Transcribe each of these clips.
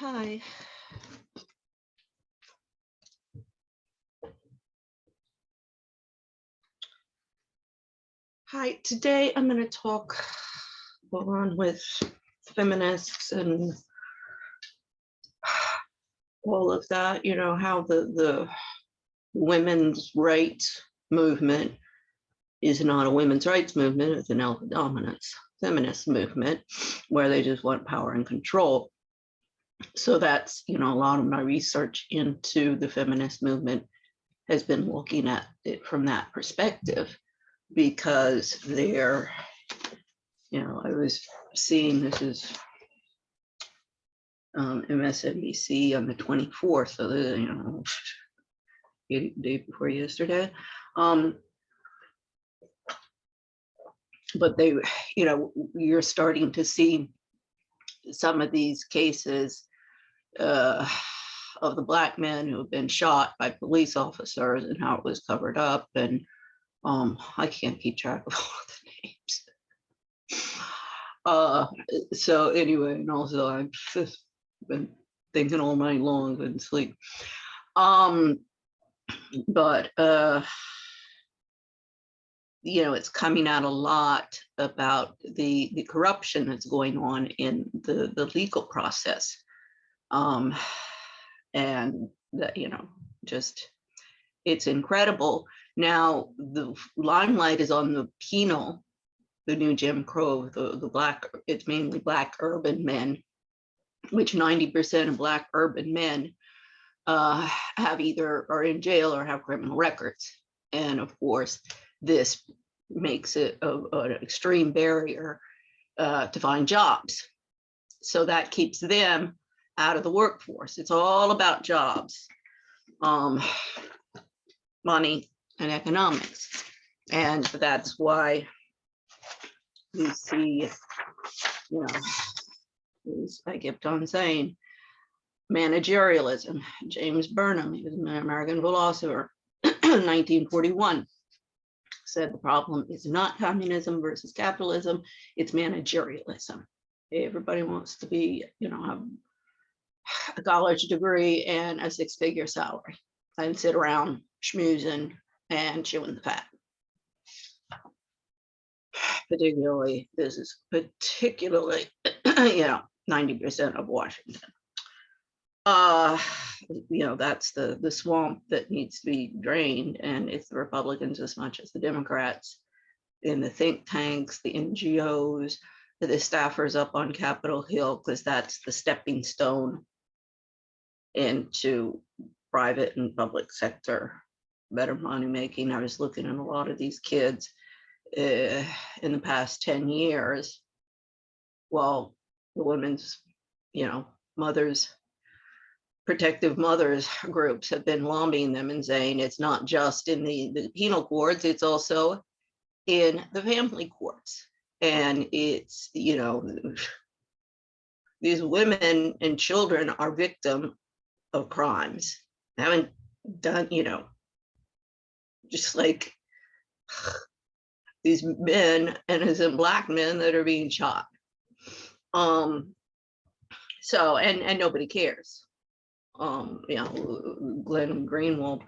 Hi. Hi, today I'm going to go on with feminists and all of that, you know, how the women's rights movement is not a women's rights movement, it's an alpha-dominance feminist movement where they just want power and control. So that's, you know, a lot of my research into the feminist movement has been looking at it from that perspective, because they're, you know, I was seeing, this is MSNBC on the 24th, so the, you know, day before yesterday. But they, you know, you're starting to see some of these cases of the Black men who have been shot by police officers and how it was covered up. And I can't keep track of all the names. So anyway, and also I've just been thinking all night long, couldn't sleep. But you know, it's coming out a lot about the corruption that's going on in the legal process. And that, you know, just, it's incredible. Now, the limelight is on the penal, the new Jim Crow, the Black, it's mainly Black urban men, which 90% of Black urban men have either are in jail or have criminal records. And of course, this makes it an extreme barrier to find jobs. So that keeps them out of the workforce. It's all about jobs, money, and economics. And that's why we see, you know, as I kept on saying, managerialism. James Burnham, he was an American philosopher, 1941, said the problem is not communism versus capitalism, it's managerialism. Everybody wants to be, you know, have a college degree and a six-figure salary and sit around schmoozing and chewing the fat. Particularly, this is particularly, you know, 90% of Washington. You know, that's the swamp that needs to be drained, and it's the Republicans as much as the Democrats in the think tanks, the NGOs, the staffers up on Capitol Hill, because that's the stepping stone into private and public sector better money making. I was looking at a lot of these kids in the past 10 years. Well, the women's, you know, mothers, protective mothers groups have been lobbying them and saying it's not just in the penal courts, it's also in the family courts. And it's, you know, these women and children are victim of crimes. They haven't done, you know, just like these men, innocent Black men that are being shot. So, and nobody cares. You know, Glenn Greenwald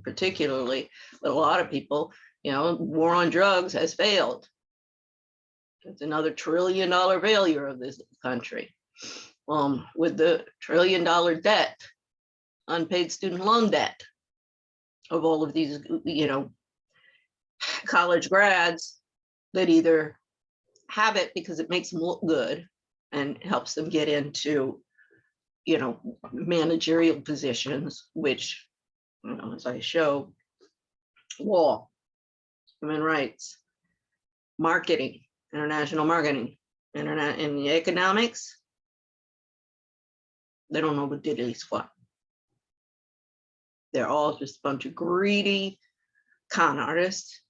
particularly, but a lot of people, you know, war on drugs has failed. It's another $1 trillion failure of this country. With the $1 trillion debt, unpaid student loan debt of all of these, you know, college grads that either have it because it makes them look good and helps them get into, you know, managerial positions, which, you know, as I show, law, human rights, marketing, international marketing, internet, and the economics, they don't know what diddly squat. They're all just a bunch of greedy con artists,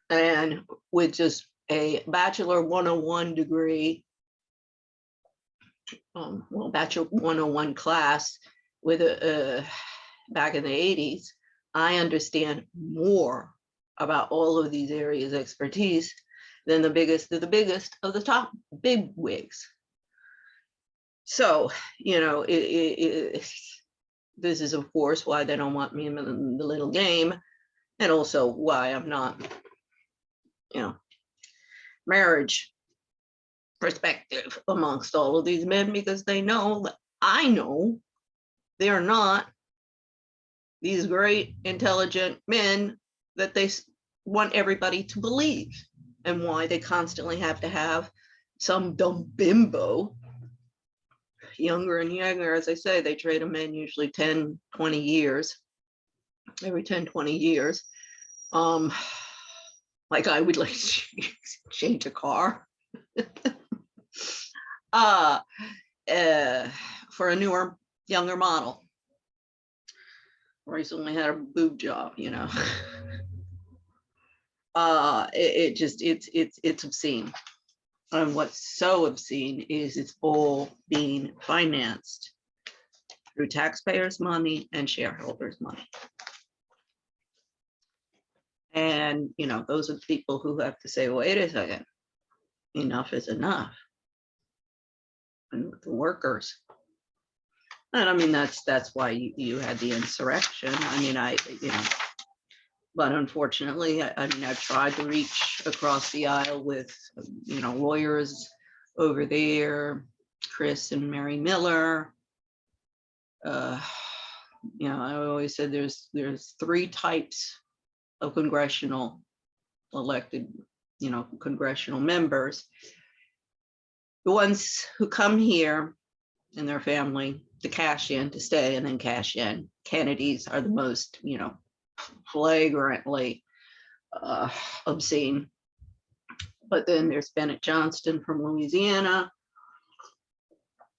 and with just a Bachelor 101 degree, well, Bachelor 101 class with back in the 80s, I understand more about all of these areas of expertise than the biggest of the top big wigs. So, this is of course why they don't want me in the little game, and also why I'm not, marriage perspective amongst all of these men, because they know that I know they're not these great intelligent men that they want everybody to believe, and why they constantly have to have some dumb bimbo, younger and younger. As I say, they trade them in usually 10, 20 years, every 10, 20 years. Like I would like to change a car for a newer, younger model. Recently had a boob job, it's obscene. And what's so obscene is it's all being financed through taxpayers' money and shareholders' money. And, those are the people who have to say, wait a second, enough is enough. And the workers. And I mean, that's why you had the insurrection. I mean, but unfortunately, I've tried to reach across the aisle with, lawyers over there, Chris and Mary Miller. I always said there's 3 types of congressional elected, congressional members. The ones who come here and their family to cash in, to stay and then cash in. Kennedys are the most, flagrantly obscene. But then there's Bennett Johnston from Louisiana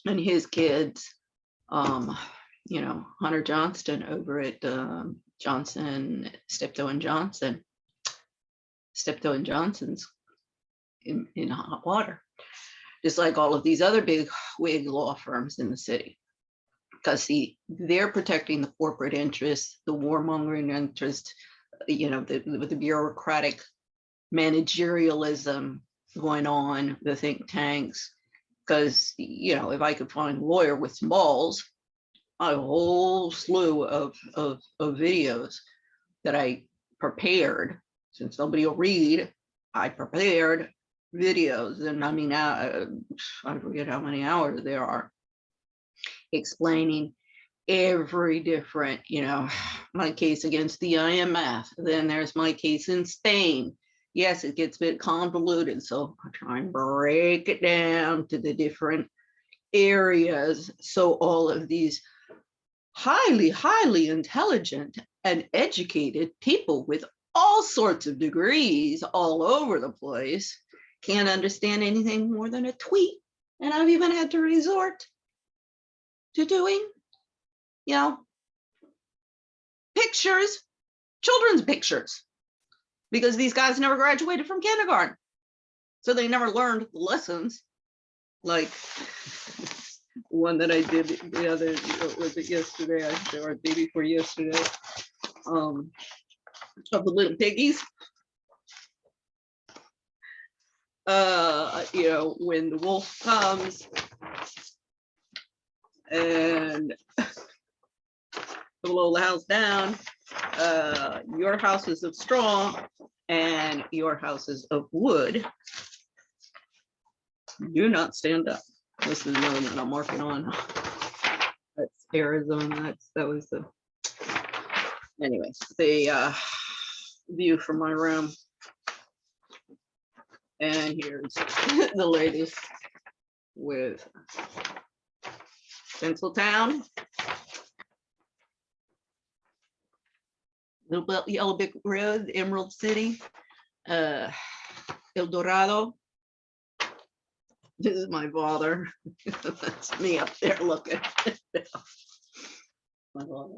and his kids, Hunter Johnston over at Johnson, Steptoe and Johnson. Steptoe and Johnson's in hot water, just like all of these other big wig law firms in the city. Because they're protecting the corporate interests, the warmongering interest, the bureaucratic managerialism going on, the think tanks. Because, if I could find a lawyer with some balls, a whole slew of videos that I prepared, since nobody will read, I prepared videos. And I mean, I forget how many hours there are, explaining every different, my case against the IMF. Then there's my case in Spain. Yes, it gets a bit convoluted, so I try and break it down to the different areas. So all of these highly, highly intelligent and educated people with all sorts of degrees all over the place can't understand anything more than a tweet. And I've even had to resort to doing, pictures, children's pictures, because these guys never graduated from kindergarten. So they never learned the lessons. Like one that I did the other, was it yesterday? Or the day before yesterday, of the little piggies. When the wolf comes and blow the house down, your house is of straw and your house is of wood. Do not stand up. This is one that I'm working on. That's Arizona. That was the, anyways, the view from my room. And here's the latest with Tinseltown, Little Yellow Brick Road, Emerald City, El Dorado. This is my father. That's me up there looking. My father,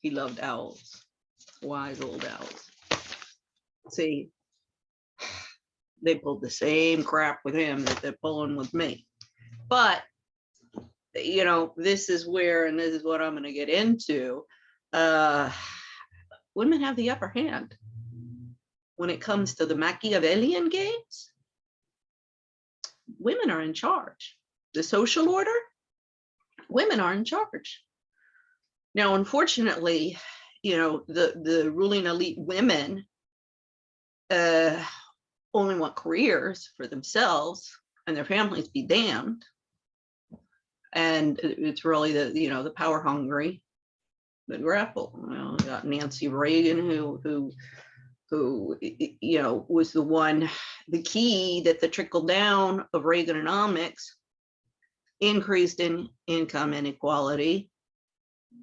he loved owls, wise old owls. See, they pulled the same crap with him that they're pulling with me. But, this is where, and this is what I'm going to get into, women have the upper hand when it comes to the Machiavellian games. Women are in charge. the social order, women are in charge. Now, unfortunately, the ruling elite women only want careers for themselves and their families be damned. And it's really the power hungry that grapple. You got Nancy Reagan, who was the key that the trickle down of Reaganomics increased in income inequality,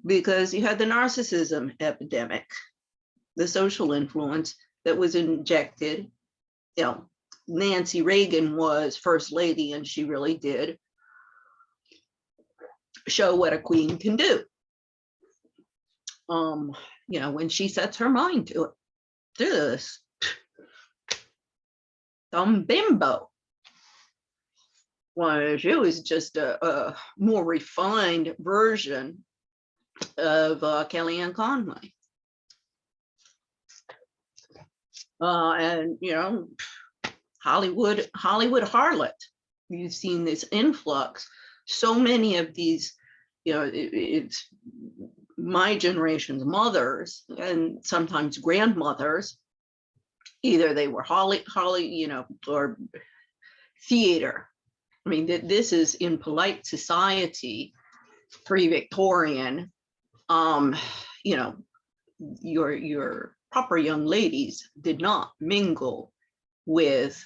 because you had the narcissism epidemic, the social influence that was injected. Nancy Reagan was first lady, and she really did show what a queen can do. When she sets her mind to it, this dumb bimbo. Well, she was just a more refined version of Kellyanne Conway. And Hollywood harlot. You've seen this influx. So many of these, it's my generation's mothers and sometimes grandmothers. Either they were Holly, or theater. I mean, this is in polite society, pre-Victorian. Your proper young ladies did not mingle with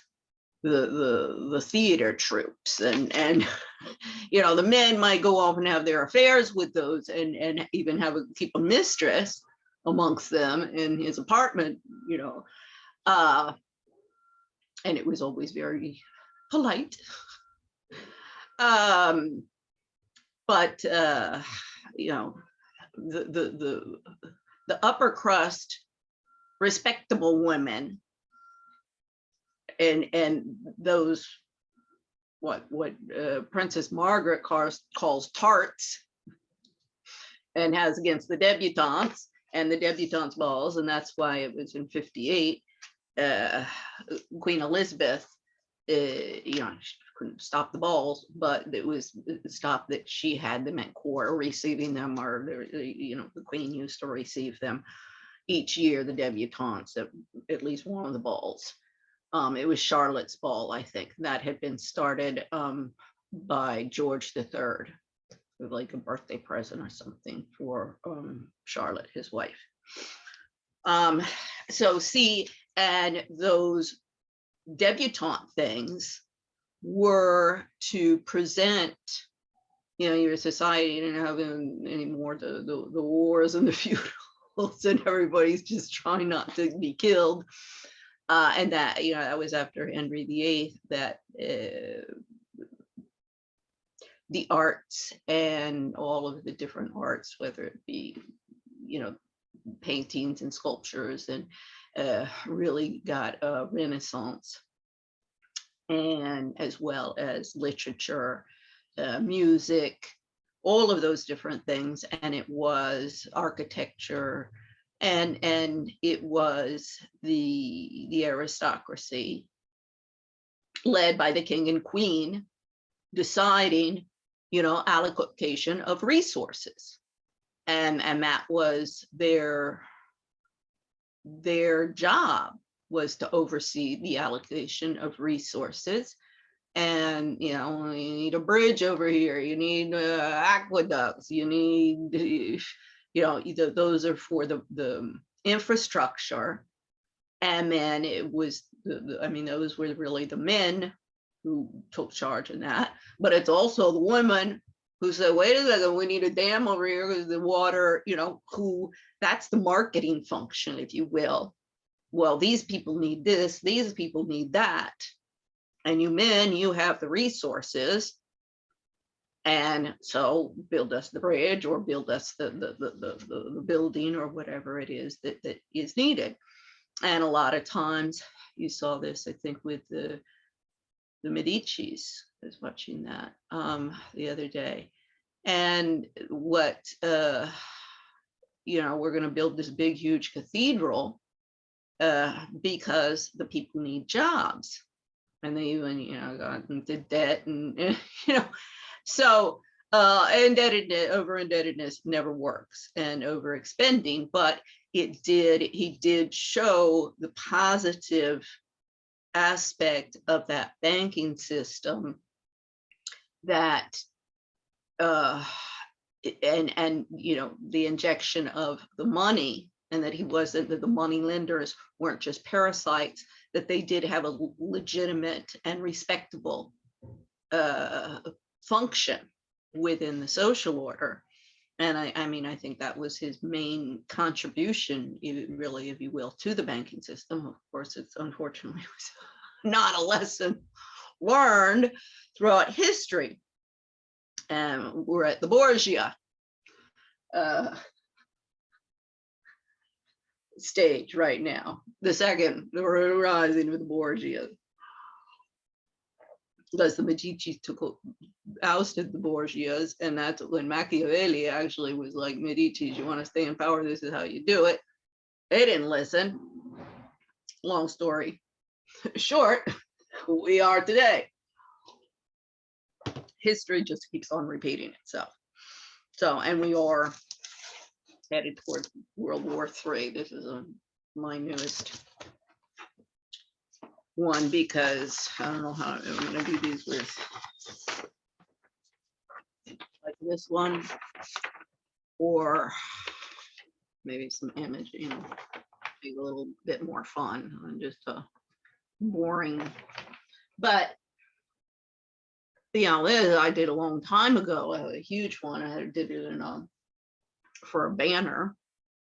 the theater troops, and the men might go off and have their affairs with those, and even keep a mistress amongst them in his apartment, and it was always very polite. But the upper crust, respectable women, and those what Princess Margaret calls tarts, and has against the debutantes and the debutantes balls, and that's why it was in 58. Queen Elizabeth, she couldn't stop the balls, but it was stopped that she had them at court, receiving them, or the Queen used to receive them each year, the debutantes, at least one of the balls. It was Charlotte's ball, I think, that had been started by George III, like a birthday present or something for Charlotte, his wife. And those debutante things were to present, your society didn't have any more the wars and the feudals, and everybody's just trying not to be killed. And that, that was after Henry VIII, that the arts and all of the different arts, whether it be, paintings and sculptures, and really got a renaissance, and as well as literature, music, all of those different things. And it was architecture, and it was the aristocracy led by the king and queen deciding, allocation of resources, and that was their job, was to oversee the allocation of resources. And you need a bridge over here, you need aqueducts, you need those are for the infrastructure. And then it was those were really the men who took charge in that, but it's also the women who said, wait a second, we need a dam over here because the water, that's the marketing function, if you will. Well, these people need this, these people need that. And you men, you have the resources. And so build us the bridge, or build us the building, or whatever it is that is needed. And a lot of times you saw this, I think, with the Medicis. I was watching that the other day. And what, we're going to build this big, huge cathedral because the people need jobs. and they even, got into debt and, so over indebtedness never works, and over expending, but he did show the positive aspect of that banking system, that and the injection of the money, and that that the money lenders weren't just parasites, that they did have a legitimate and respectable function within the social order. And I think that was his main contribution, really, if you will, to the banking system. Of course, it's unfortunately not a lesson learned throughout history. And we're at the bourgeois stage right now, the second rising of the bourgeois. Because the Medici ousted the bourgeois, and that's when Machiavelli actually was like, Medici, you want to stay in power, this is how you do it. They didn't listen. Long story short, who we are today. History just keeps on repeating itself. So, and we are headed towards World War III. This is my newest one, because I don't know how I'm going to do these with, like this one, or maybe some imaging, be a little bit more fun and just boring. But I did a long time ago, a huge one. I did it for a banner,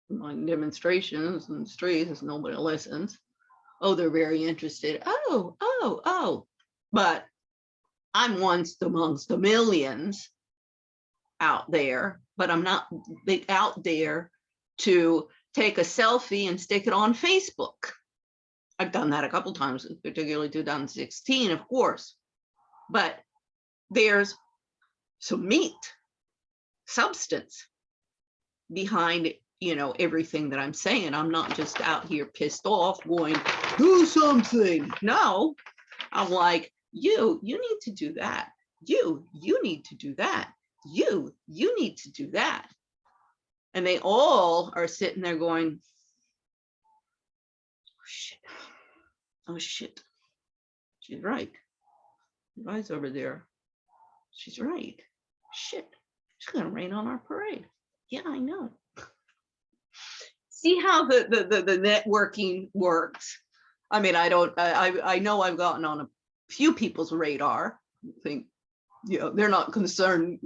like demonstrations in the streets, as nobody listens. Oh, they're very interested. Oh. But I'm once amongst the millions out there, but I'm not out there to take a selfie and stick it on Facebook. I've done that a couple times, particularly 2016, of course. But there's some meat, substance behind everything that I'm saying. I'm not just out here pissed off going, do something. No, I'm like, you need to do that. You need to do that. You need to do that. And they all are sitting there going, oh shit, she's right. Guy's over there. She's right. Shit, she's gonna rain on our parade. Yeah, I know. See how the networking works. I mean, I know I've gotten on a few people's radar. I think, they're not concerned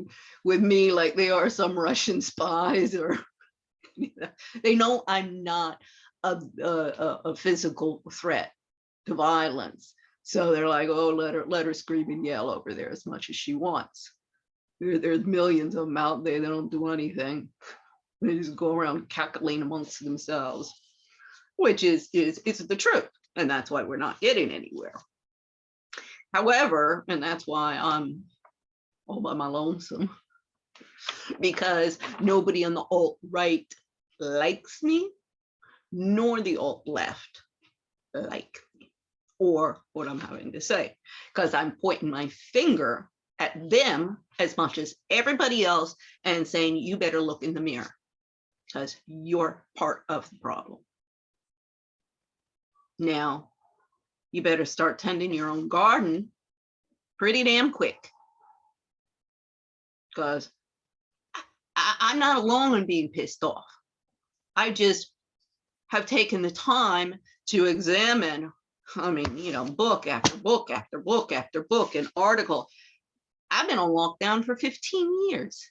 with me like they are some Russian spies, or they know I'm not a physical threat to violence. So they're like, oh, let her scream and yell over there as much as she wants. There's millions of them out there that don't do anything. They just go around cackling amongst themselves, which is the truth. And that's why we're not getting anywhere. However, and that's why I'm all by my lonesome, because nobody on the alt-right likes me, nor the alt-left like me, or what I'm having to say, because I'm pointing my finger at them as much as everybody else and saying, you better look in the mirror, because you're part of the problem. Now, you better start tending your own garden pretty damn quick, because I'm not alone in being pissed off. I just have taken the time to examine, book after book after book after book, an article. I've been on lockdown for 15 years.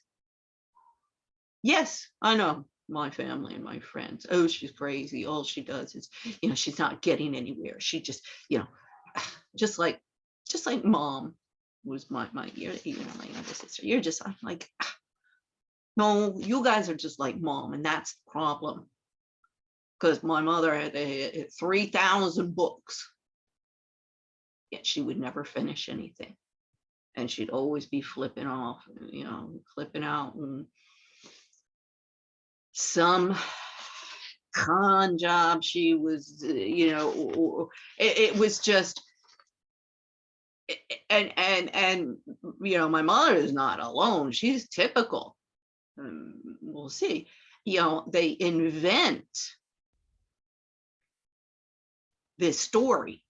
Yes, I know. My family and my friends, oh, she's crazy. All she does is, she's not getting anywhere. She just, just like mom was my younger sister. You're just, I'm like, no, you guys are just like mom, and that's the problem. Because my mother had 3,000 books, yet she would never finish anything, and she'd always be flipping off, flipping out, and some con job she was, it was just, and my mother is not alone. She's typical. We'll see. They invent this story,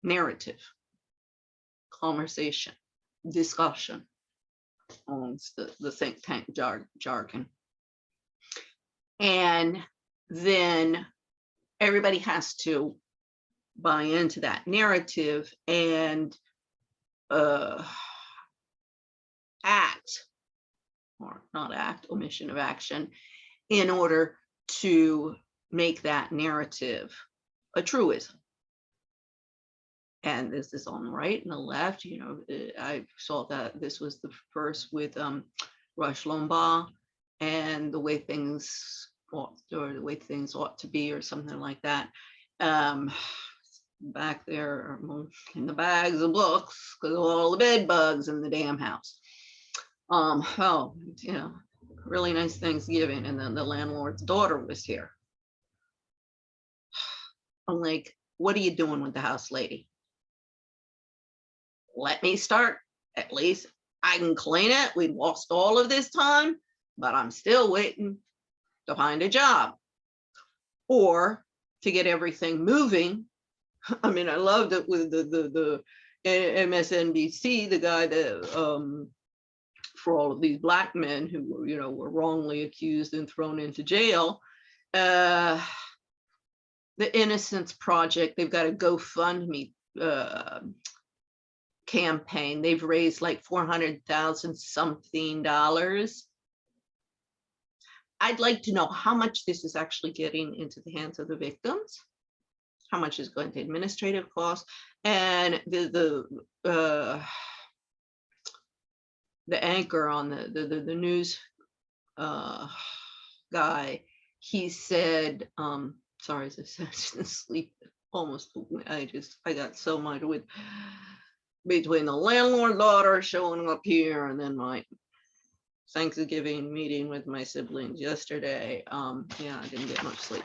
narrative, conversation, discussion amongst the think tank jargon. And then everybody has to buy into that narrative and act, or not act, omission of action, in order to make that narrative a truism. And this is on the right and the left. I saw that this was the first with Rush Limbaugh and the way things ought to be, or something like that. Back there in the bags of books, because of all the bed bugs in the damn house. Really nice Thanksgiving, and then the landlord's daughter was here. I'm like, what are you doing with the house lady? Let me start. At least I can clean it. We lost all of this time, but I'm still waiting to find a job or to get everything moving. I mean, I loved it with the MSNBC, the guy that for all of these Black men who were wrongly accused and thrown into jail. The Innocence Project, they've got a GoFundMe campaign. They've raised like $400,000 something. I'd like to know how much this is actually getting into the hands of the victims, how much is going to administrative costs, and the anchor on the news guy, he said, sorry, as I said, sleep almost. I got so much with between the landlord daughter showing up here and then my Thanksgiving meeting with my siblings yesterday. Yeah, I didn't get much sleep.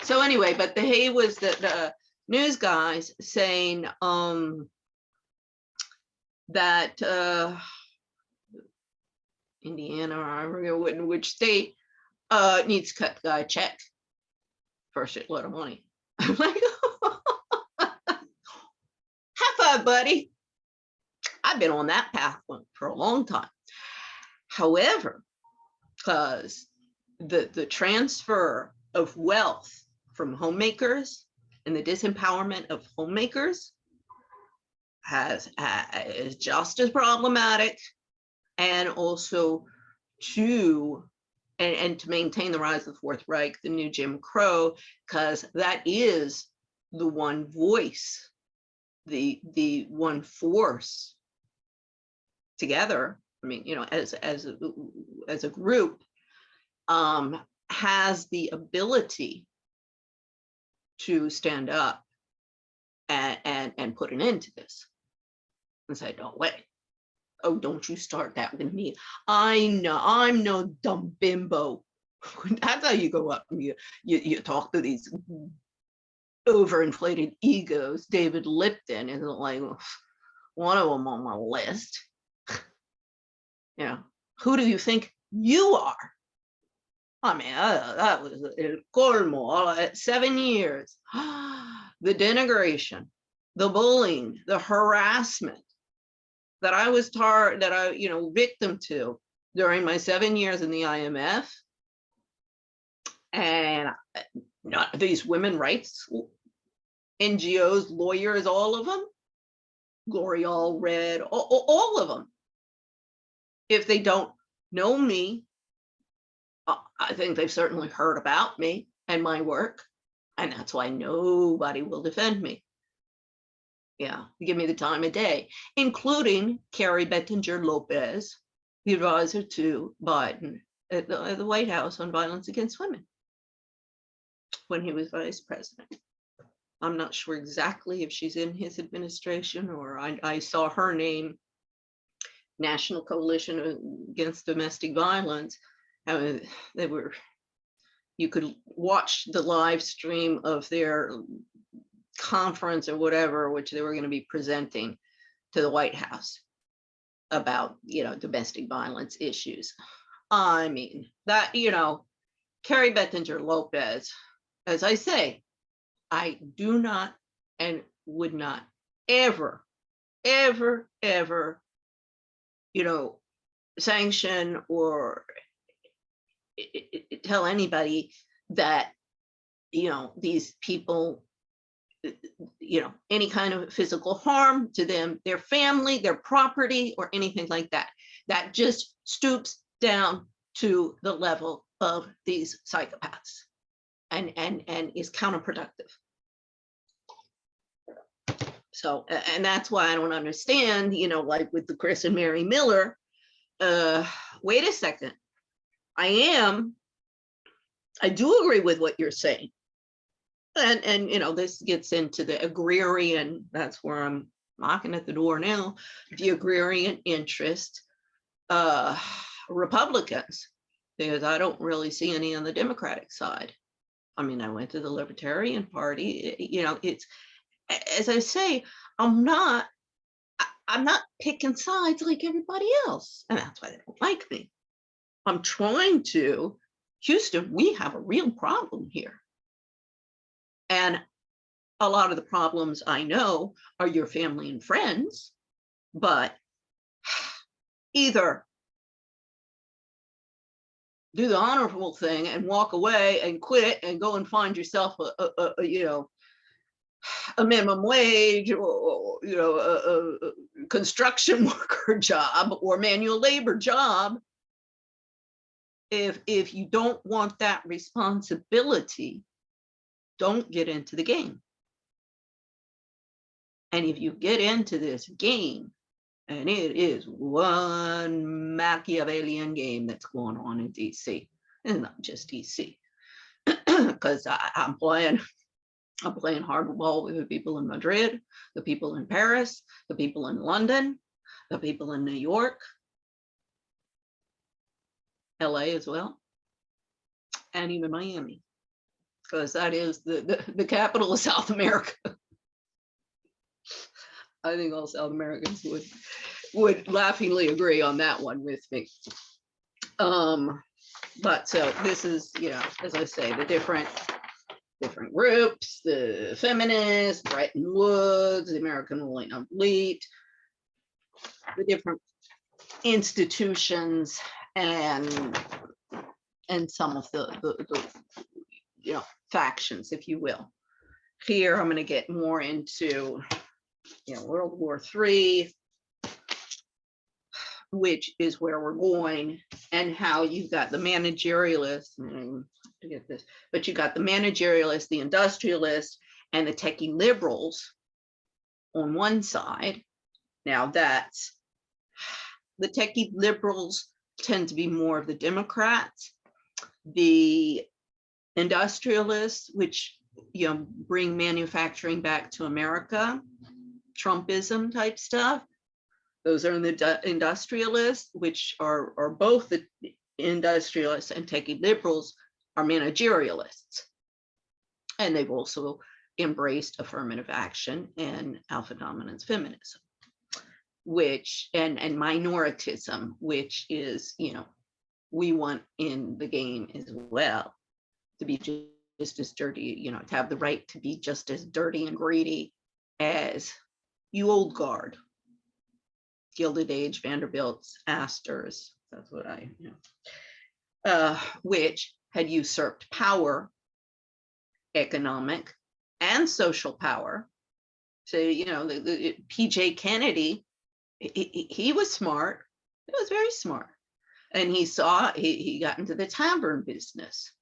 So anyway, but he was the news guys saying that Indiana, or I forget which state, needs to cut the guy a check for a shitload of money. I'm like, have fun, buddy. I've been on that path for a long time. However, because the transfer of wealth from homemakers and the disempowerment of homemakers is just as problematic, and also to maintain the rise of the Fourth Reich, the new Jim Crow, because that is the one voice, the one force together. I mean, as a group, has the ability to stand up and put an end to this and say, "No way. Oh, don't you start that with me. I know I'm no dumb bimbo." That's how you go up and you talk to these overinflated egos. David Lipton is like one of them on my list. Who do you think you are? I mean, that was El Colmo, 7 years. The denigration, the bullying, the harassment that I was victim to during my 7 years in the IMF, and not these women rights NGOs, lawyers, all of them, Gloria Allred, all of them. If they don't know me, I think they've certainly heard about me and my work, and that's why nobody will defend me. Yeah, give me the time of day, including Carrie Bettinger Lopez, the advisor to Biden at the White House on violence against women when he was vice president. I'm not sure exactly if she's in his administration, or I saw her name, National Coalition Against Domestic Violence. You could watch the live stream of their conference or whatever, which they were going to be presenting to the White House about, domestic violence issues. I mean, that, Carrie Bettinger Lopez, as I say, I do not and would not ever, ever, ever, sanction or tell anybody that, these people, any kind of physical harm to them, their family, their property, or anything like that. That just stoops down to the level of these psychopaths and is counterproductive. So, and that's why I don't understand, like with the Chris and Mary Miller, wait a second, I do agree with what you're saying. And this gets into the agrarian, that's where I'm knocking at the door now, the agrarian interest, Republicans, because I don't really see any on the Democratic side. I mean, I went to the Libertarian Party, it's, as I say, I'm not picking sides like everybody else. And that's why they don't like me. I'm trying to, Houston, we have a real problem here. And a lot of the problems I know are your family and friends, but either do the honorable thing and walk away and quit and go and find yourself a minimum wage or a construction worker job or manual labor job. If you don't want that responsibility, don't get into the game. And if you get into this game, and it is one Machiavellian game that's going on in DC, and not just DC, because I'm playing hardball with the people in Madrid, the people in Paris, the people in London, the people in New York, LA as well, and even Miami, because that is the capital of South America. I think all South Americans would laughingly agree on that one with me. But so this is, as I say, the different groups, the feminists, Bretton Woods, the American ruling elite, the different institutions, and some of the factions, if you will. Here, I'm going to get more into World War III, which is where we're going, and how you've got the managerialists, to get this, but you got the managerialists, the industrialists, and the techie liberals on one side. Now that's, the techie liberals tend to be more of the Democrats. The industrialists, which bring manufacturing back to America, Trumpism type stuff, those are the industrialists, which are both the industrialists and techie liberals are managerialists. And they've also embraced affirmative action and Alpha-Dominance Feminism, which, and minoritism, which is, we want in the game as well to be just as dirty, to have the right to be just as dirty and greedy as you old guard, Gilded Age, Vanderbilts, Astors, that's what I, which had usurped power, economic and social power. So, the PJ Kennedy, he was smart. He was very smart. And he got into the tavern business.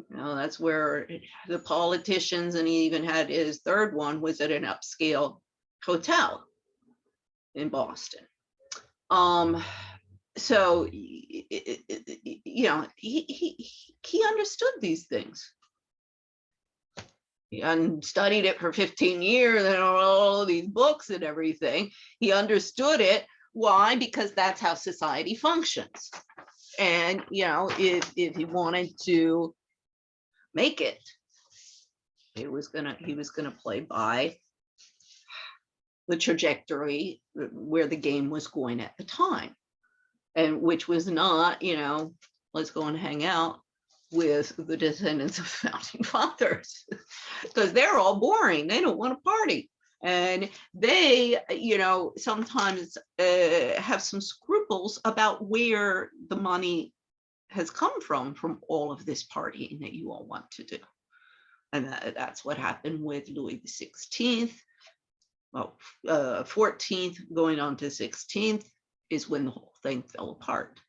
That's where the politicians, and he even had his third one was at an upscale hotel in Boston. So, he understood these things. He studied it for 15 years and all these books and everything. He understood it. Why? Because that's how society functions. And, if he wanted to make it, he was gonna play by the trajectory where the game was going at the time, and which was not, let's go and hang out with the descendants of founding fathers, because they're all boring. They don't want to party. And they, sometimes have some scruples about where the money has come from all of this partying that you all want to do. And that's what happened with Louis XVI. Well, 14th going on to 16th is when the whole thing fell apart.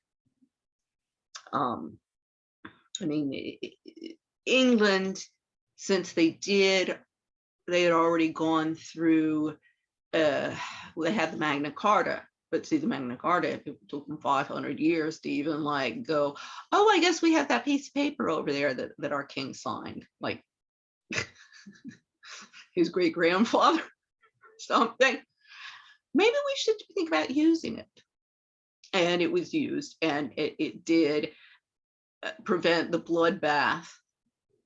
England, since they had already gone through, they had the Magna Carta, but see, the Magna Carta, it took them 500 years to even like go, oh, I guess we have that piece of paper over there that our king signed, like his great grandfather, something. Maybe we should think about using it. And it was used, and it did prevent the bloodbath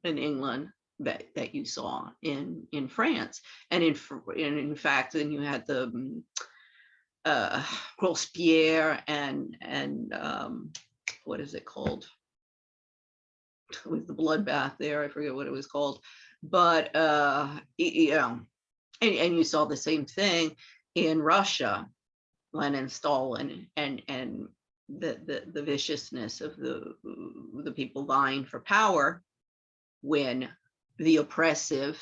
in England that you saw in France. And in fact, then you had the Robespierre and what is it called? With the bloodbath there, I forget what it was called. But and you saw the same thing in Russia, Lenin, Stalin, and the viciousness of the people vying for power when the oppressive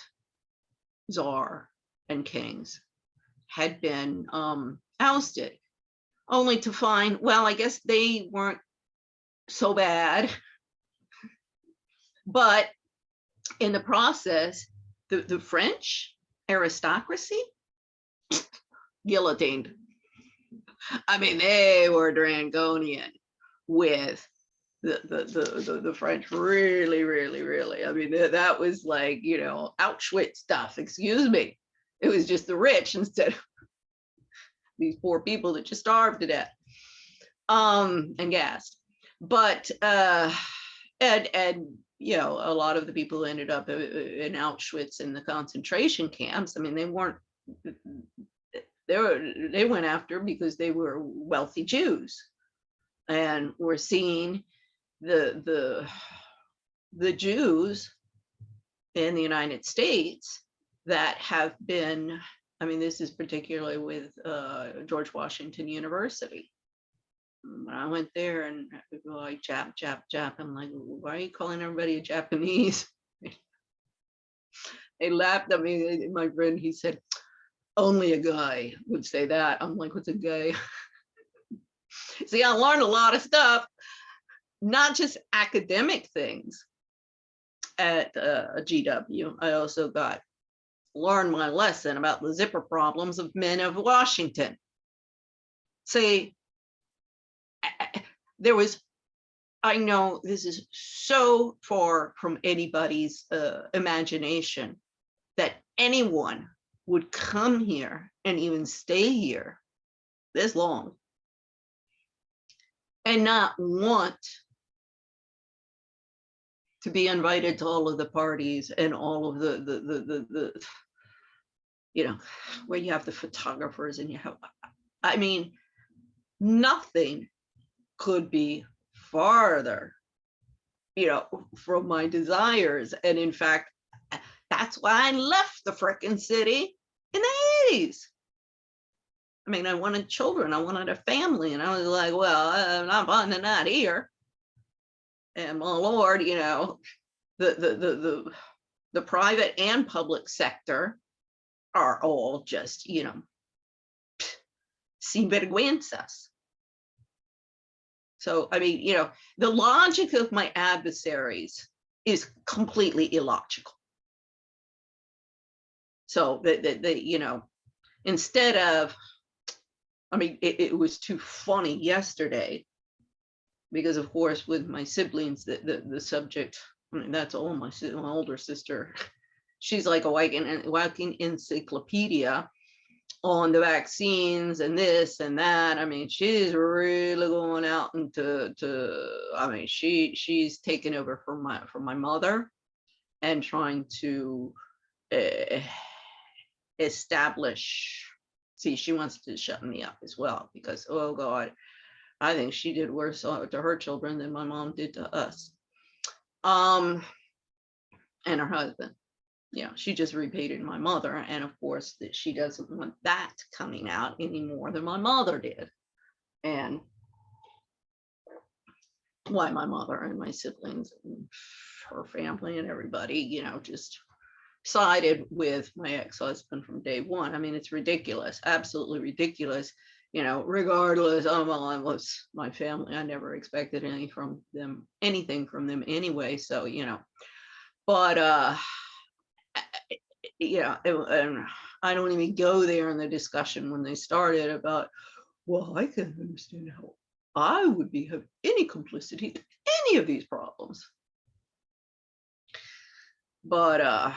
czar and kings had been ousted, only to find, well, I guess they weren't so bad, but in the process, the French aristocracy guillotined. I mean, they were Draconian with the French, really. I mean, that was like, Auschwitz stuff, excuse me. It was just the rich instead of these poor people that just starved to death and gassed. But, and a lot of the people who ended up in Auschwitz in the concentration camps, I mean, they went after because they were wealthy Jews, and we're seeing the Jews in the United States that have been, I mean, this is particularly with George Washington University. When I went there and people were like, Jap, I'm like, why are you calling everybody a Japanese? They laughed at me. My friend, he said, only a guy would say that. I'm like, what's a guy? See, I learned a lot of stuff, not just academic things at GW. I also learned my lesson about the zipper problems of men of Washington. See, I know this is so far from anybody's imagination that anyone would come here and even stay here this long and not want to be invited to all of the parties and all of the where you have the photographers and you have, I mean, nothing could be farther, from my desires. And in fact, that's why I left the frickin' city in the 80s. I mean, I wanted children, I wanted a family, and I was like, well, I'm not finding that here. And my Lord, the private and public sector are all just, sinvergüenzas. So, I mean, the logic of my adversaries is completely illogical. So instead of, I mean, it was too funny yesterday because, of course, with my siblings, the subject, I mean, that's all my older sister. She's like a walking encyclopedia on the vaccines and this and that. I mean, she's really going out into, I mean, she's taken over from my mother and trying to establish See, she wants to shut me up as well because, oh God, I think she did worse to her children than my mom did to us. And her husband. Yeah, she just repaid my mother. And of course, that she doesn't want that coming out any more than my mother did. And why my mother and my siblings and her family and everybody, you know, just sided with my ex-husband from day one. I mean, it's ridiculous, absolutely ridiculous. You know, regardless of my family, I never expected anything from them anyway. So, you know, but yeah, and I don't even go there in the discussion when they started about, well, I can't understand how I would have any complicity to any of these problems. But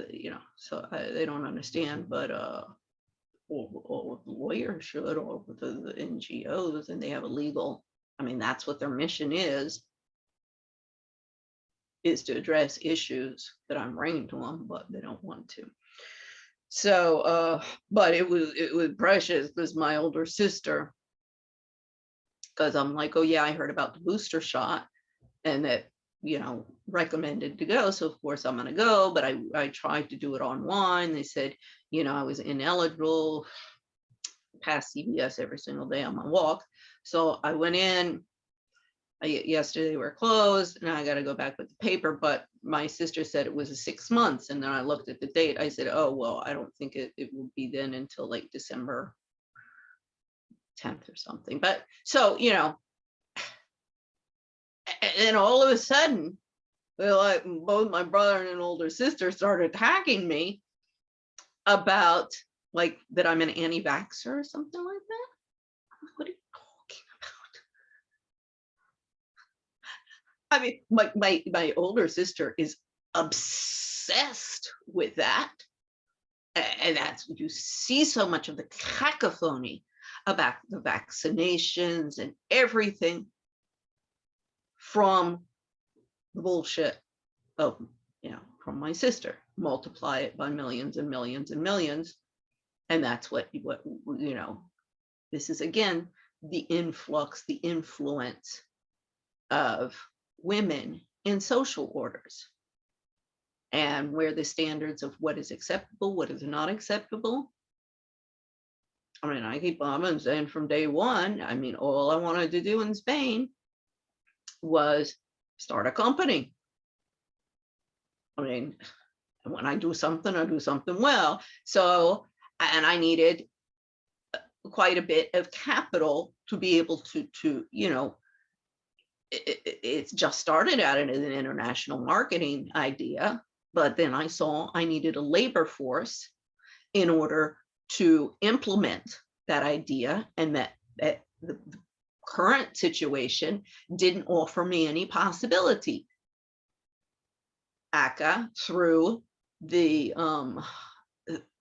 you know, so they don't understand. But or the lawyers should, or the NGOs, and they have a legal. I mean, that's what their mission is to address issues that I'm bringing to them, but they don't want to. So, but it was precious because my older sister, because I'm like, oh yeah, I heard about the booster shot, and that, you know, recommended to go. So of course I'm going to go, but I tried to do it online. They said, you know, I was ineligible, past CVS every single day on my walk. So I went in. Yesterday were closed, and I got to go back with the paper. But my sister said it was 6 months, and then I looked at the date. I said, oh well, I don't think it will be then until like December 10th or something. But so, you know, and all of a sudden, like both my brother and an older sister started attacking me about like that I'm an anti-vaxxer or something like that. What are you talking about? I mean, my older sister is obsessed with that. And that's, you see so much of the cacophony about the vaccinations and everything from the bullshit of, you know, from my sister. Multiply it by millions and millions and millions. And that's what you know, this is again, the influx, the influence of women in social orders, and where the standards of what is acceptable, what is not acceptable. I mean, I keep on saying from day one, I mean, all I wanted to do in Spain was start a company. I mean, when I do something, I do something well. So, and I needed quite a bit of capital to be able to you know, it's just started out as an international marketing idea, but then I saw I needed a labor force in order to implement that idea, and that the current situation didn't offer me any possibility. ACA through the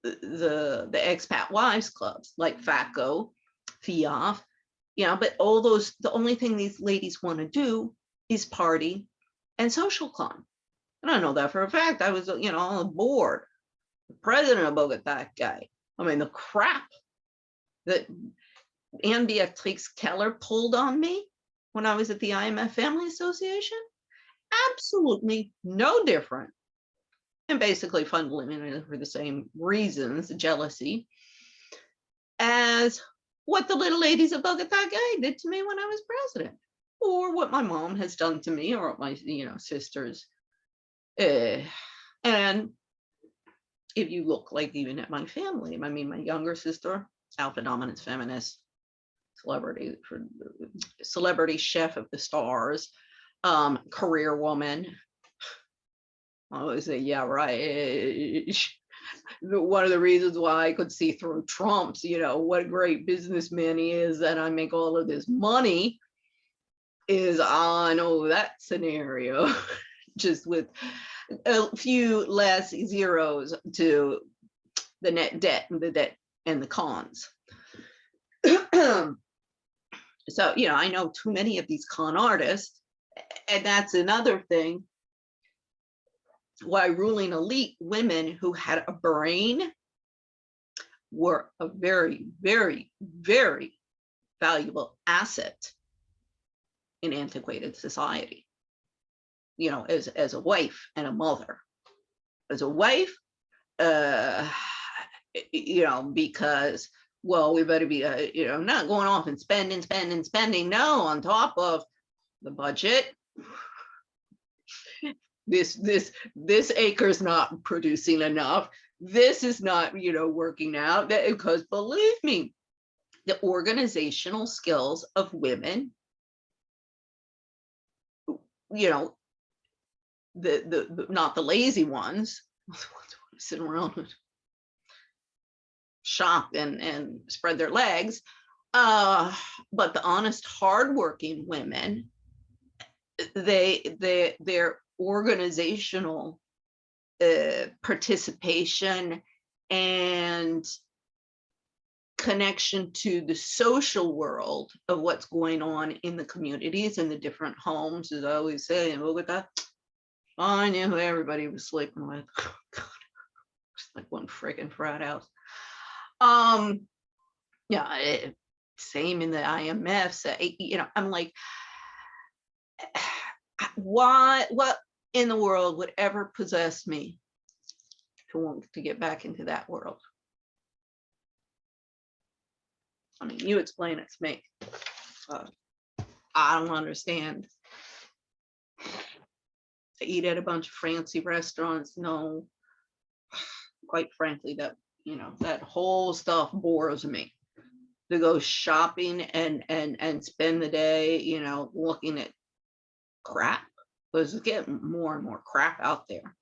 expat wives clubs like FACO, FIAF, you know, but all those, the only thing these ladies want to do is party and social club. And I know that for a fact. I was, you know, on the board, the president of Bogota guy. I mean, the crap that Anne Beatrix Keller pulled on me when I was at the IMF Family Association, absolutely no different. And basically fundamentally for the same reasons, jealousy, as what the little ladies of Bogota guy did to me when I was president, or what my mom has done to me, or my, you know, sisters. And if you look like even at my family, I mean, my younger sister, Alpha-Dominance Feminist, celebrity chef of the stars, career woman. I always say, yeah, right. One of the reasons why I could see through Trump's, you know, what a great businessman he is, and I make all of this money, is I know that scenario, just with a few less zeros to the net debt and the debt and the cons. So, you know, I know too many of these con artists, and that's another thing why ruling elite women who had a brain were a very, very, very valuable asset in antiquated society. You know, as a wife and a mother. As a wife, you know, because, well, we better be, you know, not going off and spending. No, on top of the budget, this acre's not producing enough. This is not, you know, working out. Because believe me, the organizational skills of women, you know, the not the lazy ones, sit around and shop and spread their legs, but the honest, hardworking women, their organizational participation and connection to the social world of what's going on in the communities and the different homes, as I always say in Bogota, I knew who everybody was sleeping with. Oh, God, it's like one freaking frat house. Yeah, same in the IMFs. You know, I'm like, what in the world would ever possess me to want to get back into that world? I mean, you explain it to me. I don't understand. To eat at a bunch of fancy restaurants, no. Quite frankly, that, you know, that whole stuff bores me. To go shopping and spend the day, you know, looking at crap, because it's getting more and more crap out there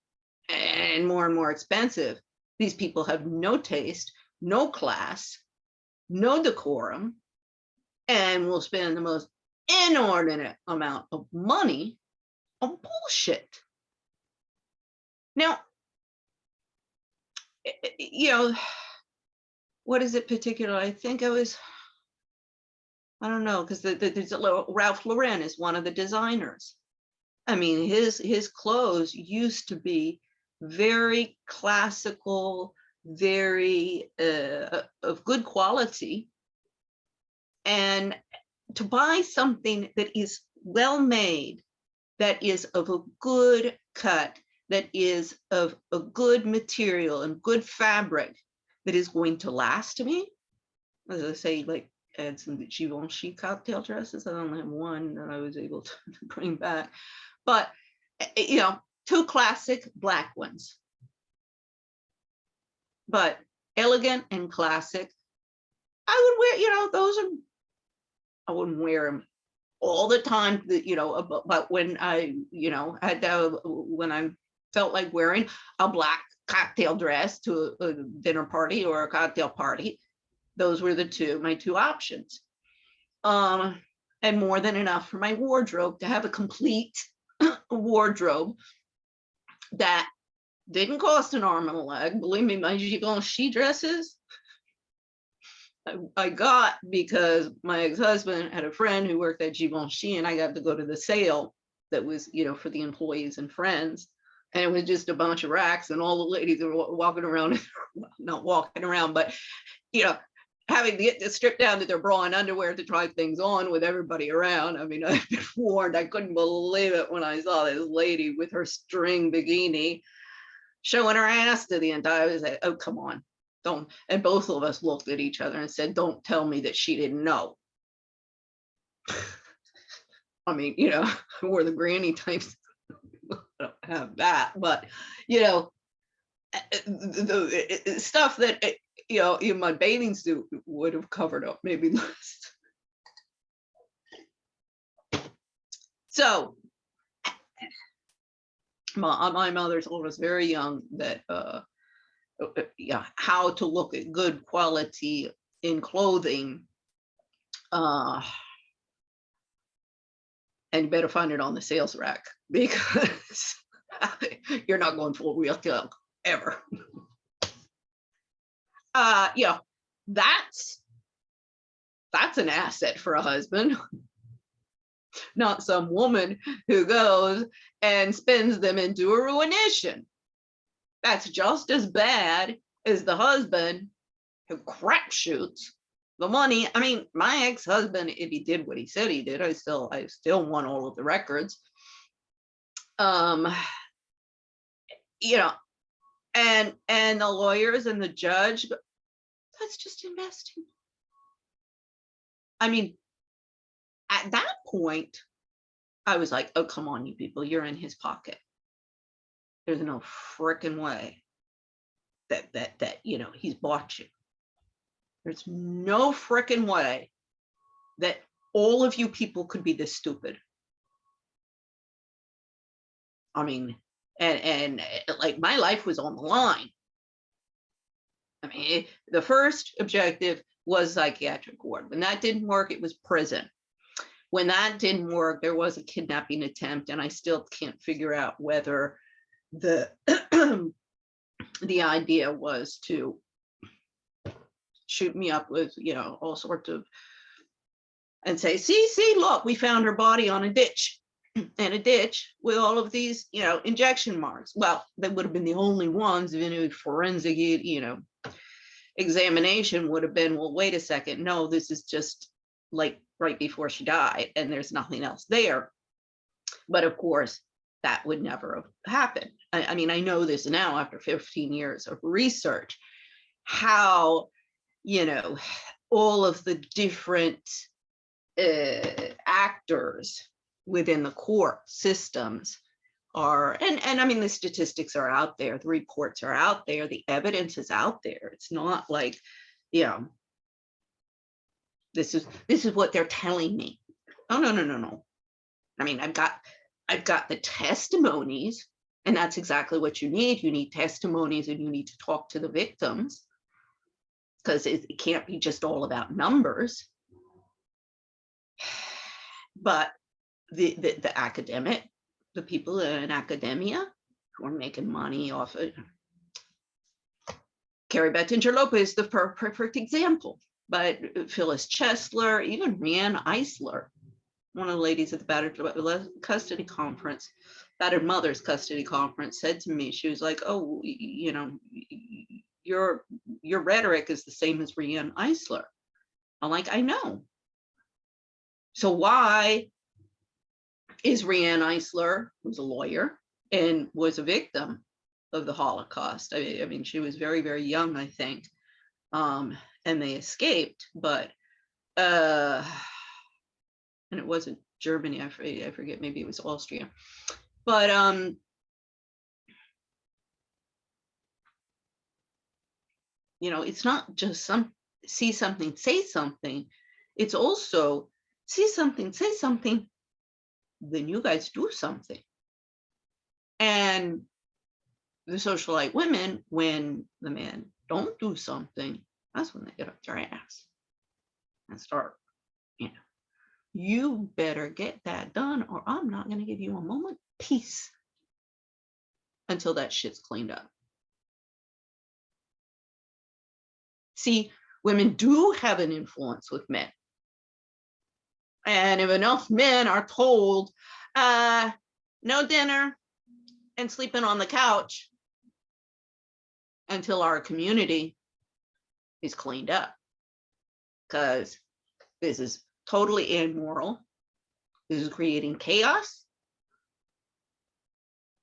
and more expensive. These people have no taste, no class, no decorum, and will spend the most inordinate amount of money on bullshit. Now, you know, what is it particular? I think I don't know, because there's a little, Ralph Lauren is one of the designers. I mean, his clothes used to be very classical, very of good quality. And to buy something that is well made, that is of a good cut, that is of a good material and good fabric, that is going to last me, as I say, like, and some Givenchy cocktail dresses. I only have one that I was able to bring back, but you know, 2 classic black ones, but elegant and classic. I would wear, you know, those are, I wouldn't wear them all the time, you know, but when I, you know, had when I felt like wearing a black cocktail dress to a dinner party or a cocktail party, those were my 2 options. And more than enough for my wardrobe, to have a complete wardrobe that didn't cost an arm and a leg. Believe me, my Givenchy dresses, I got because my ex-husband had a friend who worked at Givenchy, and I got to go to the sale that was, you know, for the employees and friends. And it was just a bunch of racks, and all the ladies were walking around, not walking around, but, you know, having to get to strip down to their bra and underwear to try things on with everybody around. I mean, I've been warned. I couldn't believe it when I saw this lady with her string bikini showing her ass to the entire, I was like, oh, come on, don't. And both of us looked at each other and said, don't tell me that she didn't know. I mean, you know, we're the granny types. I don't have that, but, you know, the stuff that, you know, in my bathing suit would have covered up, maybe less. So my mother told us very young that yeah, how to look at good quality in clothing, and you better find it on the sales rack, because you're not going for real silk ever. Yeah, that's an asset for a husband, not some woman who goes and spends them into a ruination. That's just as bad as the husband crapshoots. The money, I mean, my ex-husband, if he did what he said he did, I still want all of the records. You know, and the lawyers and the judge, that's just investing. I mean, at that point, I was like, oh, come on, you people, you're in his pocket. There's no freaking way that you know, he's bought you. There's no freaking way that all of you people could be this stupid. I mean, and like my life was on the line. I mean, the first objective was psychiatric ward. When that didn't work, it was prison. When that didn't work, there was a kidnapping attempt, and I still can't figure out whether the the idea was to shoot me up with, you know, all sorts of, and say, see, look, we found her body on a ditch, and a ditch with all of these, you know, injection marks. Well, they would have been the only ones. If any forensic, you know, examination would have been, well, wait a second, no, this is just like right before she died, and there's nothing else there. But of course, that would never have happened. I mean, I know this now after 15 years of research, how, you know, all of the different actors within the court systems are, and I mean, the statistics are out there, the reports are out there, the evidence is out there. It's not like, you know, this is what they're telling me. Oh, no. I mean, I've got the testimonies, and that's exactly what you need. You need testimonies, and you need to talk to the victims, because it can't be just all about numbers. But the academic, the people in academia who are making money off it. Carrie Bettinger Lopez, the perfect example. But Phyllis Chesler, even Rianne Eisler, one of the ladies at the battered custody conference, battered mothers custody conference, said to me, she was like, oh, you know, your rhetoric is the same as Rianne Eisler. I'm like, I know. So why is Rianne Eisler, who's a lawyer and was a victim of the Holocaust? I mean, she was very, very young, I think, and they escaped, but, and it wasn't Germany, I forget, maybe it was Austria. But you know, it's not just see something, say something. It's also see something, say something, then you guys do something. And the socialite women, when the men don't do something, that's when they get up their ass and start, you know, you better get that done, or I'm not going to give you a moment peace until that shit's cleaned up. See, women do have an influence with men. And if enough men are told, no dinner and sleeping on the couch until our community is cleaned up, because this is totally immoral. This is creating chaos.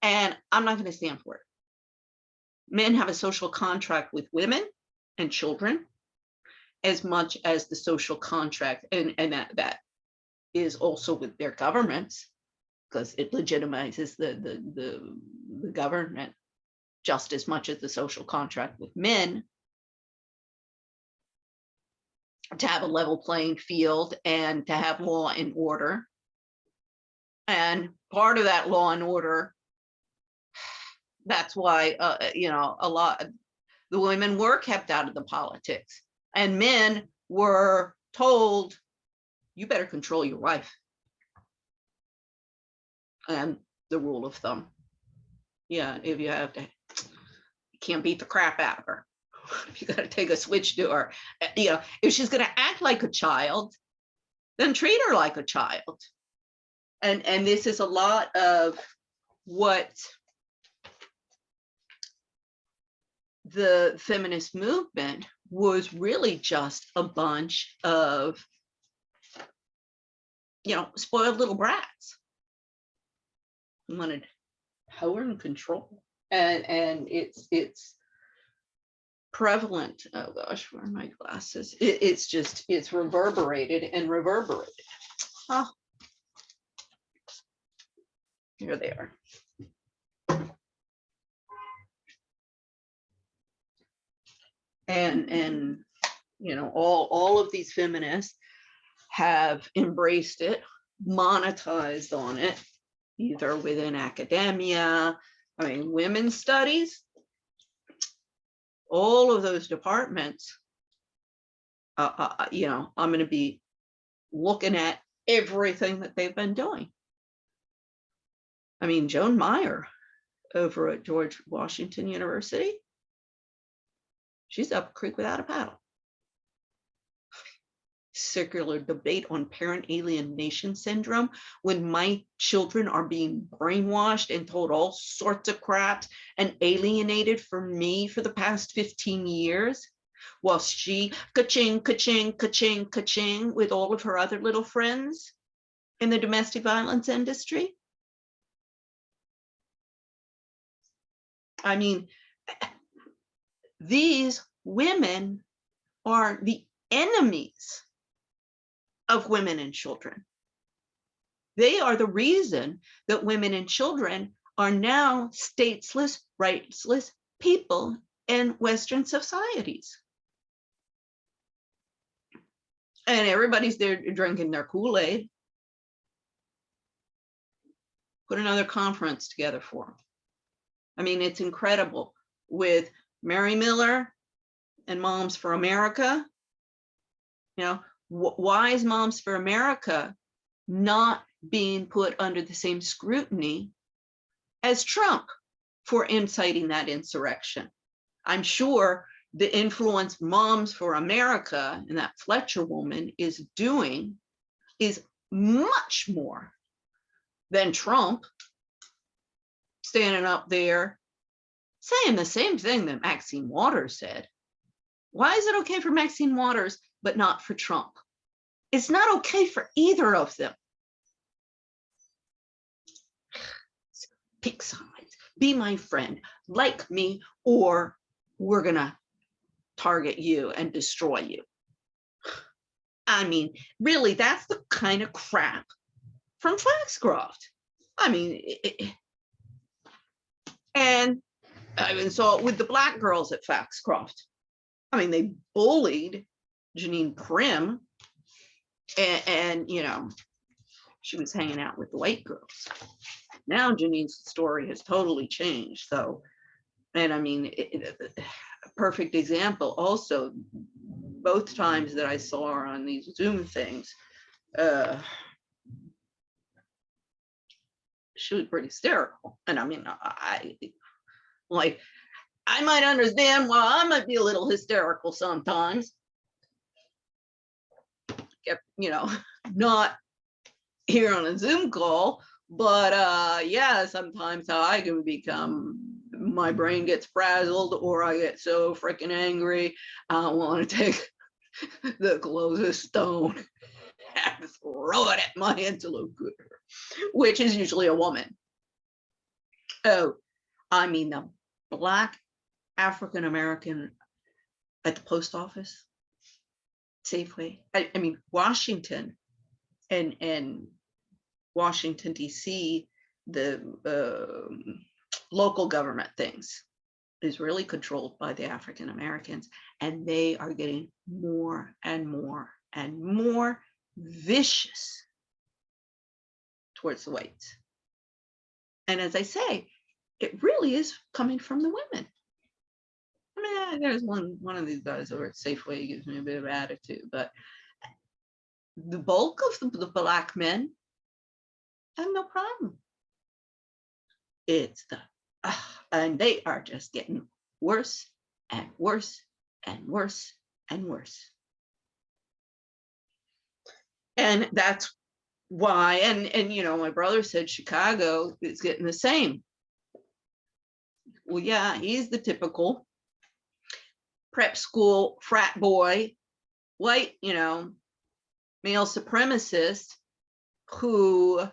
And I'm not going to stand for it. Men have a social contract with women and children as much as the social contract, and that is also with their governments, because it legitimizes the government just as much as the social contract with men, to have a level playing field and to have law and order. And part of that law and order, that's why, you know, a lot of the women were kept out of the politics, and men were told, you better control your wife. And the rule of thumb, yeah, if you have to, you can't beat the crap out of her. You got to take a switch to her. You know, if she's going to act like a child, then treat her like a child. And this is a lot of what the feminist movement was really just a bunch of, spoiled little brats who wanted power and control. And it's prevalent. Oh gosh, where are my glasses? It's reverberated and reverberated. Oh, here they are. And all of these feminists have embraced it, monetized on it, either within academia, women's studies, all of those departments. I'm going to be looking at everything that they've been doing. Joan Meyer over at George Washington University, she's up a creek without a paddle. Circular debate on parent alienation syndrome, when my children are being brainwashed and told all sorts of crap and alienated from me for the past 15 years, while she ka-ching, ka-ching, ka-ching, ka-ching with all of her other little friends in the domestic violence industry. These women are the enemies of women and children. They are the reason that women and children are now stateless, rightsless people in Western societies. And everybody's there drinking their Kool-Aid. Put another conference together for them. It's incredible with Mary Miller and Moms for America. Why is Moms for America not being put under the same scrutiny as Trump for inciting that insurrection? I'm sure the influence Moms for America and that Fletcher woman is doing is much more than Trump standing up there saying the same thing that Maxine Waters said. Why is it okay for Maxine Waters but not for Trump? It's not okay for either of them. Pick sides, be my friend, like me, or we're gonna target you and destroy you. Really, that's the kind of crap from Foxcroft. And I even saw it with the Black girls at Foxcroft. They bullied Janine Prim, and she was hanging out with the white girls. Now Janine's story has totally changed, though. And a perfect example also, both times that I saw her on these Zoom things, she was pretty hysterical. And I might understand why I might be a little hysterical sometimes. Not here on a Zoom call, but yeah, sometimes how I can become, my brain gets frazzled, or I get so freaking angry, I want to take the closest stone and throw it at my interlocutor, which is usually a woman. Oh, the Black African American at the post office, Safeway. Washington and Washington, D.C., the local government things is really controlled by the African Americans, and they are getting more and more and more vicious towards the whites. And as I say, it really is coming from the women. There's one of these guys over at Safeway who gives me a bit of attitude, but the bulk of the Black men have no problem. It's and they are just getting worse and worse and worse and worse. And that's why, and my brother said Chicago is getting the same. Well, yeah, he's the typical prep school frat boy, white, male supremacist who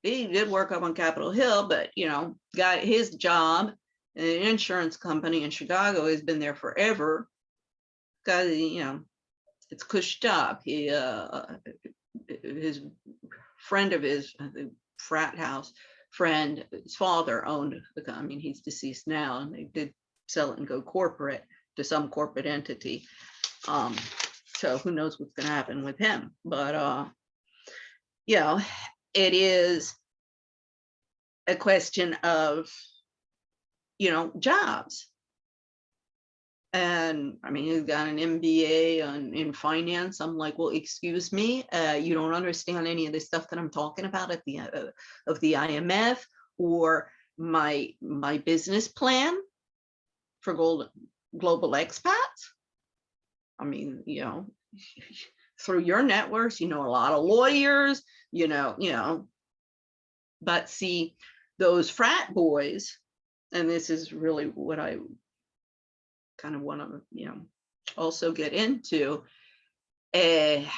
he did work up on Capitol Hill, but got his job in an insurance company in Chicago. Has been there forever. Got it's cush job. He his friend of his frat house friend, his father owned the. I mean, he's deceased now, and they did sell it and go corporate to some corporate entity. So who knows what's going to happen with him? But it is a question of jobs. And I mean, he's got an MBA in finance. I'm like, well, excuse me, you don't understand any of the stuff that I'm talking about at the of the IMF or my business plan for global expats. I mean, through your networks, a lot of lawyers, but see, those frat boys, and this is really what I kind of want to, also get into. If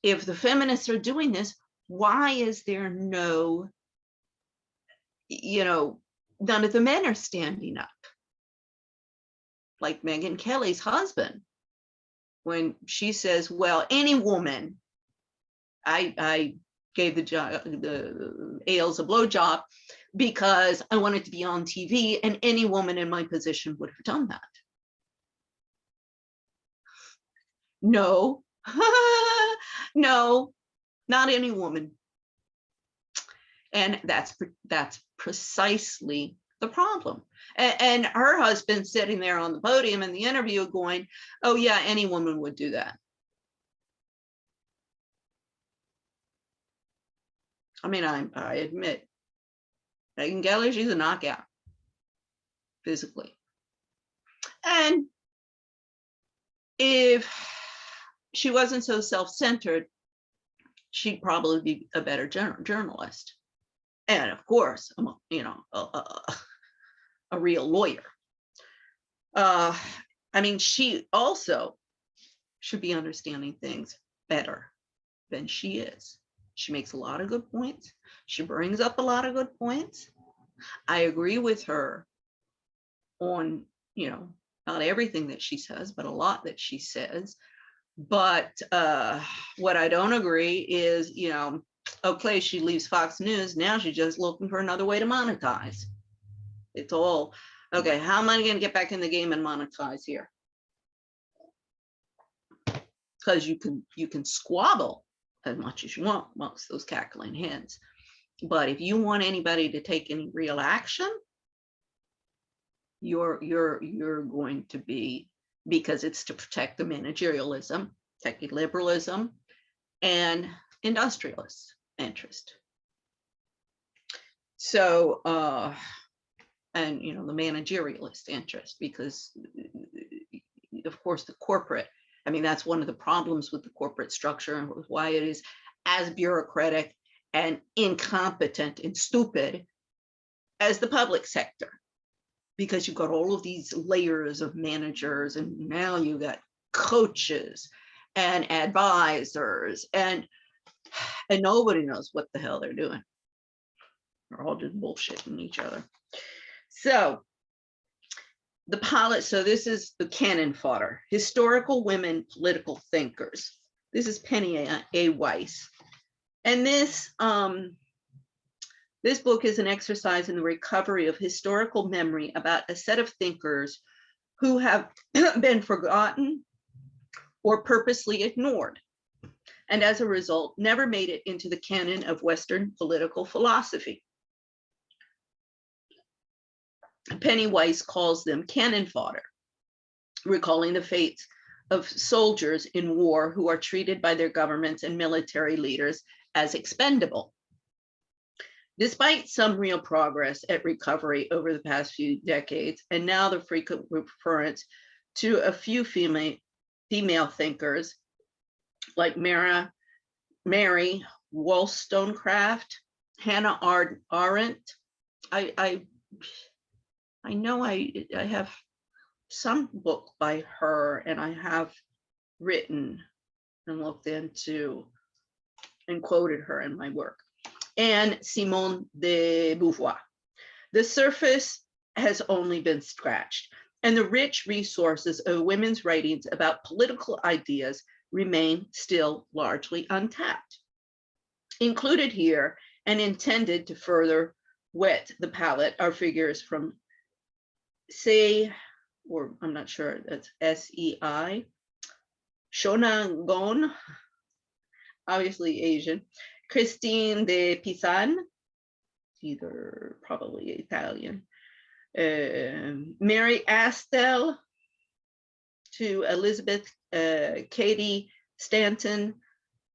the feminists are doing this, why is there no, none of the men are standing up? Like Megyn Kelly's husband, when she says, well, any woman, I gave the Ailes a blowjob because I wanted to be on TV, and any woman in my position would have done that. No, no, not any woman. And that's precisely the problem. And her husband sitting there on the podium in the interview going, oh yeah, any woman would do that. I mean, I admit, Megyn Kelly, she's a knockout physically. And if she wasn't so self-centered, she'd probably be a better journalist. And of course, a real lawyer. I mean, she also should be understanding things better than she is. She makes a lot of good points. She brings up a lot of good points. I agree with her on, not everything that she says, but a lot that she says. But what I don't agree is, okay, she leaves Fox News. Now she's just looking for another way to monetize. It's all, okay, how am I going to get back in the game and monetize here? Because you can squabble as much as you want amongst those cackling hens. But if you want anybody to take any real action, you're going to be, because it's to protect the managerialism, protect liberalism, and industrialist interest. So, and the managerialist interest, because of course the corporate, I mean, that's one of the problems with the corporate structure and why it is as bureaucratic and incompetent and stupid as the public sector, because you've got all of these layers of managers, and now you got coaches and advisors, and nobody knows what the hell they're doing. They're all just bullshitting each other. So so this is the Canon Fodder, Historical Women Political Thinkers. This is Penny A. Weiss. And this book is an exercise in the recovery of historical memory about a set of thinkers who have been forgotten or purposely ignored, and as a result, never made it into the canon of Western political philosophy. Penny Weiss calls them cannon fodder, recalling the fates of soldiers in war who are treated by their governments and military leaders as expendable. Despite some real progress at recovery over the past few decades, and now the frequent reference to a few female thinkers like Mary Wollstonecraft, Hannah Arendt, I know I have some book by her, and I have written and looked into and quoted her in my work, and Simone de Beauvoir. The surface has only been scratched, and the rich resources of women's writings about political ideas remain still largely untapped. Included here and intended to further whet the palate are figures from Sei, or I'm not sure, that's S-E-I, Shona Gon, obviously Asian, Christine de Pisan, either probably Italian, Mary Astle, to Elizabeth Cady Stanton,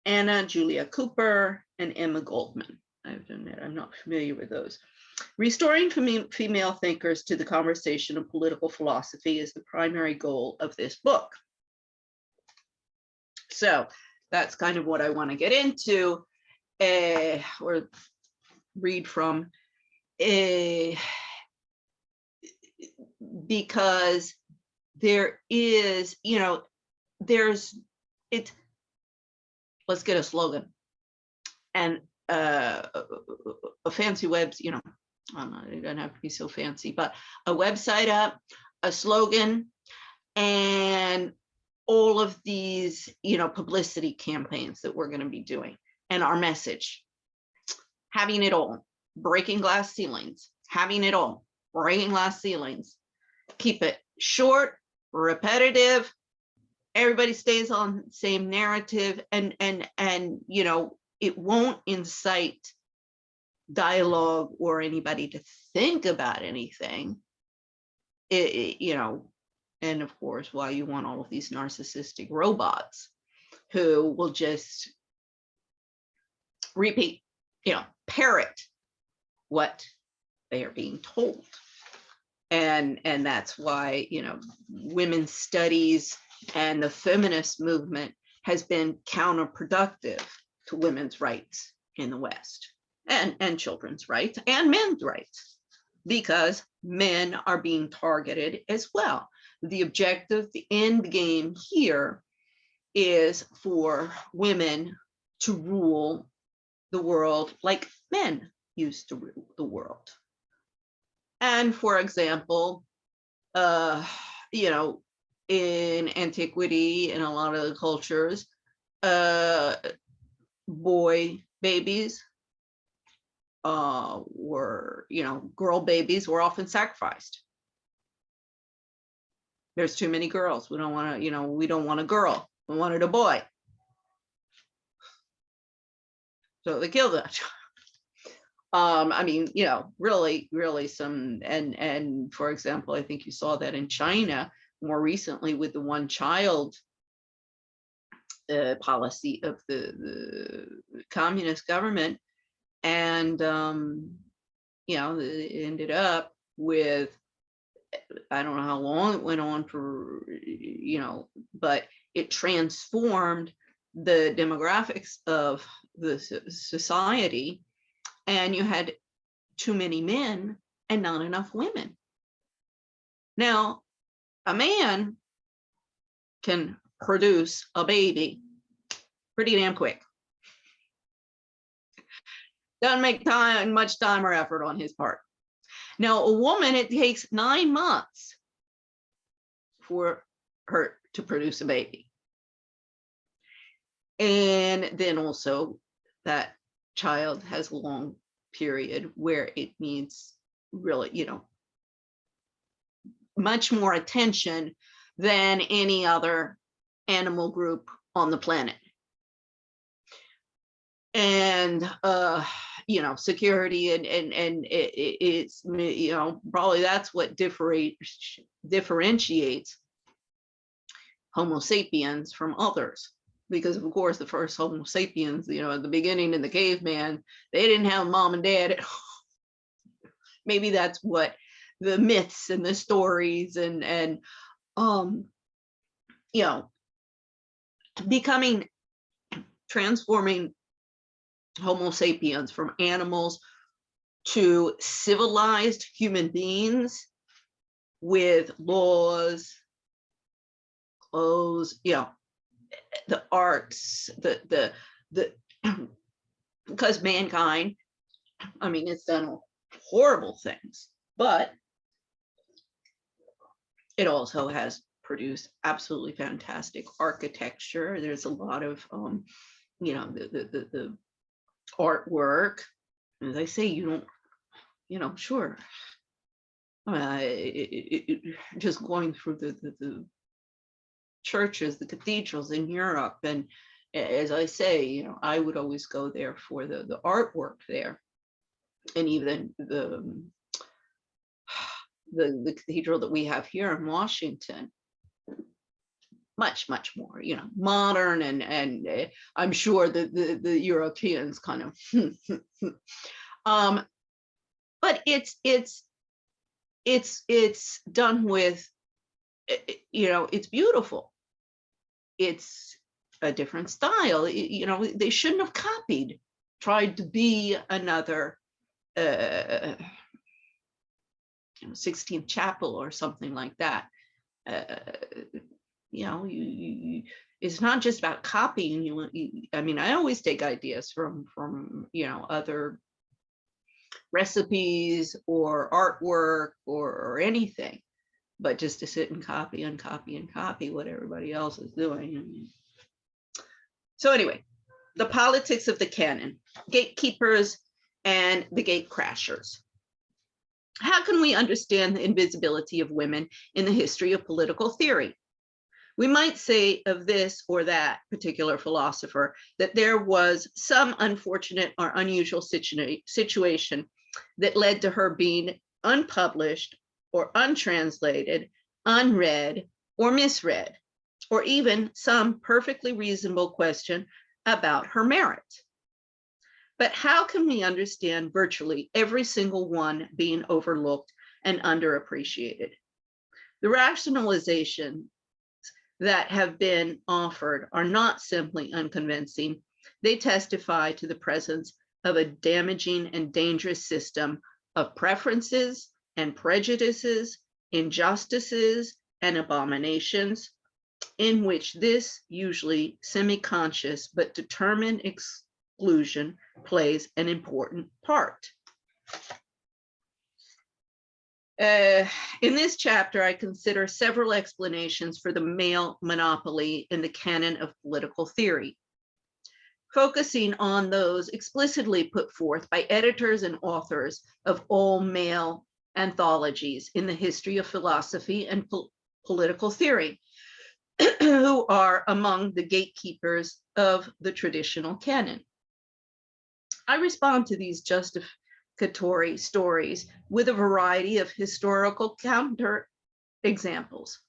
Anna Julia Cooper, and Emma Goldman. I have to admit, I'm not familiar with those. Restoring female thinkers to the conversation of political philosophy is the primary goal of this book. So that's kind of what I want to get into, or read from, because there is, there's, let's get a slogan and a fancy webs, it doesn't have to be so fancy, but a website up, a slogan, and all of these, publicity campaigns that we're going to be doing, and our message, having it all, breaking glass ceilings, having it all, breaking glass ceilings, keep it short, repetitive, everybody stays on the same narrative, and it won't incite dialogue or anybody to think about anything. And of course, why you want all of these narcissistic robots who will just repeat, parrot what they are being told. And that's why, women's studies and the feminist movement has been counterproductive to women's rights in the West, and children's rights and men's rights, because men are being targeted as well. The objective, the end game here is for women to rule the world like men used to rule the world. And for example, in antiquity, in a lot of the cultures, boy babies were, girl babies were often sacrificed. There's too many girls. We don't want to, we don't want a girl. We wanted a boy. So they killed that child. Really some, and for example, I think you saw that in China more recently with the one child policy of the communist government. And, it ended up with, I don't know how long it went on for, but it transformed the demographics of the society, and you had too many men and not enough women. Now, a man can produce a baby pretty damn quick. Doesn't make much time or effort on his part. Now, a woman, it takes 9 months for her to produce a baby. And then also that child has a long period where it needs really, much more attention than any other animal group on the planet. And security and it's, probably that's what differentiates Homo sapiens from others. Because of course, the first Homo sapiens, at the beginning in the caveman, they didn't have mom and dad at home. Maybe that's what the myths and the stories and transforming Homo sapiens from animals to civilized human beings with laws, clothes, you know, the arts, the because mankind, I mean, it's done horrible things, but it also has produced absolutely fantastic architecture. There's a lot of, you know, the artwork. As I say, you don't, you know, sure. Just going through the churches, the cathedrals in Europe, and as I say, you know, I would always go there for the artwork there, and even the cathedral that we have here in Washington, much more, you know, modern, and I'm sure that the Europeans kind of but it's done with, you know, it's beautiful. It's a different style. You know, they shouldn't have tried to be another 16th chapel or something like that. You know, it's not just about copying. I mean, I always take ideas from you know, other recipes or artwork or anything, but just to sit and copy and copy and copy what everybody else is doing. So anyway, the politics of the canon, gatekeepers and the gate crashers. How can we understand the invisibility of women in the history of political theory? We might say of this or that particular philosopher that there was some unfortunate or unusual situation that led to her being unpublished or untranslated, unread, or misread, or even some perfectly reasonable question about her merit. But how can we understand virtually every single one being overlooked and underappreciated? The rationalizations that have been offered are not simply unconvincing. They testify to the presence of a damaging and dangerous system of preferences and prejudices, injustices and abominations, in which this usually semi-conscious but determined exclusion plays an important part. In this chapter, I consider several explanations for the male monopoly in the canon of political theory, focusing on those explicitly put forth by editors and authors of all male anthologies in the history of philosophy and political theory, who are among the gatekeepers of the traditional canon. I respond to these justificatory stories with a variety of historical counter examples.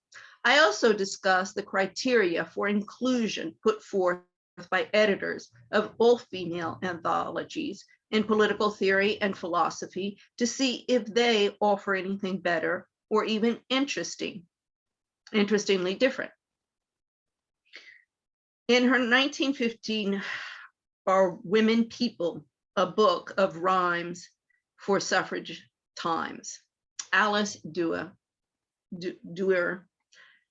I also discuss the criteria for inclusion put forth by editors of all female anthologies in political theory and philosophy to see if they offer anything better or even interestingly different. In her 1915 Are Women People, a book of rhymes for suffrage times, Alice Duer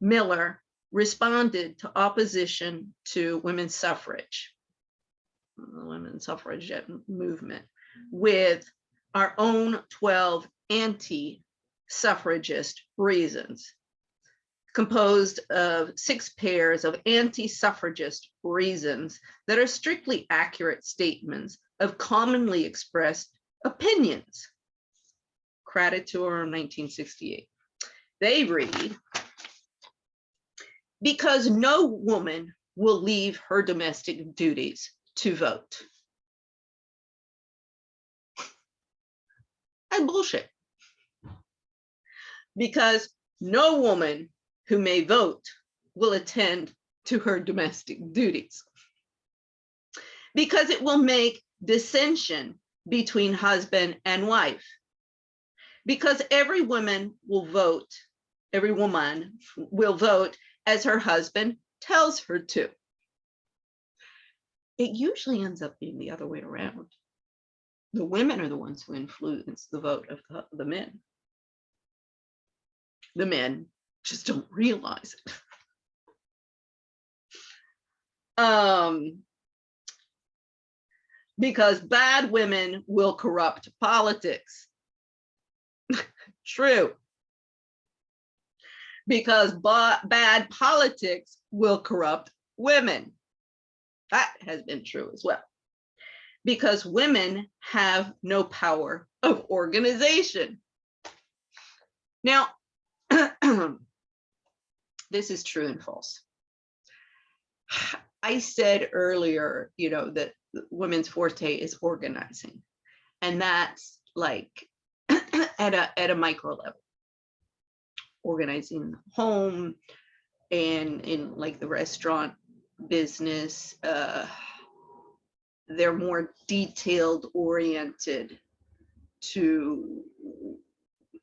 Miller responded to opposition to women's suffrage, the women's suffragette movement, with our own 12 anti-suffragist reasons, composed of 6 pairs of anti-suffragist reasons that are strictly accurate statements of commonly expressed opinions. Creditor, 1968. They read, because no woman will leave her domestic duties to vote. That's bullshit. Because no woman who may vote will attend to her domestic duties. Because it will make dissension between husband and wife. Because every woman will vote as her husband tells her to. It usually ends up being the other way around. The women are the ones who influence the vote of the men. The men just don't realize it. Because bad women will corrupt politics. True. Because bad politics will corrupt women. That has been true as well. Because women have no power of organization. Now, this is true and false. I said earlier, that women's forte is organizing, and that's like at a micro level, organizing home and in like the restaurant business. They're more detailed oriented to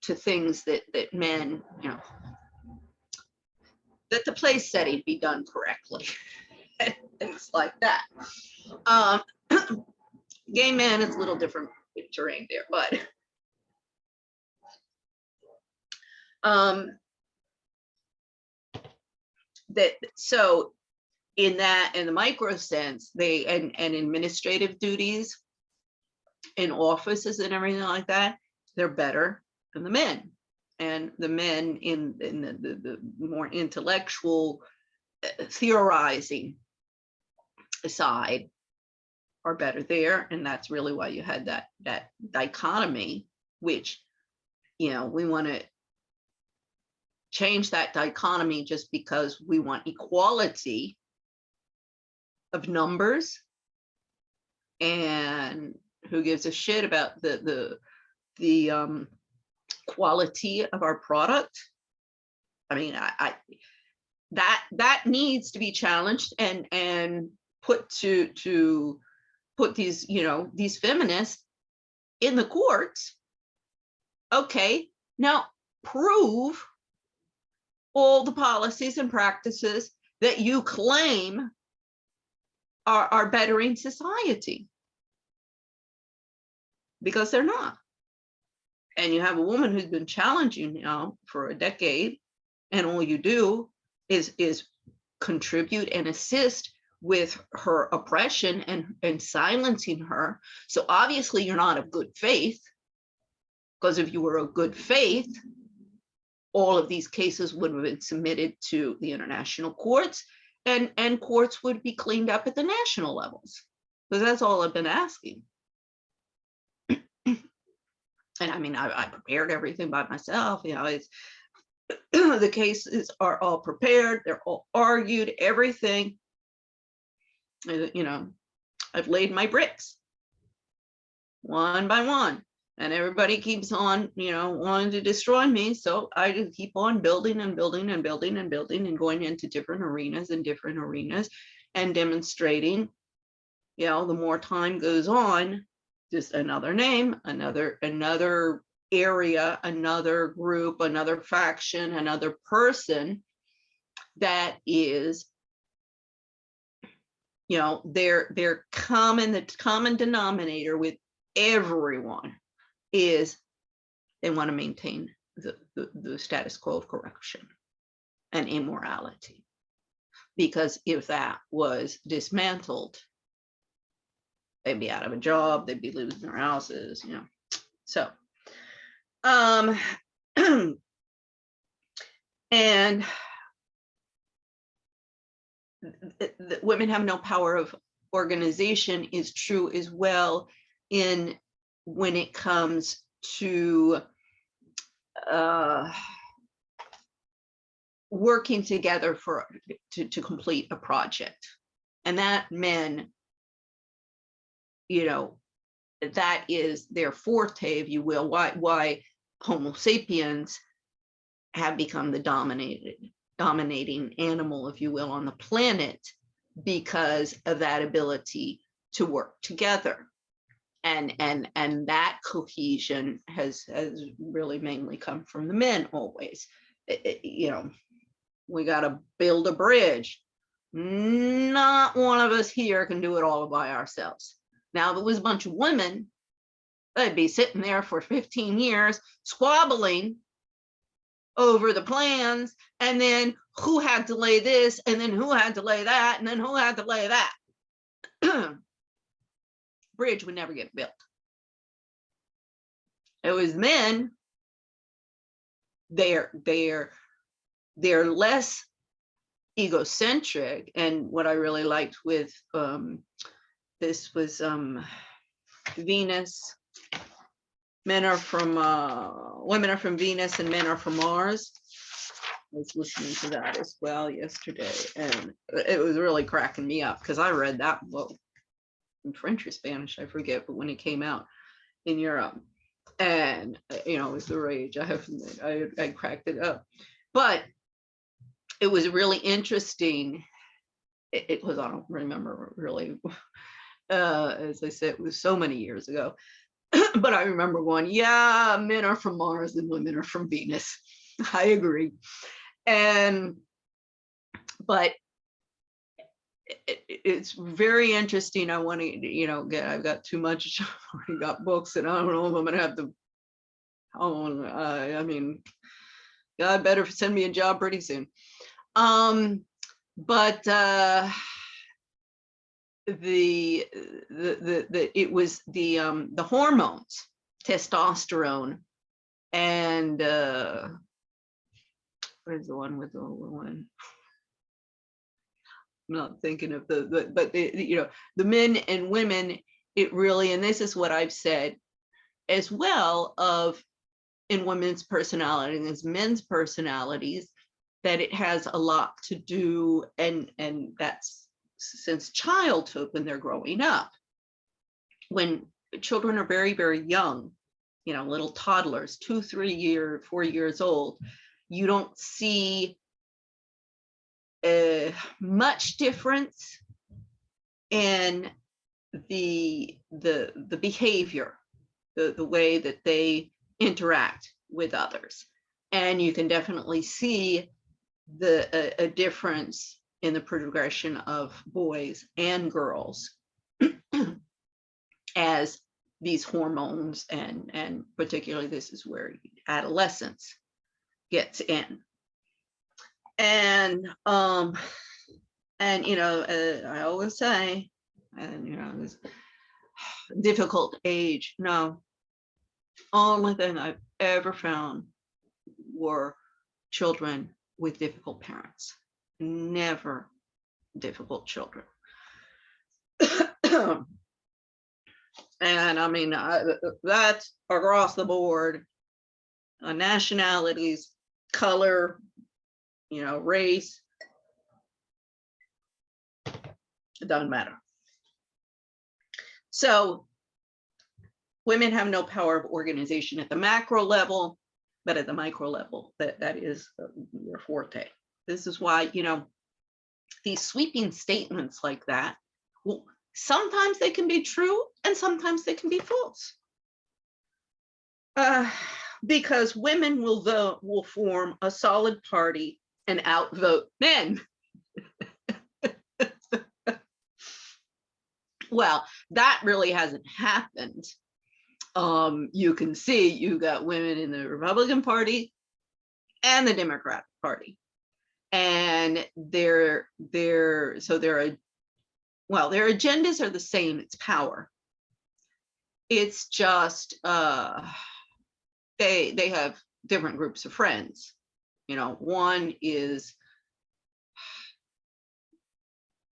things that men, that the place setting be done correctly. Things like that. Gay men, it's a little different terrain there, but so in the micro sense, they and administrative duties in offices and everything like that, they're better than the men. And the men in the more intellectual theorizing side are better there, and that's really why you had that dichotomy, which we want to change that dichotomy just because we want equality of numbers, and who gives a shit about the quality of our product. I mean, that needs to be challenged and put to put these these feminists in the courts. Okay, now prove all the policies and practices that you claim are bettering society, because they're not. And you have a woman who's been challenging now for a decade, and all you do is contribute and assist with her oppression and silencing her. So obviously you're not of good faith, because if you were of good faith, all of these cases would have been submitted to the international courts, and courts would be cleaned up at the national levels, because that's all I've been asking. And I mean, I prepared everything by myself. It's the cases are all prepared, they're all argued, everything. I've laid my bricks one by one, and everybody keeps on, wanting to destroy me. So I just keep on building and building and building and building and going into different arenas and demonstrating. The more time goes on, just another name, another area, another group, another faction, another person that is, the common denominator with everyone is they want to maintain the status quo of corruption and immorality. Because if that was dismantled, they'd be out of a job, they'd be losing their houses, So, and the women have no power of organization is true as well when it comes to working together to complete a project. And that men, that is their forte, if you will, why Homo sapiens have become the dominating animal, if you will, on the planet, because of that ability to work together. And that cohesion has really mainly come from the men always. We got to build a bridge. Not one of us here can do it all by ourselves. Now, if it was a bunch of women, they'd be sitting there for 15 years squabbling over the plans, and then who had to lay this, and then who had to lay that, and then who had to lay that. Bridge would never get built. It was men. They're less egocentric, and what I really liked with this was Venus. Women are from Venus and men are from Mars. I was listening to that as well yesterday, and it was really cracking me up because I read that book in French or Spanish, I forget, but when it came out in Europe, and it was the rage. I cracked it up, but it was really interesting. It was, I don't remember really, as I said, it was so many years ago. But I remember going, yeah, men are from Mars and women are from Venus. I agree. But it's very interesting. I want to, I've got too much. I've already got books, and I don't know if I'm going to have to. I mean, God better send me a job pretty soon. But it was the hormones, testosterone, and where's the one with the one? I'm not thinking of the men and women. It really, and this is what I've said as well, of in women's personalities as men's personalities, that it has a lot to do, and that's since childhood, when they're growing up. When children are very, very young, little toddlers, 2, 3 years, 4 years old, you don't see much difference in the behavior, the way that they interact with others. And you can definitely see a difference in the progression of boys and girls as these hormones, and particularly this is where adolescence gets in. And I always say, and this difficult age, no, only thing I've ever found were children with difficult parents, never difficult children. And I mean, that's across the board, nationalities, color, race, it doesn't matter. So women have no power of organization at the macro level, but at the micro level, that is their forte. This is why, these sweeping statements like that, well, sometimes they can be true and sometimes they can be false. Because women will form a solid party and outvote men. Well, that really hasn't happened. You can see you got women in the Republican Party and the Democratic Party, and their agendas are the same. It's power. It's just they have different groups of friends. One is,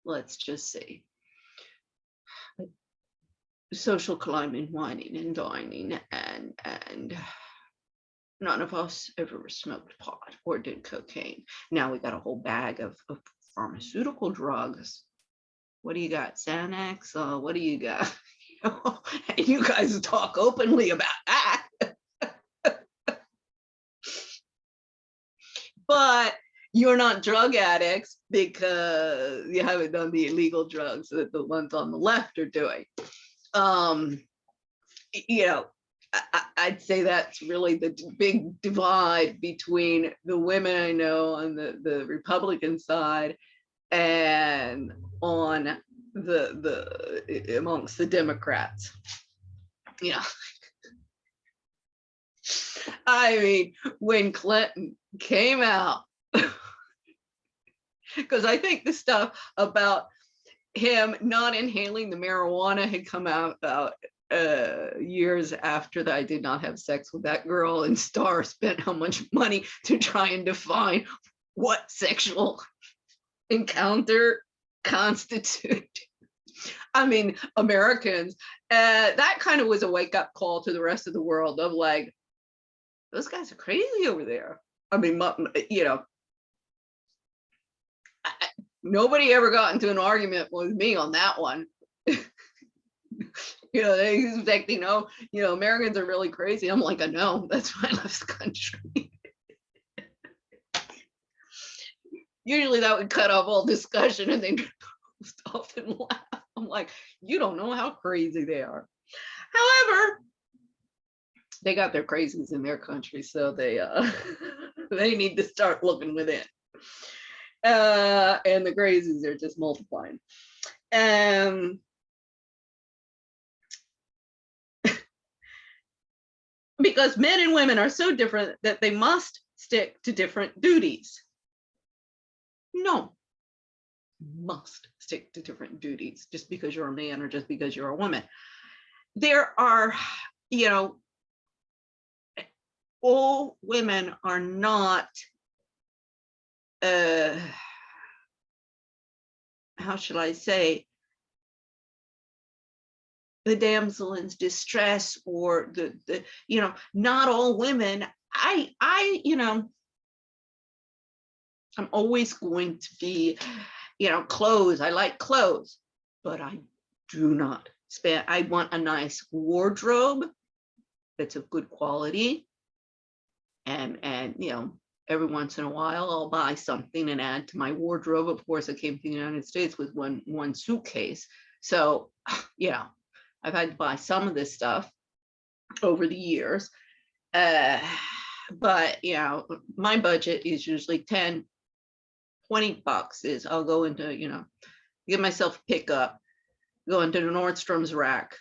let's just say, social climbing, whining and dining, and none of us ever smoked pot or did cocaine. Now we got a whole bag of pharmaceutical drugs. What do you got? Xanax? What do you got? And you guys talk openly about that. But you're not drug addicts because you haven't done the illegal drugs that the ones on the left are doing. I'd say that's really the big divide between the women I know on the Republican side and on the amongst the Democrats. I mean, when Clinton came out, because I think the stuff about him not inhaling the marijuana had come out about years after that I did not have sex with that girl, and Starr spent how much money to try and define what sexual encounter constitute. I mean, Americans, that kind of was a wake-up call to the rest of the world of like, those guys are crazy over there. I mean, you know, nobody ever got into an argument with me on that one. You know, they expect, you know, Americans are really crazy. I'm like, I know, that's why I left the country. Usually that would cut off all discussion and they'd stop and laugh. I'm like, you don't know how crazy they are. However, they got their crazies in their country, so they they need to start looking within. And the crazies are just multiplying. Because men and women are so different that they must stick to different duties. No, must stick to different duties just because you're a man or just because you're a woman. There are, you know, all women are not, how should I say, the damsel in distress, or the you know, not all women. I you know, I'm always going to be, you know, clothes. I like clothes, but I do not spend. I want a nice wardrobe that's of good quality, and you know, every once in a while I'll buy something and add to my wardrobe. Of course, I came to the United States with one suitcase, so you know, I've had to buy some of this stuff over the years. But you know, my budget is usually 10, 20 bucks. Is I'll go into, you know, give myself a pickup, go into the Nordstrom's rack.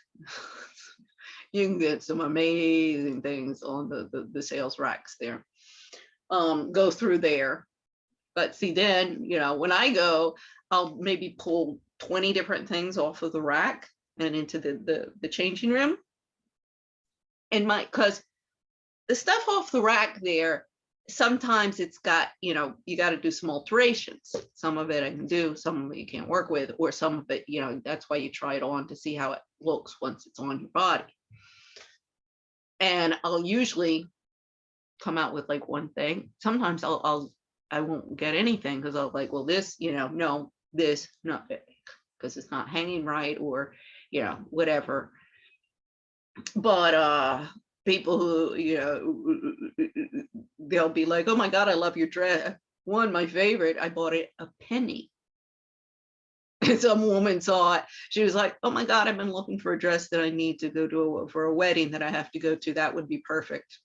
You can get some amazing things on the sales racks there. Go through there. But see, then, you know, when I go, I'll maybe pull 20 different things off of the rack and into the changing room. And because the stuff off the rack there, sometimes it's got, you know, you got to do some alterations. Some of it I can do, some of it you can't work with, or some of it, you know, that's why you try it on to see how it looks once it's on your body. And I'll usually come out with like one thing. Sometimes I won't get anything because I'll like, well, this, you know, no, this, not because it's not hanging right, or, you know, whatever. But people who, you know, they'll be like, oh my God, I love your dress. One, my favorite, I bought it a penny. And some woman saw it. She was like, oh my God, I've been looking for a dress that I need to go to for a wedding that I have to go to. That would be perfect.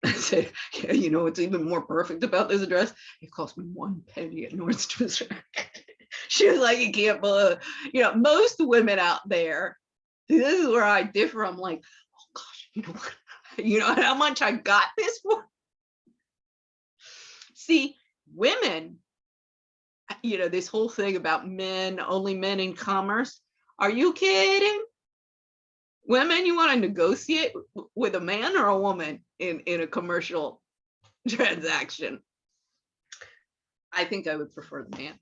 I said, yeah, you know what's even more perfect about this dress? It cost me 1 penny at Nordstrom's rack. She was like, you can't believe, you know, most women out there, this is where I differ. I'm like, oh gosh, you know what? You know how much I got this for? See, women, you know, this whole thing about men, only men in commerce. Are you kidding? Women, you want to negotiate with a man or a woman in a commercial transaction? I think I would prefer the man.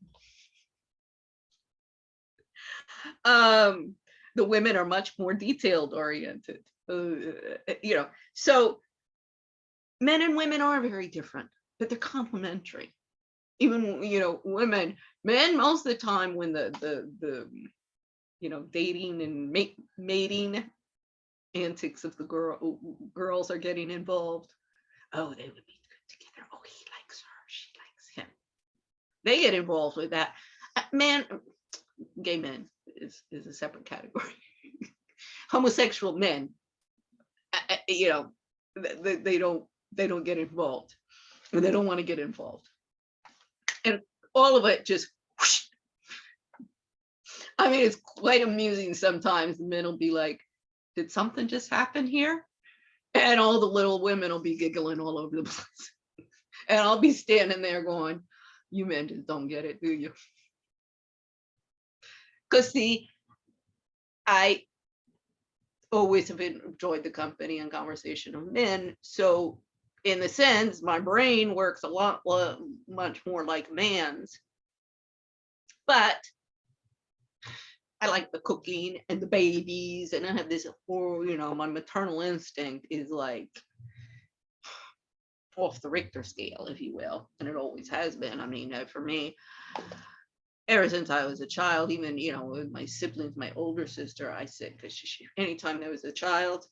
The women are much more detailed oriented, you know, so men and women are very different, but they're complementary. Even, you know, men most of the time when the you know, dating and mating antics of the girls are getting involved. Oh, they would be good together. Oh, he likes her, she likes him. They get involved with that. Gay men is a separate category. Homosexual men, you know, they don't get involved, or they don't want to get involved, and all of it just whoosh. I mean, it's quite amusing sometimes. The men will be like, did something just happen here? And all the little women will be giggling all over the place. And I'll be standing there going, you men just don't get it, do you? Because see, I always have enjoyed the company and conversation of men. So in the sense, my brain works a lot, much more like man's. But I like the cooking and the babies, and I have this, my maternal instinct is like off the Richter scale, if you will, and it always has been. I mean, for me, ever since I was a child, even, with my siblings, my older sister, I said, because anytime there was a child,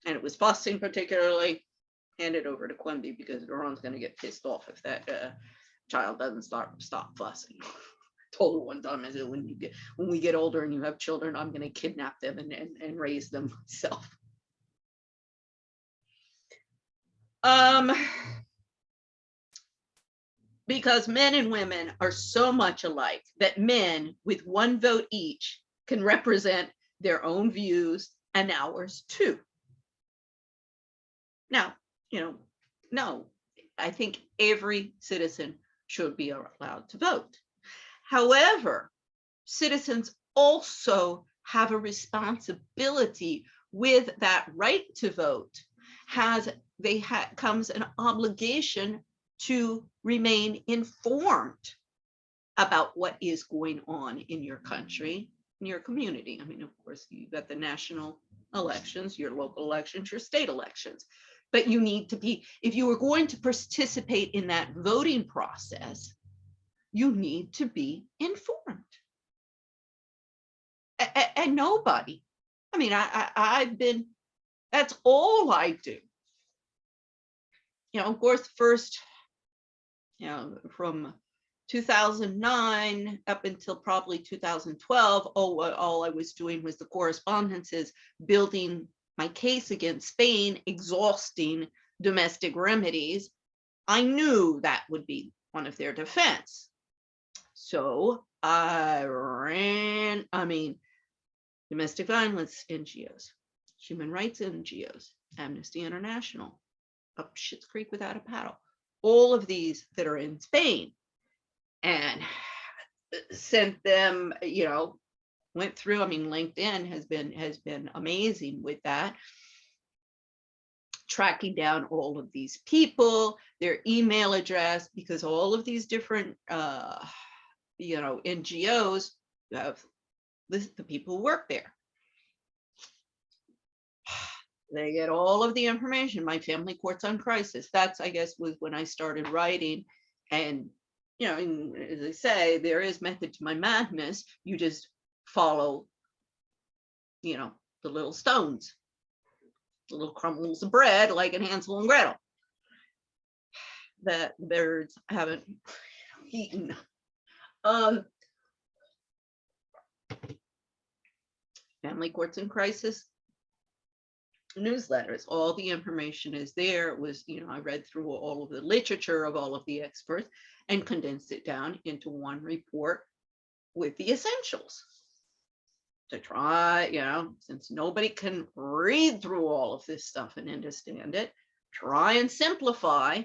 and it was fussing particularly, hand it over to Quimby, because Ron's going to get pissed off if that child doesn't stop fussing. Told her one time, I said, when we get older and you have children, I'm going to kidnap them and raise them myself. Because men and women are so much alike that men with one vote each can represent their own views and ours too. Now, no, I think every citizen should be allowed to vote. However, citizens also have a responsibility with that right to vote. Comes an obligation to remain informed about what is going on in your country, in your community. I mean, of course, you've got the national elections, your local elections, your state elections, but you need to be, if you are going to participate in that voting process, you need to be informed. And nobody, I mean, I've been, that's all I do. Of course, first, from 2009 up until probably 2012, all I was doing was the correspondences, building my case against Spain, exhausting domestic remedies. I knew that would be one of their defense. So I ran, domestic violence NGOs, human rights NGOs, Amnesty International, up Schitt's Creek without a paddle, all of these that are in Spain, and sent them, went through. I mean, LinkedIn has been amazing with that, tracking down all of these people, their email address, because all of these different NGOs have the people who work there. They get all of the information. My Family Courts on Crisis, that's, I guess, was when I started writing. And, as I say, there is method to my madness. You just follow, the little stones, the little crumbles of bread, like in Hansel and Gretel, that birds haven't eaten. Family Courts in Crisis newsletters, all the information is there. It was, I read through all of the literature of all of the experts and condensed it down into one report with the essentials to try, since nobody can read through all of this stuff and understand it, try and simplify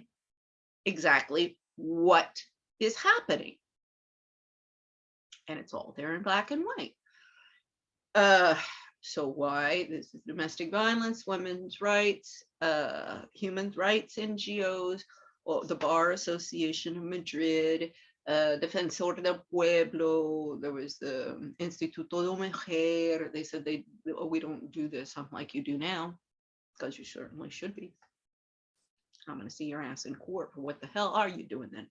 exactly what is happening. And it's all there in black and white. So why? This is domestic violence, women's rights, human rights NGOs, or the Bar Association of Madrid, Defensor del Pueblo, there was the Instituto de Mujer. They said we don't do this. I'm like, you do now, because you certainly should be. I'm going to see your ass in court for what the hell are you doing then?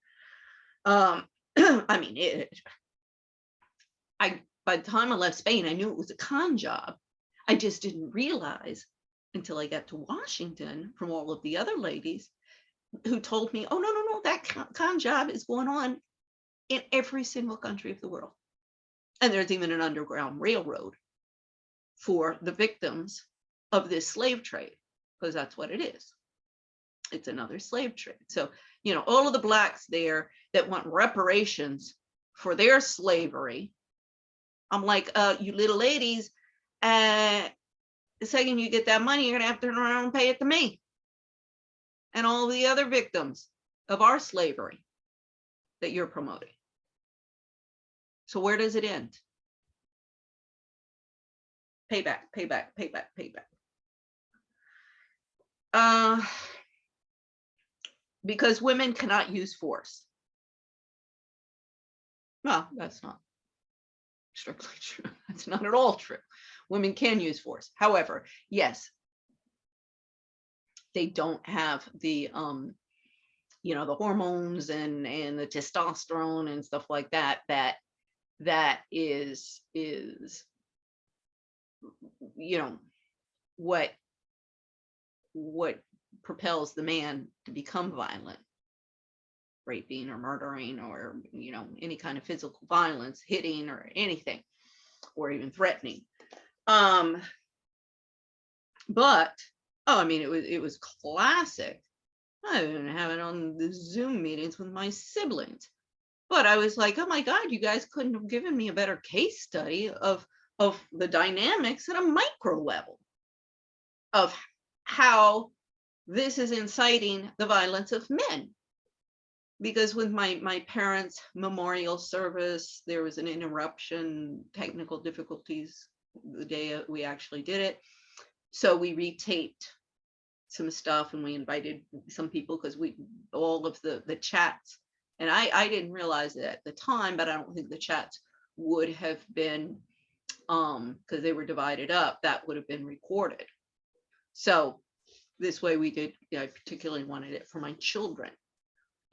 By the time I left Spain, I knew it was a con job. I just didn't realize until I got to Washington from all of the other ladies who told me, oh, no, that con job is going on in every single country of the world. And there's even an underground railroad for the victims of this slave trade, because that's what it is. It's another slave trade. So, all of the blacks there that want reparations for their slavery, I'm like, you little ladies, the second you get that money, you're gonna have to turn around and pay it to me and all the other victims of our slavery that you're promoting. So where does it end? Payback, payback, payback, payback. Because women cannot use force. Well, that's not strictly true. That's not at all true. Women can use force. However, yes, they don't have the the hormones and the testosterone and stuff like that that is what propels the man to become violent, raping or murdering or any kind of physical violence, hitting or anything, or even threatening. But I mean, it was classic. I didn't have it on the Zoom meetings with my siblings, but I was like, oh my God, you guys couldn't have given me a better case study of the dynamics at a micro level of how this is inciting the violence of men. Because with my parents' memorial service, there was an interruption, technical difficulties the day we actually did it. So we retaped some stuff and we invited some people because all of the chats, and I didn't realize it at the time, but I don't think the chats would have been, because they were divided up, that would have been recorded. So this way we did, I particularly wanted it for my children.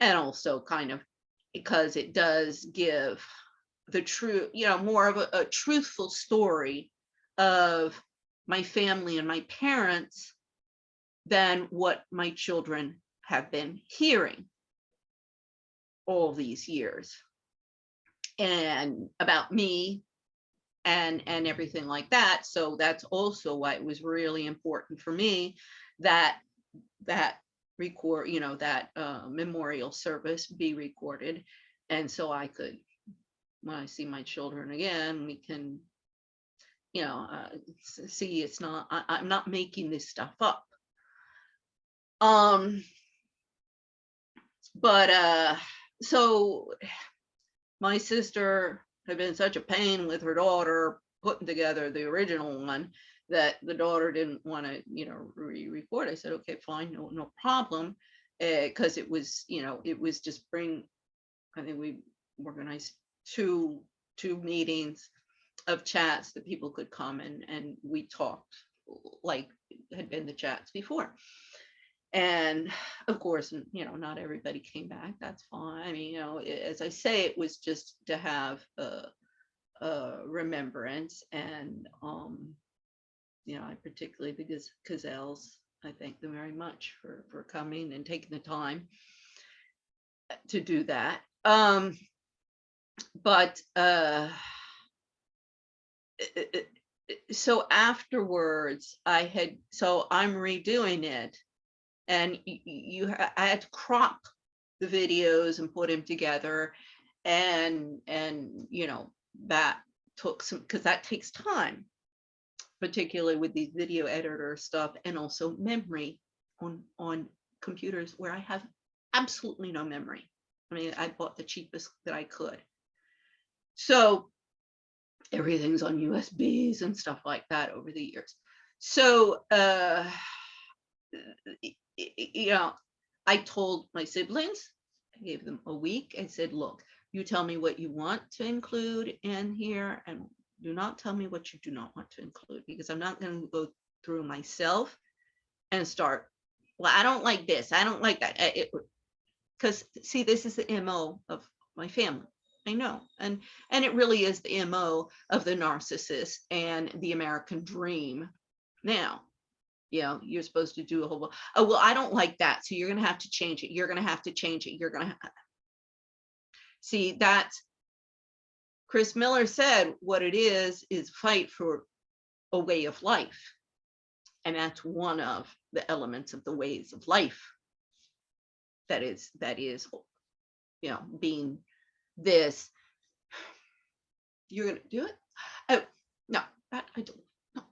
And also kind of because it does give the true, more of a truthful story of my family and my parents than what my children have been hearing all these years, and about me and everything like that. So that's also why it was really important for me that record, that memorial service be recorded. And so I could, when I see my children again, we can, see it's not, I'm not making this stuff up. But so my sister had been such a pain with her daughter putting together the original one that the daughter didn't want to, re-record. I said, okay, fine, no problem, because it was, it was just I think we organized two meetings of chats that people could come and we talked like had been the chats before. And of course, not everybody came back. That's fine. I mean, as I say, it was just to have a remembrance. And I particularly, because Cazelles, I thank them very much for coming and taking the time to do that. But so afterwards, I'm redoing it, and I had to crop the videos and put them together, and that took some, because that takes time, particularly with these video editor stuff, and also memory on computers where I have absolutely no memory. I mean, I bought the cheapest that I could. So everything's on USBs and stuff like that over the years. So, I told my siblings, I gave them a week. I said, look, you tell me what you want to include in here, and do not tell me what you do not want to include, because I'm not going to go through myself and start, well, I don't like this, I don't like that. Because see, this is the MO of my family. I know. And it really is the MO of the narcissist and the American dream. Now, you're supposed to do a whole, oh, well, I don't like that, so you're going to have to change it. You're going to have to change it. You're going to see, that's, Chris Miller said, what it is fight for a way of life. And that's one of the elements of the ways of life. That is, being this. You're going to do it? Oh, no, I don't. No,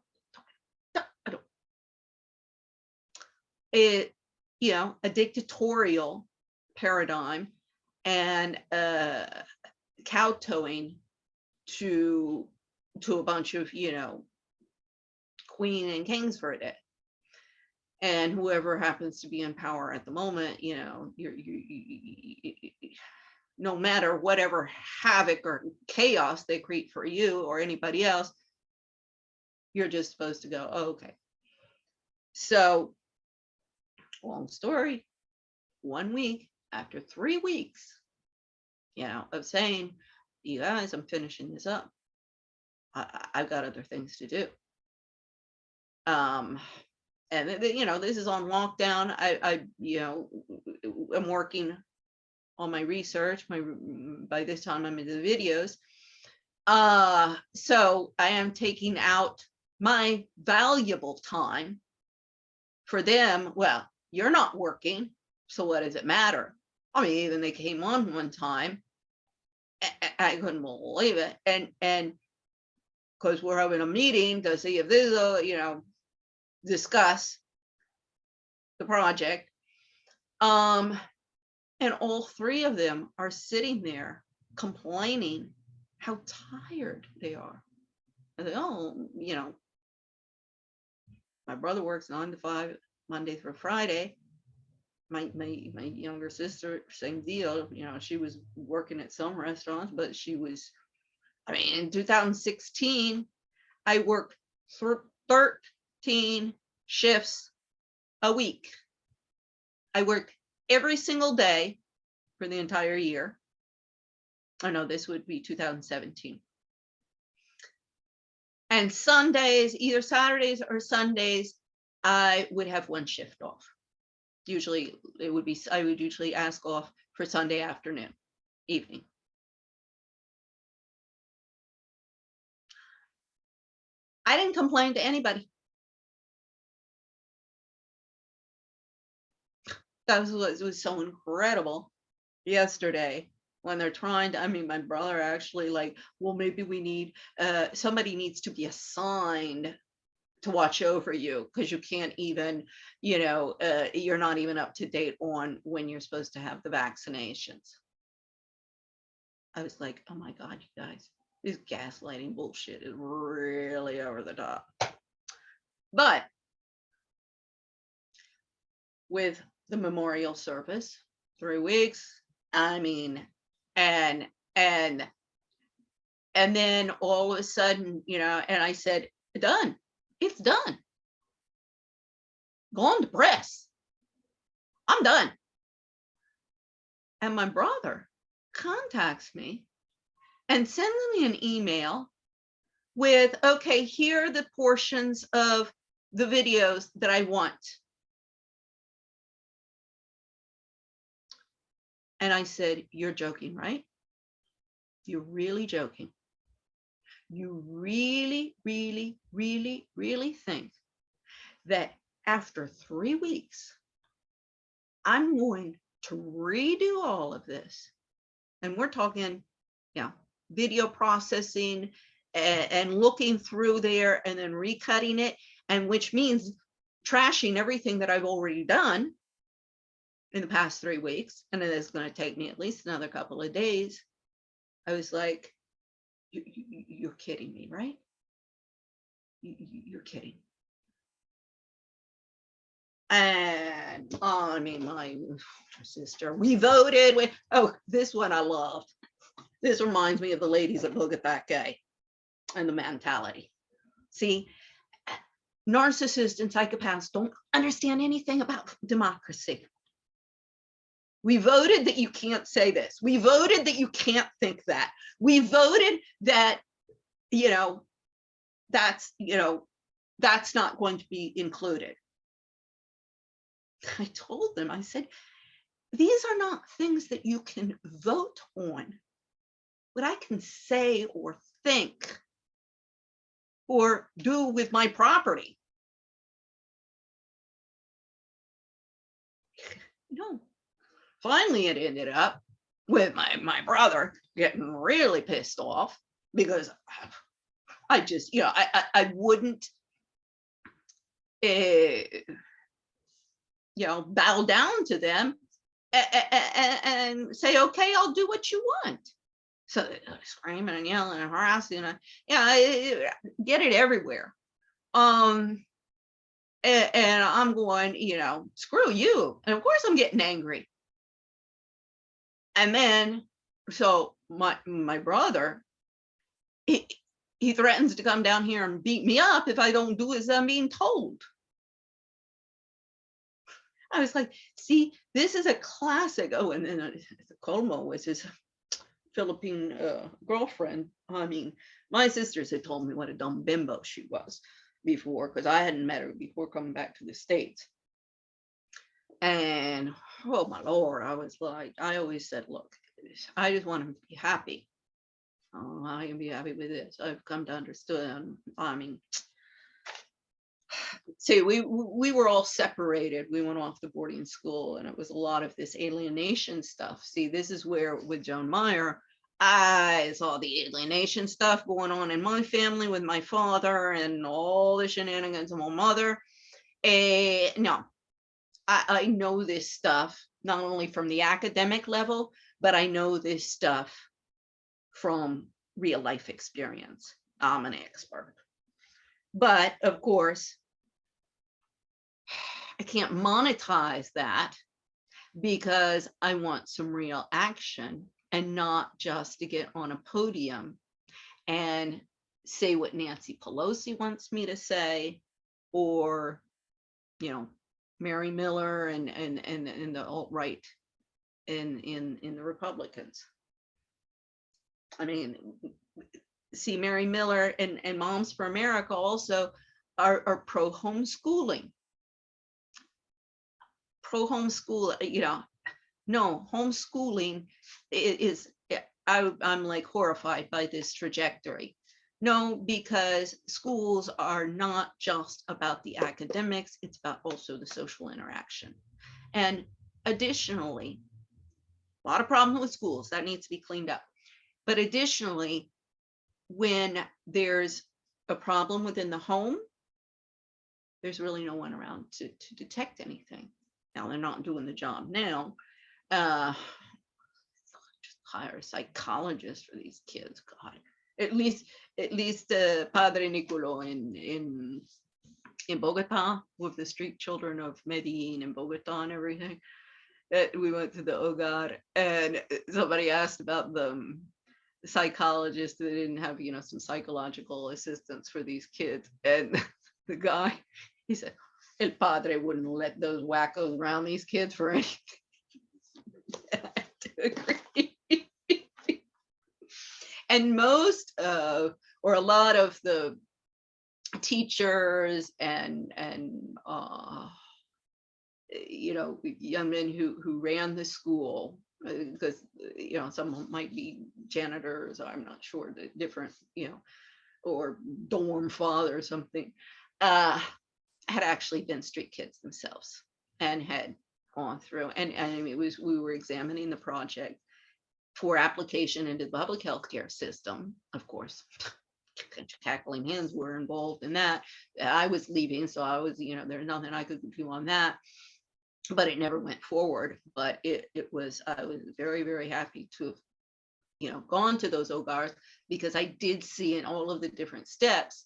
a dictatorial paradigm and kowtowing to a bunch of queen and kings for a day, and whoever happens to be in power at the moment, no matter whatever havoc or chaos they create for you or anybody else, you're just supposed to go, oh, okay. So, long story, 1 week, after 3 weeks, of saying, you guys, I'm finishing this up. I've got other things to do. And this is on lockdown. I'm working on my research. By this time I'm into the videos. So I am taking out my valuable time for them. Well, you're not working, so what does it matter? I mean, even they came on one time, I couldn't believe it, and because we're having a meeting to see if this is discuss the project, and all 3 of them are sitting there complaining how tired they are. And they, my brother works 9 to 5 Monday through Friday. My younger sister, same deal. She was working at some restaurants, but she was, in 2016, I worked 13 shifts a week. I worked every single day for the entire year. I know this would be 2017. And Sundays, either Saturdays or Sundays, I would have 1 shift off. Usually I would usually ask off for Sunday afternoon, evening. I didn't complain to anybody. That was so incredible yesterday when they're trying to, my brother actually well, maybe we need, somebody needs to be assigned to watch over you because you can't even, you're not even up to date on when you're supposed to have the vaccinations. I was like, oh my God, you guys, this gaslighting bullshit is really over the top. But with the memorial service, 3 weeks, and then all of a sudden, and I said, done. It's done. Go on to press. I'm done. And my brother contacts me and sends me an email with, okay, here are the portions of the videos that I want. And I said, you're joking, right? You're really joking. You really, really, really, really think that after 3 weeks, I'm going to redo all of this? And we're talking, video processing and looking through there and then recutting it, and which means trashing everything that I've already done in the past 3 weeks. And it is going to take me at least another couple of days. I was like, you're kidding me, right? You're kidding. And my sister, we voted with, this one I loved. This reminds me of the ladies that look at that guy and the mentality. See, narcissists and psychopaths don't understand anything about democracy. We voted that you can't say this. We voted that you can't think that. We voted that, that's not going to be included. I told them, I said, these are not things that you can vote on. What I can say or think or do with my property. Finally, it ended up with my brother getting really pissed off because I just, I wouldn't, bow down to them and say, okay, I'll do what you want. So screaming and yelling and harassing, get it everywhere. And I'm going, screw you. And of course I'm getting angry. And then, so my brother, he threatens to come down here and beat me up if I don't do as I'm being told. I was like, see, this is a classic. Oh, and then Colmo was his Philippine girlfriend. I mean, my sisters had told me what a dumb bimbo she was before, because I hadn't met her before coming back to the States. And oh my Lord, I was like, I always said, look, I just want to be happy. Oh, I can be happy with this. I've come to understand. I mean, see, we were all separated. We went off to boarding school, and it was a lot of this alienation stuff. See, this is where with Joan Meyer, I saw the alienation stuff going on in my family with my father and all the shenanigans of my mother. No, I know this stuff, not only from the academic level, but I know this stuff from real life experience. I'm an expert. But of course, I can't monetize that because I want some real action and not just to get on a podium and say what Nancy Pelosi wants me to say, or, Mary Miller and the alt-right in the Republicans. I mean, see, Mary Miller and Moms for America also are pro homeschooling. Pro homeschool, no, homeschooling is, I'm like horrified by this trajectory. No, because schools are not just about the academics, it's about also the social interaction. And additionally, a lot of problems with schools that needs to be cleaned up. But additionally, when there's a problem within the home, there's really no one around to detect anything. Now they're not doing the job now. Just hire a psychologist for these kids. God, at least Padre Nicolo in Bogota, with the street children of Medellin and Bogota and everything. We went to the Hogar, and somebody asked about the psychologist. They didn't have, some psychological assistance for these kids, and the guy, he said, El Padre wouldn't let those wackos around these kids for anything. I have to agree. And most or a lot of the teachers and young men who ran the school, because some might be janitors, I'm not sure, the different, or dorm father or something, had actually been street kids themselves and had gone through, and I mean, we were examining the project for application into the public healthcare system. Of course, cackling hens were involved in that. I was leaving, so I was, there's nothing I could do on that, but it never went forward. But I was very, very happy to have, gone to those hogars, because I did see in all of the different steps,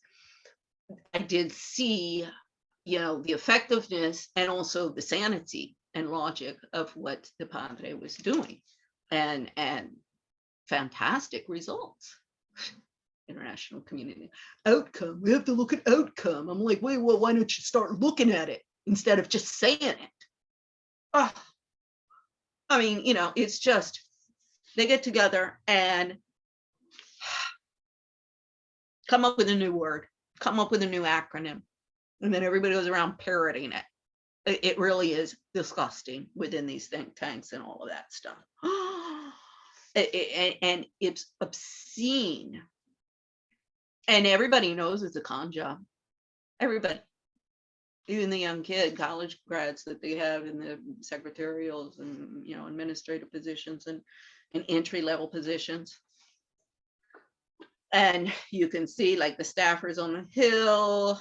I did see, the effectiveness and also the sanity and logic of what the Padre was doing, and fantastic results. International community outcome. We have to look at outcome. I'm like, wait, well, why don't you start looking at it instead of just saying it? Oh, I mean, it's just, they get together and come up with a new word, come up with a new acronym, and then everybody goes around parroting it. It really is disgusting within these think tanks and all of that stuff. And it's obscene. And everybody knows it's a con job. Everybody, even the young college grads that they have in the secretarials and administrative positions and entry-level positions. And you can see, like, the staffers on the Hill,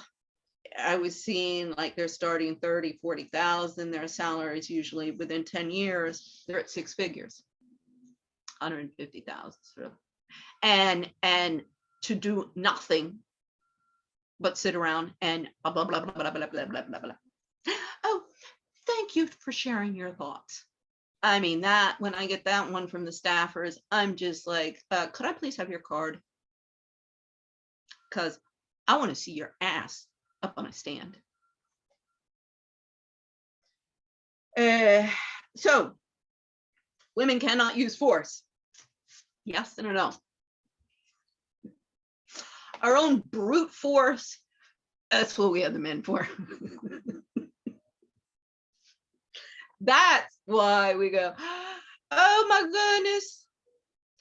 I was seeing like they're starting 30, 40,000. Their salaries usually within 10 years, they're at six figures, 150,000. And to do nothing but sit around and blah, blah, blah, blah, blah, blah, blah, blah, blah, blah. Oh, thank you for sharing your thoughts. I mean, that when I get that one from the staffers, I'm just like, could I please have your card? Because I want to see your ass up on a stand. So women cannot use force. Yes and no. Our own brute force, that's what we have the men for. That's why we go, oh my goodness,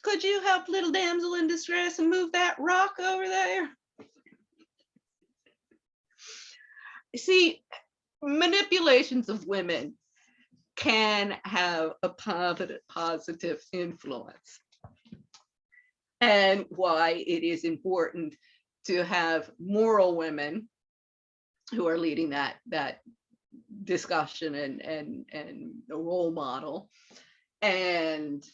could you help little damsel in distress and move that rock over there? See, manipulations of women can have a positive influence, and why it is important to have moral women who are leading that discussion and a role model, and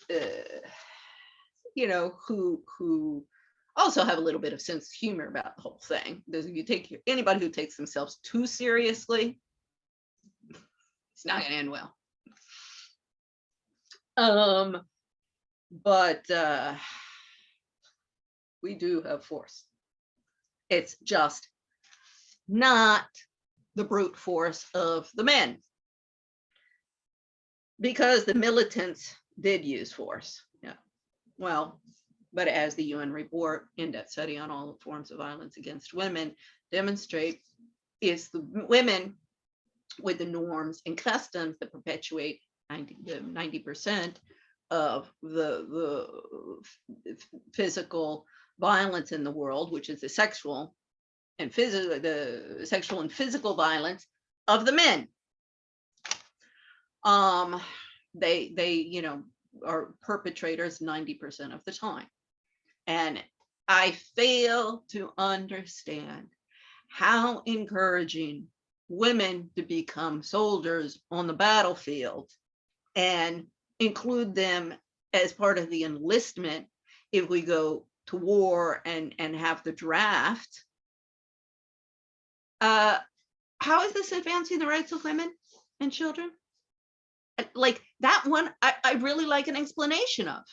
you know, who also have a little bit of sense of humor about the whole thing. Because if you take anybody who takes themselves too seriously, it's not going to end well. But we do have force. It's just not the brute force of the men, because the militants did use force. Yeah, well, but as the UN report, in-depth study on all forms of violence against women, demonstrates, it's the women with the norms and customs that perpetuate 90% of the physical violence in the world, which is the sexual and physical violence of the men. They you know, are perpetrators 90% of the time. And I fail to understand how encouraging women to become soldiers on the battlefield and include them as part of the enlistment if we go to war and have the draft. How is this advancing the rights of women and children? Like that one, I really like an explanation of.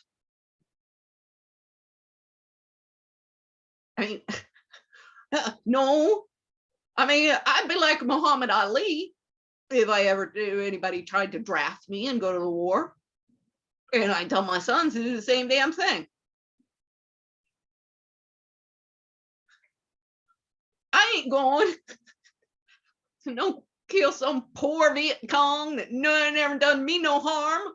I mean, no, I mean, I'd be like Muhammad Ali if anybody tried to draft me and go to the war. And I tell my sons to do the same damn thing. I ain't going to no kill some poor Viet Cong that never done me no harm.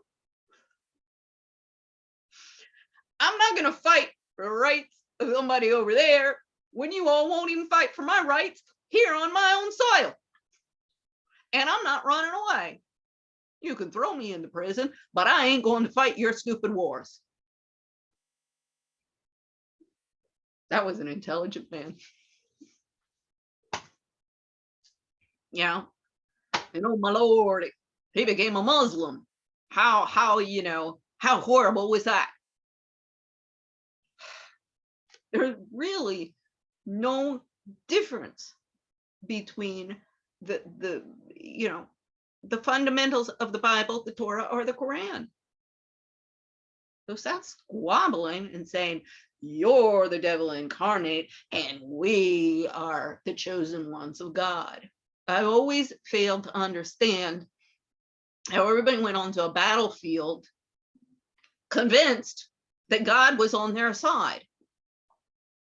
I'm not going to fight for the rights of somebody over there when you all won't even fight for my rights here on my own soil. And I'm not running away. You can throw me into prison, but I ain't going to fight your stupid wars. That was an intelligent man. Yeah. You know, my Lord, he became a Muslim. How, you know, how horrible was that? There's really no difference between the you know, the fundamentals of the Bible, the Torah, or the Quran. So that's squabbling and saying you're the devil incarnate and we are the chosen ones of God. I've always failed to understand how everybody went onto a battlefield convinced that God was on their side,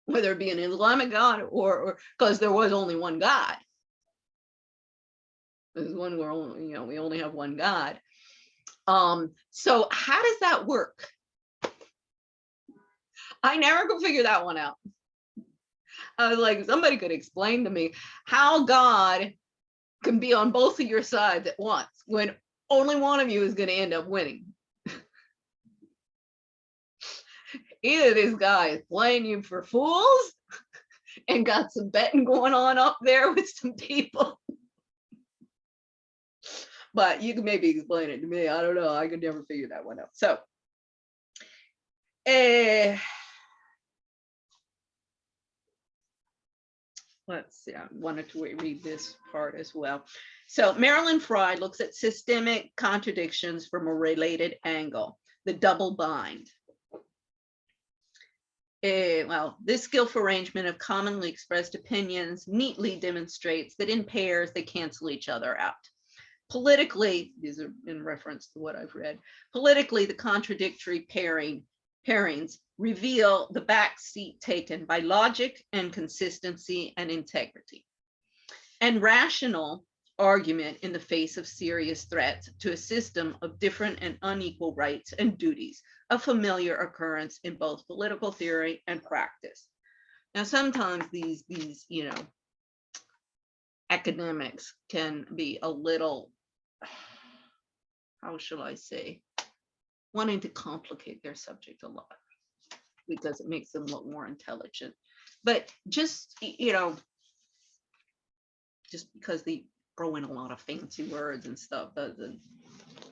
whether it be an Islamic God or because there was only one God. There's one where only, you know, we only have one God. So how does that work? I never could figure that one out. I was like, somebody could explain to me how God can be on both of your sides at once when only one of you is going to end up winning. Either this guy is playing you for fools and got some betting going on up there with some people. But you can maybe explain it to me. I don't know. I could never figure that one out. So, let's see. I wanted to read this part as well. So Marilyn Frye looks at systemic contradictions from a related angle, the double bind. Well, this skillful arrangement of commonly expressed opinions neatly demonstrates that in pairs, they cancel each other out. Politically, these are in reference to what I've read, politically, the contradictory pairings reveal the back seat taken by logic and consistency and integrity, and rational argument in the face of serious threats to a system of different and unequal rights and duties, a familiar occurrence in both political theory and practice. Now, sometimes these academics can be a little, how shall I say, wanting to complicate their subject a lot because it makes them look more intelligent. But just, just because they throw in a lot of fancy words and stuff doesn't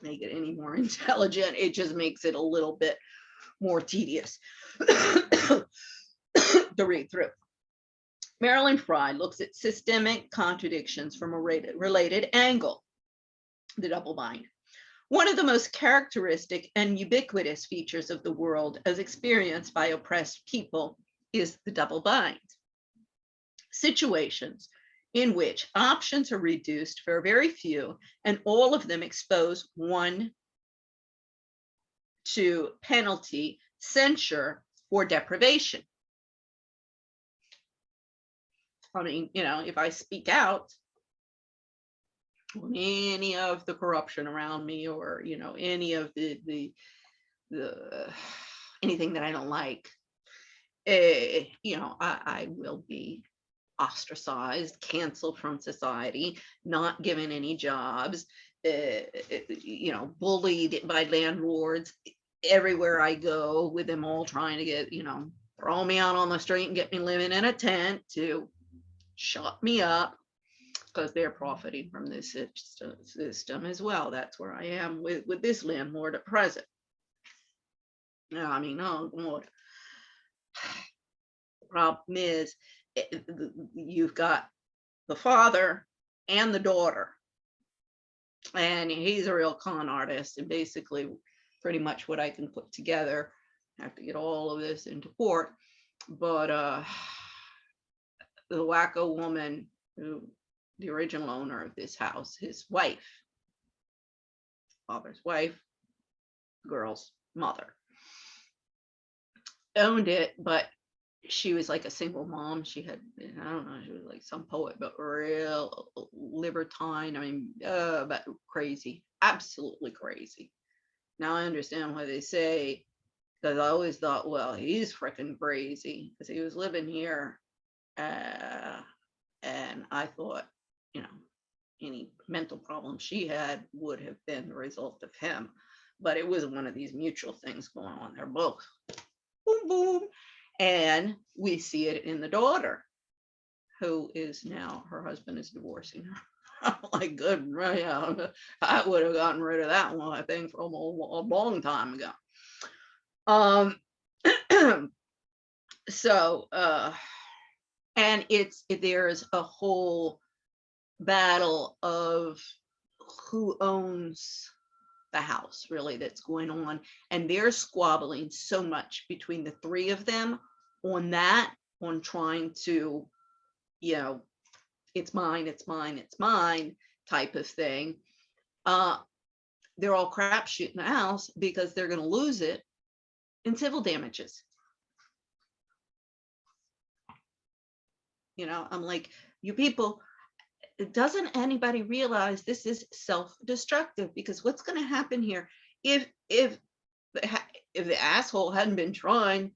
make it any more intelligent. It just makes it a little bit more tedious to read through. Marilyn Frye looks at systemic contradictions from a related angle, the double bind. One of the most characteristic and ubiquitous features of the world as experienced by oppressed people is the double bind. Situations in which options are reduced for very few and all of them expose one to penalty, censure, or deprivation. I mean, if I speak out on any of the corruption around me, or any of the anything that I don't like, I will be ostracized, canceled from society, not given any jobs, bullied by landlords everywhere I go, with them all trying to get, throw me out on the street and get me living in a tent to shut me up, because they're profiting from this system as well. That's where I am with this landlord at present. I mean, oh Lord. The problem is, you've got the father and the daughter, and he's a real con artist, and basically pretty much what I can put together. I have to get all of this into court, but the wacko woman, who the original owner of this house, his wife, father's wife, girl's mother, owned it, but she was like a single mom. She had, I don't know, she was like some poet, but real libertine. I mean, but crazy, absolutely crazy. Now I understand why they say, because I always thought, well, he's freaking crazy because he was living here. And I thought, any mental problem she had would have been the result of him. But it wasn't one of these mutual things going on. They're both boom, boom. And we see it in the daughter, who is now, her husband is divorcing her. I'm like, good, yeah, I would have gotten rid of that one, I think, from a long time ago. So, and there's a whole battle of who owns the house, really, that's going on, and they're squabbling so much between the three of them on trying to, it's mine, it's mine, it's mine type of thing. They're all crap shooting the house because they're going to lose it in civil damages. I'm like, you people, doesn't anybody realize this is self-destructive? Because what's going to happen here, if the asshole hadn't been trying,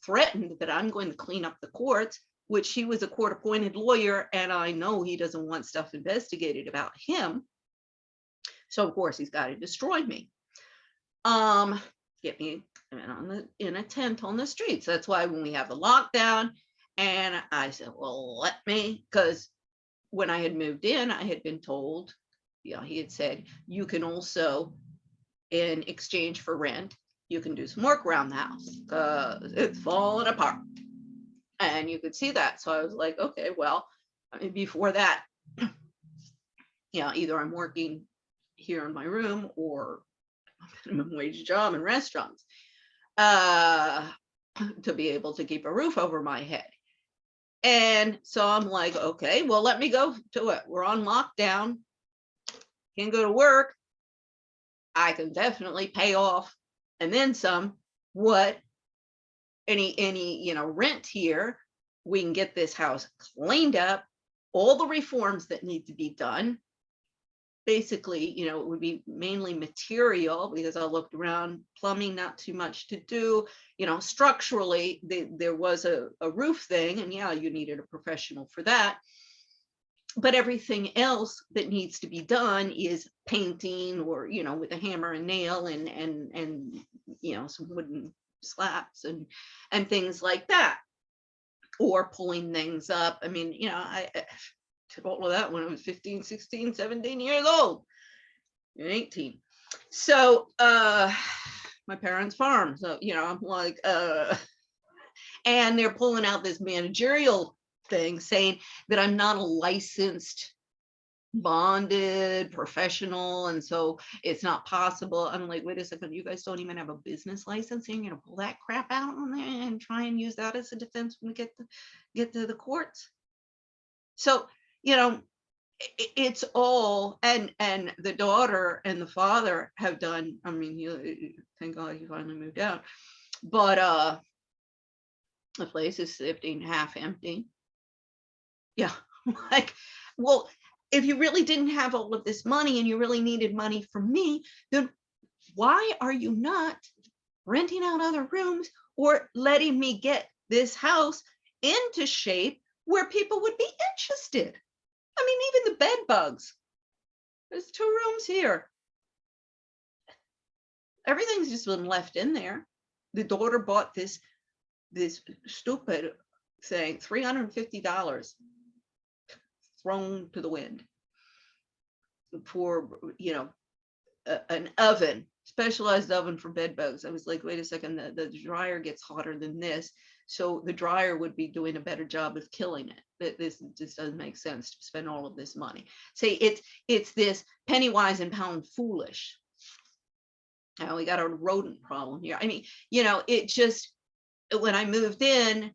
threatened that I'm going to clean up the courts, which he was a court-appointed lawyer, and I know he doesn't want stuff investigated about him. So of course he's got to destroy me. Get me in a tent on the streets. That's why when we have the lockdown And I said, well, let me, because when I had moved in, I had been told, he had said, you can also, in exchange for rent, you can do some work around the house because it's falling apart. And you could see that. So I was like, okay, well, I mean, before that, either I'm working here in my room or a minimum wage job in restaurants to be able to keep a roof over my head. And so I'm like, okay, well, let me go to it. We're on lockdown. Can't go to work. I can definitely pay off and then some what any rent here. We can get this house cleaned up, all the reforms that need to be done. Basically, it would be mainly material because I looked around, plumbing, not too much to do. Structurally, there was a roof thing, and you needed a professional for that. But everything else that needs to be done is painting or, with a hammer and nail and some wooden slats and things like that, or pulling things up. I mean, I did all of that when I was 15, 16, 17 years old, and 18. So my parents' farm. So, I'm like, and they're pulling out this managerial thing saying that I'm not a licensed, bonded professional, and so it's not possible. I'm like, wait a second, you guys don't even have a business license, and you're gonna pull that crap out on there and try and use that as a defense when we get to the courts. So, it's all, and the daughter and the father have done, I mean, thank God he finally moved out, but the place is sitting half empty. Yeah, like, well, if you really didn't have all of this money and you really needed money from me, then why are you not renting out other rooms or letting me get this house into shape where people would be interested? I mean, even the bed bugs. There's 2 rooms here. Everything's just been left in there. The daughter bought this stupid thing, $350 thrown to the wind for, an oven, specialized oven for bed bugs. I was like, wait a second, the dryer gets hotter than this. So the dryer would be doing a better job of killing it. This just doesn't make sense to spend all of this money. Say it's this penny wise and pound foolish. We got a rodent problem here. I mean, it just, when I moved in,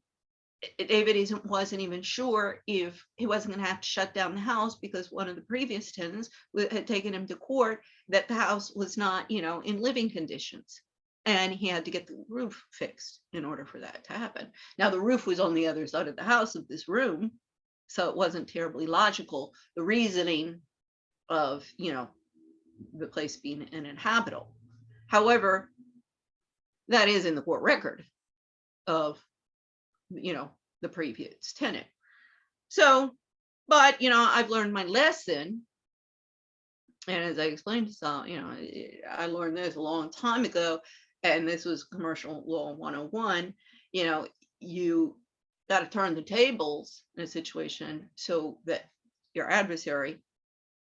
David wasn't even sure if he wasn't going to have to shut down the house because one of the previous tenants had taken him to court that the house was not, in living conditions. And he had to get the roof fixed in order for that to happen. Now, the roof was on the other side of the house of this room, so it wasn't terribly logical, the reasoning of, the place being uninhabitable. However, that is in the court record of, the previous tenant. So, but, I've learned my lesson. And as I explained to some, I learned this a long time ago, and this was commercial law 101. You got to turn the tables in a situation so that your adversary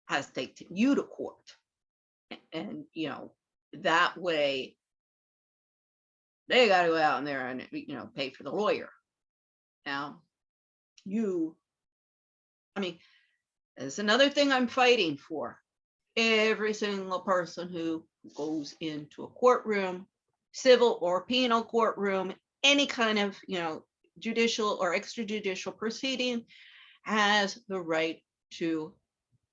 has to take you to court. And, that way they got to go out in there and, pay for the lawyer. Now, it's another thing I'm fighting for. Every single person who goes into a courtroom, civil or penal courtroom, any kind of, judicial or extrajudicial proceeding, has the right to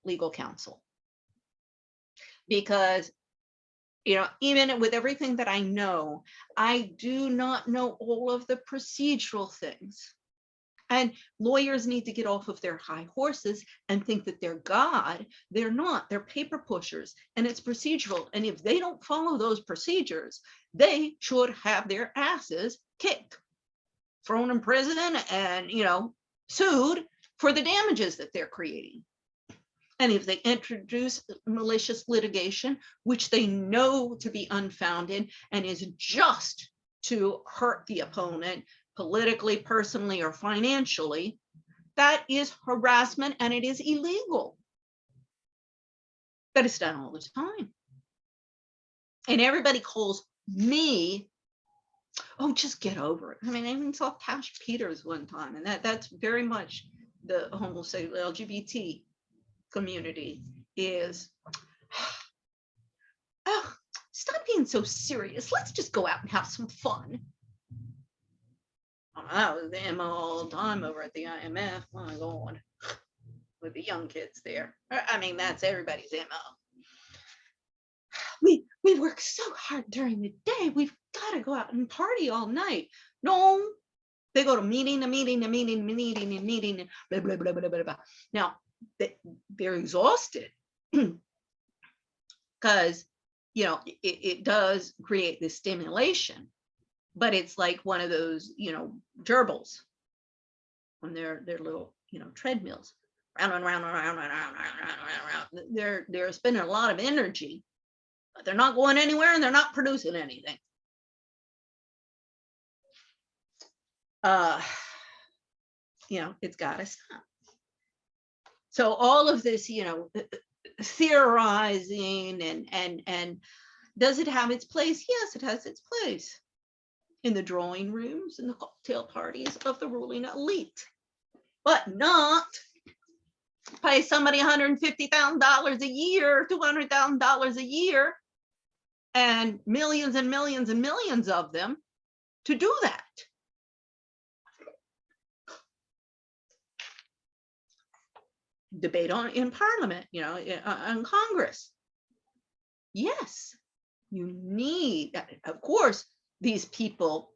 legal counsel. Because, even with everything that I know, I do not know all of the procedural things. And lawyers need to get off of their high horses and think that they're God. They're not. They're paper pushers, and it's procedural. And if they don't follow those procedures, they should have their asses kicked, thrown in prison, and, sued for the damages that they're creating. And if they introduce malicious litigation, which they know to be unfounded and is just to hurt the opponent politically, personally, or financially, that is harassment and it is illegal. But it's done all the time. And everybody calls me, oh, just get over it. I mean, I even saw Cash Peters one time, and that's very much the homosexual LGBT community is, oh, stop being so serious. Let's just go out and have some fun. Oh, that was the MO all the time over at the IMF. My God, with the young kids there. I mean, that's everybody's MO. We work so hard during the day. We've got to go out and party all night. No, they go to meeting to meeting to meeting to meeting to meeting and blah, blah, blah, blah, blah, blah. Now, they're exhausted because, you know, it does create this stimulation, but it's like one of those, you know, gerbils on their little, you know, treadmills. Round and round and round and round and round and round. They're spending a lot of energy, but they're not going anywhere and they're not producing anything. You know, it's got to stop. So all of this, you know, theorizing and does it have its place? Yes, it has its place in the drawing rooms and the cocktail parties of the ruling elite, but not pay somebody $150,000 a year, $200,000 a year, and millions and millions and millions of them to do that. Debate in Parliament, you know, in Congress. Yes, you need, of course, these people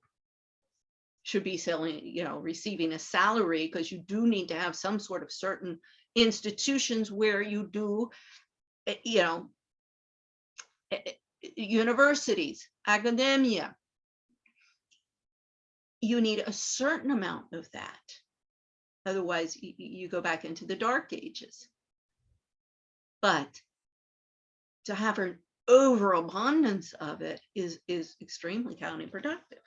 should be selling, you know, receiving a salary, because you do need to have some sort of certain institutions where you do, you know, universities, academia. You need a certain amount of that. Otherwise, you go back into the dark ages. But to have an overabundance of it is extremely counterproductive.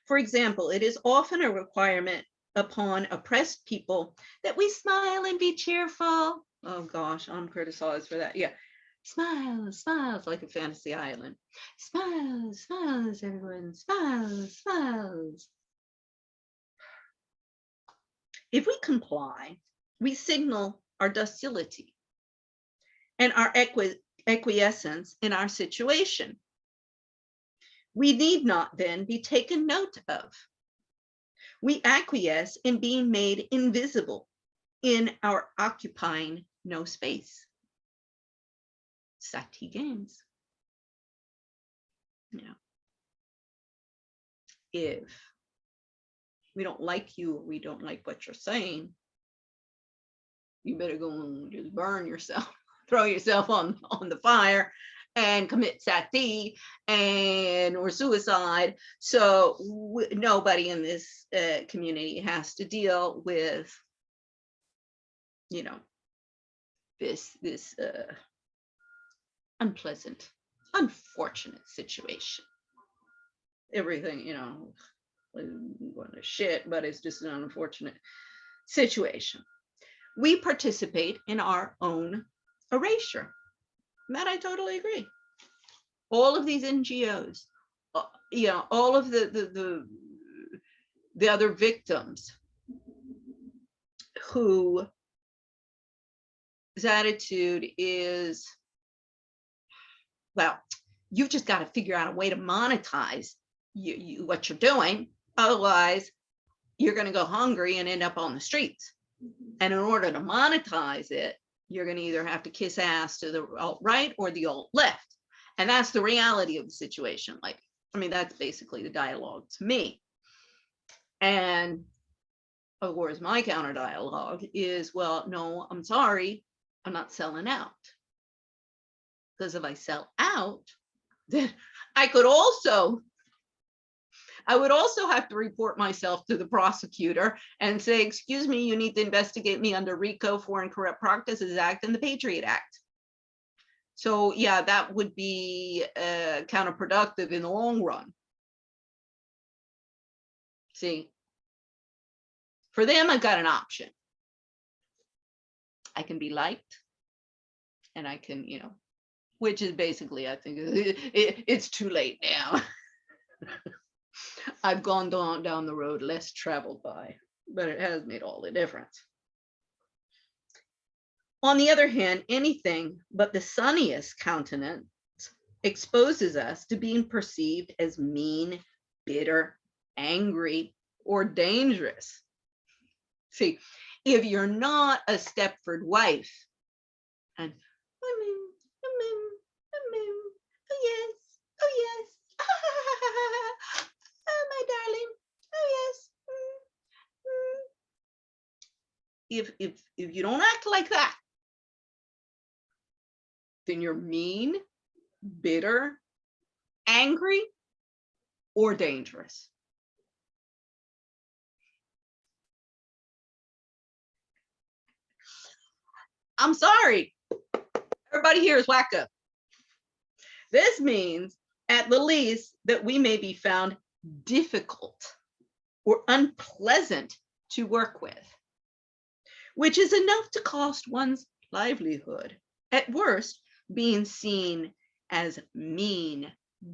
For example, it is often a requirement upon oppressed people that we smile and be cheerful. Oh gosh, I'm criticized for that. Yeah. Smiles, smiles, like a fantasy island. Smiles, smiles, everyone, smiles, smiles. If we comply, we signal our docility and our acquiescence in our situation. We need not then be taken note of. We acquiesce in being made invisible in our occupying no space. Sati games. You know, if we don't like you or we don't like what you're saying, you better go and just burn yourself, throw yourself on the fire and commit sati or suicide. So nobody in this community has to deal with, you know, this unpleasant, unfortunate situation. Everything, you know, going to shit, but it's just an unfortunate situation. We participate in our own erasure. That I totally agree. All of these NGOs, you know, all of the other victims whose attitude is, well, you've just got to figure out a way to monetize what you're doing. Otherwise, you're going to go hungry and end up on the streets. And in order to monetize it, you're going to either have to kiss ass to the alt-right or the alt-left. And that's the reality of the situation. Like, I mean, that's basically the dialogue to me. And of course, my counter dialogue is, well, no, I'm sorry, I'm not selling out. Because if I sell out, then I would also have to report myself to the prosecutor and say, excuse me, you need to investigate me under RICO, Foreign Corrupt Practices Act, and the Patriot Act. So yeah, that would be counterproductive in the long run. See, for them, I've got an option. I can be liked, and I can, which is basically, I think, it's too late now. I've gone down the road less traveled by, but it has made all the difference. On the other hand, anything but the sunniest countenance exposes us to being perceived as mean, bitter, angry, or dangerous. See, if you're not a Stepford wife, and oh yes, oh my darling, oh yes. If you don't act like that, then you're mean, bitter, angry, or dangerous. I'm sorry, everybody here is wacko. This means, at the least, that we may be found difficult or unpleasant to work with, which is enough to cost one's livelihood. At worst, being seen as mean,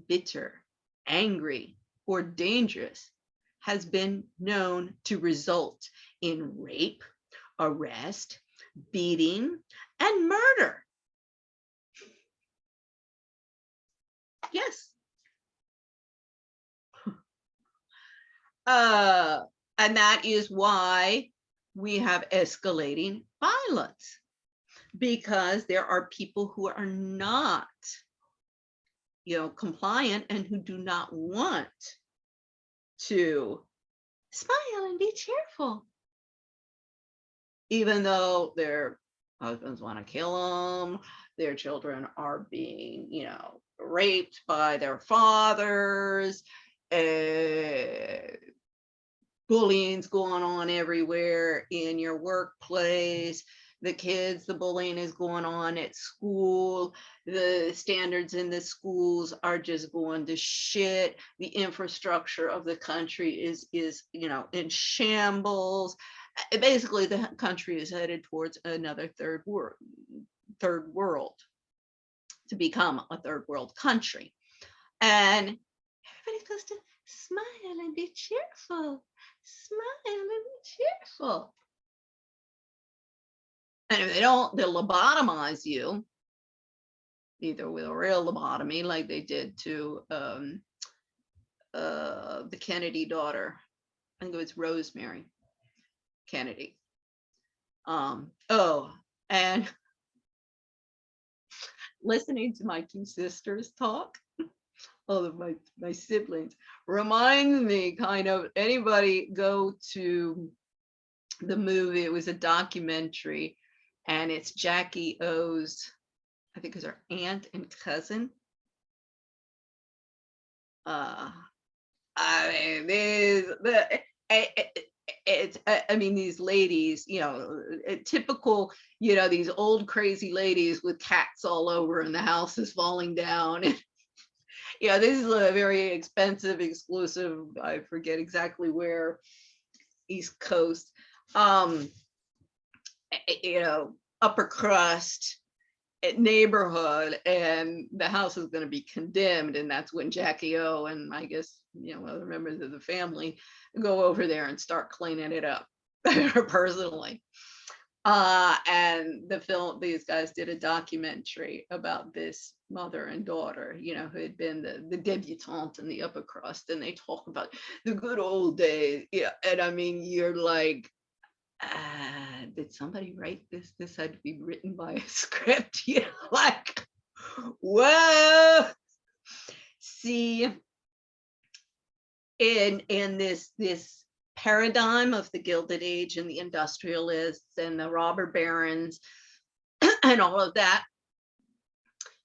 bitter, angry, or dangerous has been known to result in rape, arrest, beating, and murder. Yes. And that is why we have escalating violence, because there are people who are not, compliant and who do not want to smile and be cheerful, even though their husbands want to kill them, their children are being, raped by their fathers, bullying's going on everywhere in your workplace. The kids, the bullying is going on at school. The standards in the schools are just going to shit. The infrastructure of the country is in shambles. Basically, the country is headed towards another third world, to become a third world country. And everybody's supposed to smile and be cheerful. Smile and be cheerful. And if they don't, they'll lobotomize you, either with a real lobotomy, like they did to the Kennedy daughter. I think it was Rosemary Kennedy. And listening to my two sisters talk, all of my siblings, reminds me kind of, anybody go to the movie, it was a documentary, and it's Jackie O's, I think it's her aunt and cousin. I mean, these ladies, typical, these old crazy ladies with cats all over and the house is falling down. This is a very expensive, exclusive, I forget exactly where, East Coast, upper crust neighborhood, and the house is going to be condemned. And that's when Jackie O and I guess, other members of the family go over there and start cleaning it up personally. And these guys did a documentary about this mother and daughter, who had been the debutante in the upper crust, and they talk about the good old days. And I mean, you're like, did somebody write this? This had to be written by a script, like, whoa. See, in this paradigm of the Gilded Age and the industrialists and the robber barons and all of that,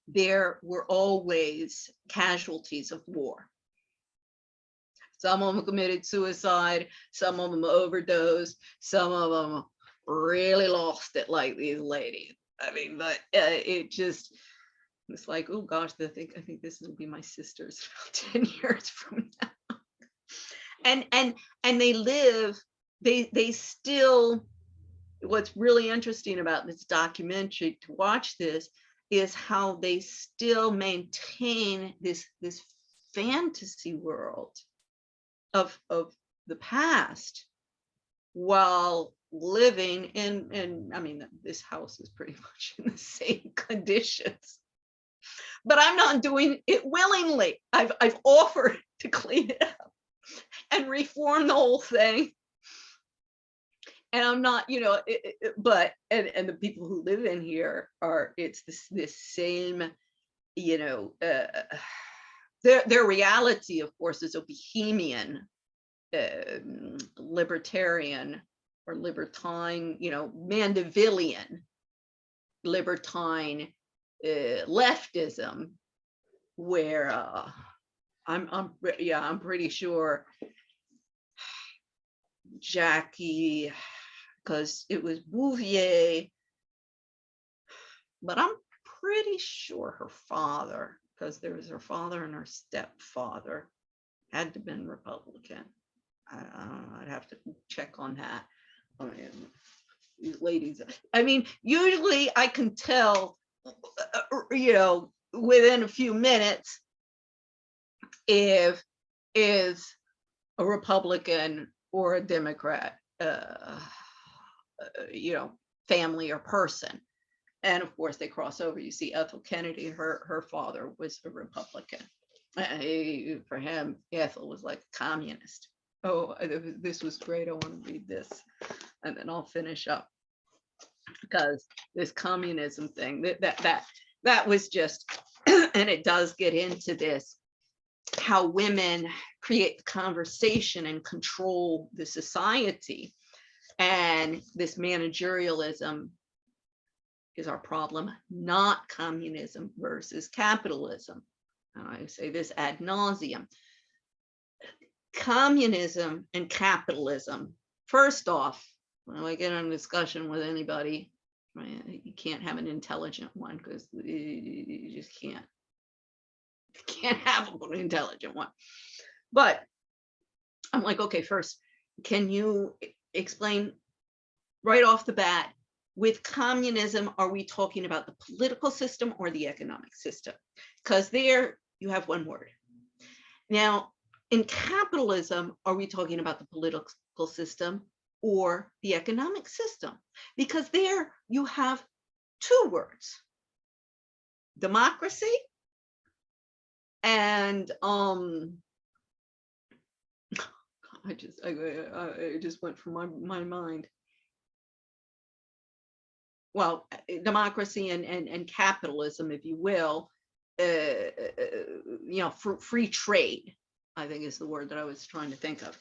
there were always casualties of war. Some of them committed suicide, some of them overdosed, some of them really lost it, like these ladies. I mean, but it just, It's like, oh gosh, I think this will be my sister's about 10 years from now. And they live, they still, what's really interesting about this documentary to watch this is how they still maintain this fantasy world of the past while living in, I mean, this house is pretty much in the same conditions, but I'm not doing it willingly. I've offered to clean it up and reform the whole thing. And I'm not, you know, but the people who live in here are, it's this same, you know, their reality, of course, is a bohemian, libertarian or libertine, you know, Machiavellian, libertine leftism, where I'm pretty sure Jackie, because it was Bouvier, but I'm pretty sure her father, because there was her father and her stepfather, had to have been Republican. I'd have to check on that. I mean, these ladies, I mean, usually I can tell, you know, within a few minutes if is a Republican or a Democrat, you know, family or person. And of course they cross over. You see Ethel Kennedy, her father was a Republican. For him, Ethel was like a communist. Oh, this was great. I want to read this and then I'll finish up, because this communism thing, that was just, and it does get into this, how women create the conversation and control the society. And this managerialism is our problem, not communism versus capitalism. And I say this ad nauseum. Communism and capitalism, first off, when I get in a discussion with anybody, right, you can't have an intelligent one, because you just can't. You can't have an intelligent one. But I'm like, okay, first, can you explain right off the bat, with communism, are we talking about the political system or the economic system? Because there you have one word. Now, in capitalism, are we talking about the political system or the economic system? Because there you have two words: democracy and it just went from my mind. Well, democracy and capitalism, if you will, you know, free trade, I think is the word that I was trying to think of.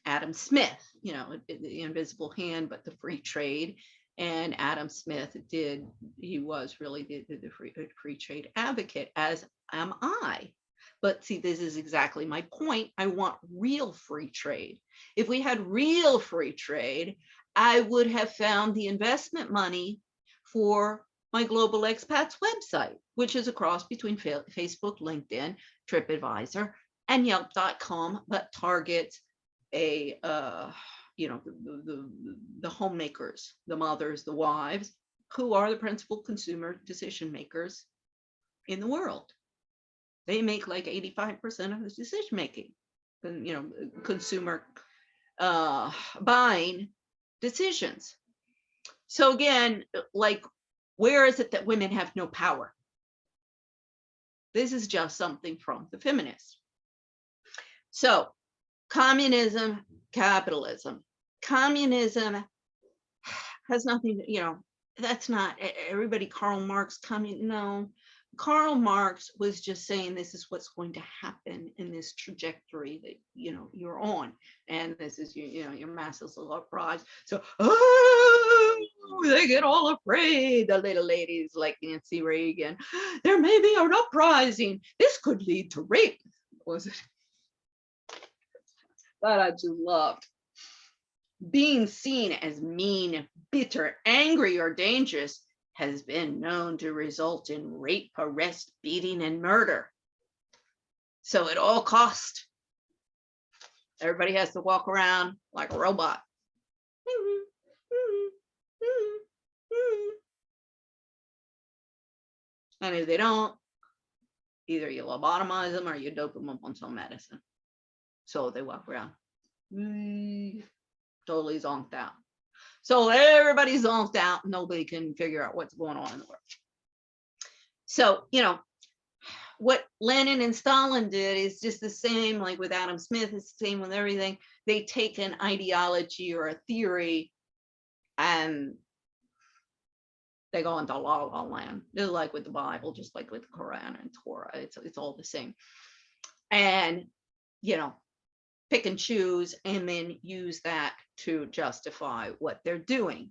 Adam Smith, you know, the invisible hand, but the free trade. And Adam Smith he was really the free trade advocate, as am I. But see, this is exactly my point. I want real free trade. If we had real free trade, I would have found the investment money for my Global Expats website, which is a cross between Facebook, LinkedIn, TripAdvisor, and Yelp.com, but targets a you know, the homemakers, the mothers, the wives, who are the principal consumer decision makers in the world. They make like 85% of the decision making, you know, consumer buying decisions. So again, like, where is it that women have no power? This is just something from the feminists. So communism, capitalism. Communism has nothing, you know, that's not everybody. Karl Marx, no. Karl Marx was just saying this is what's going to happen in this trajectory that, you know, you're on, and this is you know, your masses will uprise. So they get all afraid, the little ladies like Nancy Reagan. There may be an uprising. This could lead to rape. Was it? That I just loved. Being seen as mean, bitter, angry, or dangerous has been known to result in rape, arrest, beating, and murder. So at all cost, everybody has to walk around like a robot. And if they don't, either you lobotomize them or you dope them up on some medicine. So they walk around totally zonked out. So everybody's zonked out. Nobody can figure out what's going on in the world. So, you know, what Lenin and Stalin did is just the same, like with Adam Smith, it's the same with everything. They take an ideology or a theory and they go into la la land, just like with the Bible, just like with the Quran and Torah. It's all the same. And, you know, pick and choose and then use that to justify what they're doing.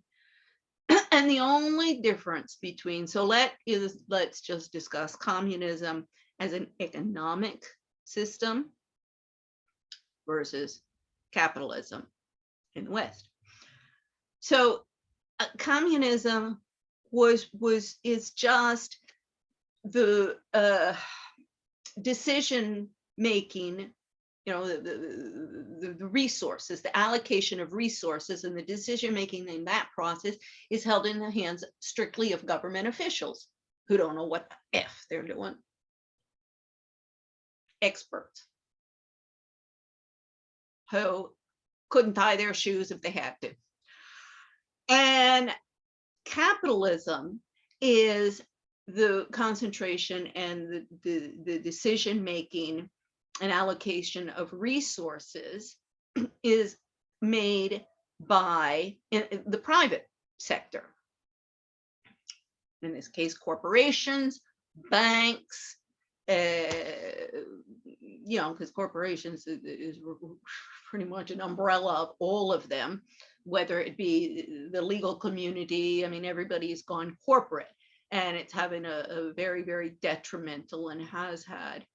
And the only difference between, so let's just discuss communism as an economic system versus capitalism in the West. So communism is just the decision making, you know, the resources, the allocation of resources, and the decision making in that process is held in the hands strictly of government officials who don't know what the F they're doing. Experts who couldn't tie their shoes if they had to. And capitalism is the concentration and the decision making and allocation of resources is made by the private sector. In this case, corporations, banks, you know, because corporations is pretty much an umbrella of all of them, whether it be the legal community. I mean, everybody's gone corporate, and it's having a very, very detrimental and has had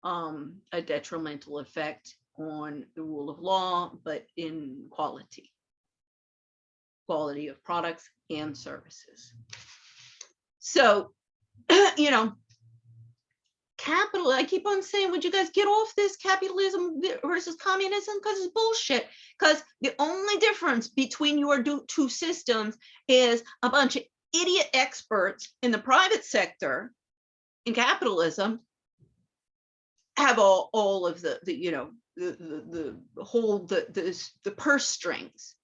a detrimental effect on the rule of law, but in quality of products and services. So, you know, I keep on saying, would you guys get off this capitalism versus communism? Because it's bullshit. Because the only difference between your two systems is a bunch of idiot experts in the private sector in capitalism have all of the you know, the purse strings,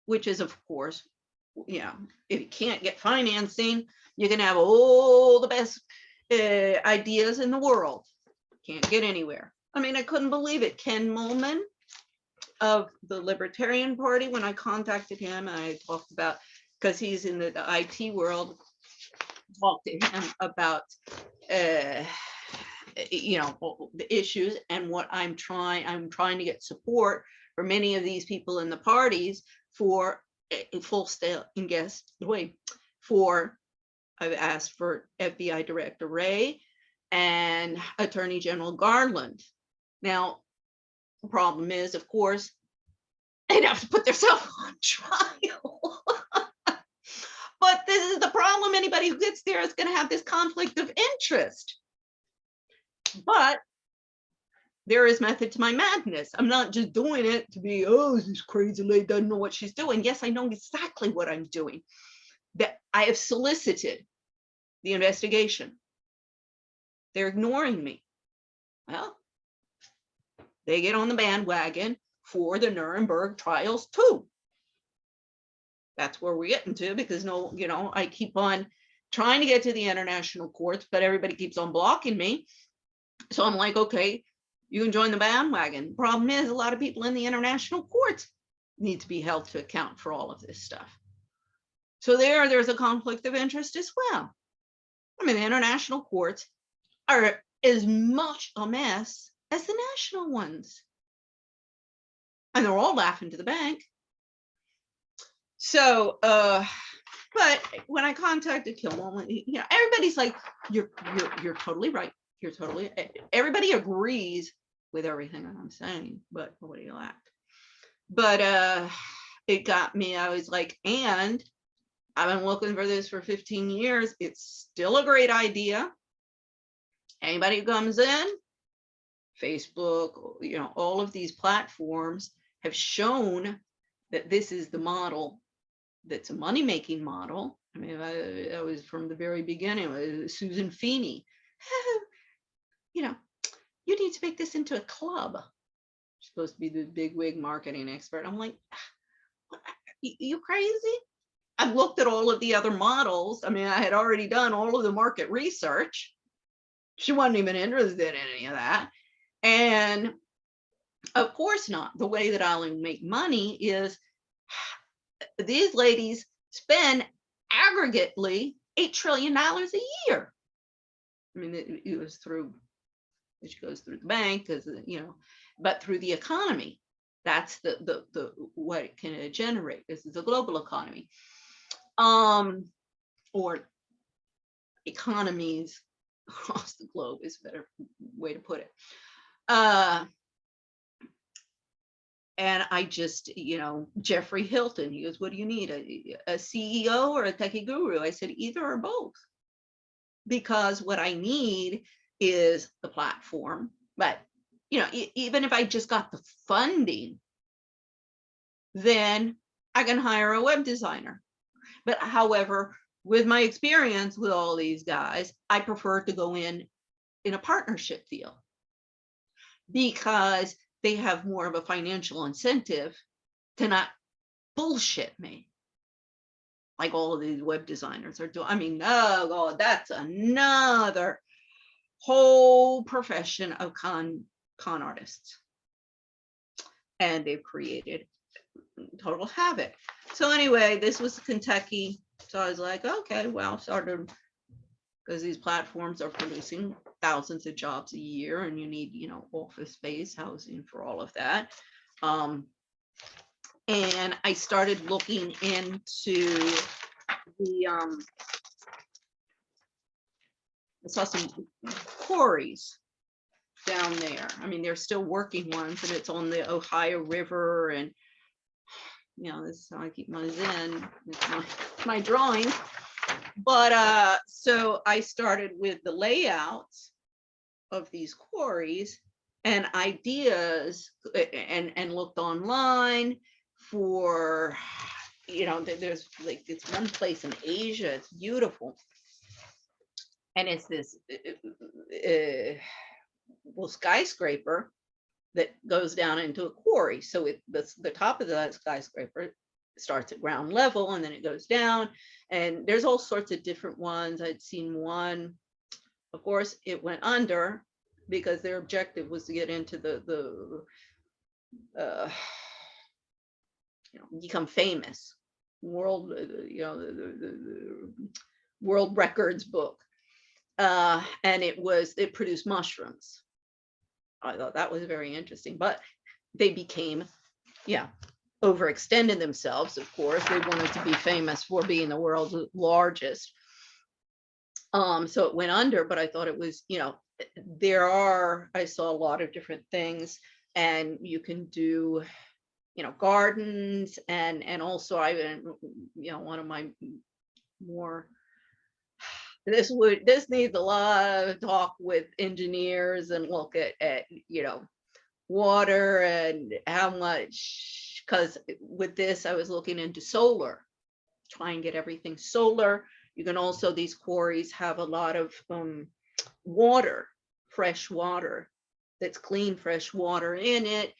which is, of course, you know, if you can't get financing, you can have all the best ideas in the world. Can't get anywhere. I mean, I couldn't believe it. Ken Mollman of the Libertarian Party, when I contacted him, I talked about, because he's in the IT world, talked to him about you know, the issues and what I'm trying to get support for many of these people in the parties for a full stay and guest way for. I've asked for FBI Director Wray and Attorney General Garland. Now, the problem is, of course, they'd have to put themselves on trial. But this is the problem. Anybody who gets there is going to have this conflict of interest. But there is method to my madness. I'm not just doing it to be, oh, this crazy lady doesn't know what she's doing. Yes, I know exactly what I'm doing. That I have solicited the investigation. They're ignoring me. Well, they get on the bandwagon for the Nuremberg trials too. That's where we're getting to, because no, you know, I keep on trying to get to the international courts, but everybody keeps on blocking me. So I'm like, okay, you can join the bandwagon. Problem is, a lot of people in the international courts need to be held to account for all of this stuff. So there's a conflict of interest as well. I mean, the international courts are as much a mess as the national ones. And they're all laughing to the bank. So, but when I contacted Kilwell, you know, everybody's like, you're totally right. You're totally, everybody agrees with everything that I'm saying, but nobody laughed. But it got me, I was like, and I've been looking for this for 15 years. It's still a great idea. Anybody who comes in, Facebook, you know, all of these platforms have shown that this is the model that's a money-making model. I mean, I was from the very beginning, Susan Feeney. You know, you need to make this into a club. She's supposed to be the bigwig marketing expert. I'm like, you crazy? I've looked at all of the other models. I mean, I had already done all of the market research. She wasn't even interested in any of that. And of course not. The way that I'll make money is these ladies spend aggregately $8 trillion a year. I mean, it was through, which goes through the bank, because, you know, but through the economy. That's the what it can generate. This is a global economy, or economies across the globe is a better way to put it. And I just, you know, Jeffrey Hilton, he goes, what do you need, a CEO or a techie guru? I said, either or both, because what I need is the platform. But, you know, even if I just got the funding, then I can hire a web designer. But however, with my experience with all these guys, I prefer to go in a partnership deal, because they have more of a financial incentive to not bullshit me like all of these web designers are doing. I mean, oh God, that's another whole profession of con artists. And they've created total havoc. So anyway, this was Kentucky. So I was like, okay, well, started, because these platforms are producing thousands of jobs a year, and you need, you know, office space, housing for all of that. And I started looking into the, I saw some quarries down there. I mean, they're still working ones, and it's on the Ohio River, and, you know, this is how I keep my zen, it's my drawing. But so I started with the layouts of these quarries and ideas, and looked online for, you know, there's like this one place in Asia, it's beautiful, and it's this well, skyscraper that goes down into a quarry. So the top of the skyscraper starts at ground level, and then it goes down, and there's all sorts of different ones. I'd seen one, of course, it went under because their objective was to get into the you know, become famous, world, you know, the world records book, and it produced mushrooms. I thought that was very interesting, but they became, yeah, overextended themselves. Of course, they wanted to be famous for being the world's largest. So it went under, but I thought it was, you know, I saw a lot of different things, and you can do, you know, gardens, and also you know, one of my more, this needs a lot of talk with engineers, and look at you know, water and how much, because with this I was looking into solar, try and get everything solar. You can also, these quarries have a lot of water, fresh water, that's clean fresh water in it,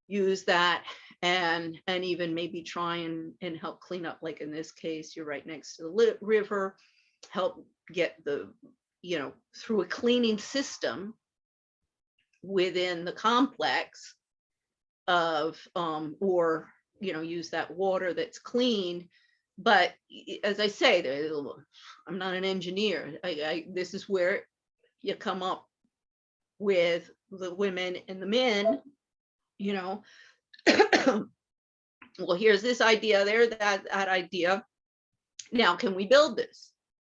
use that, and even maybe try and help clean up, like in this case, you're right next to the river, help get the, you know, through a cleaning system within the complex of, or, you know, use that water that's clean. But as I say, I'm not an engineer. This is where you come up with the women and the men, you know, well, here's this idea, there, that idea. Now, can we build this?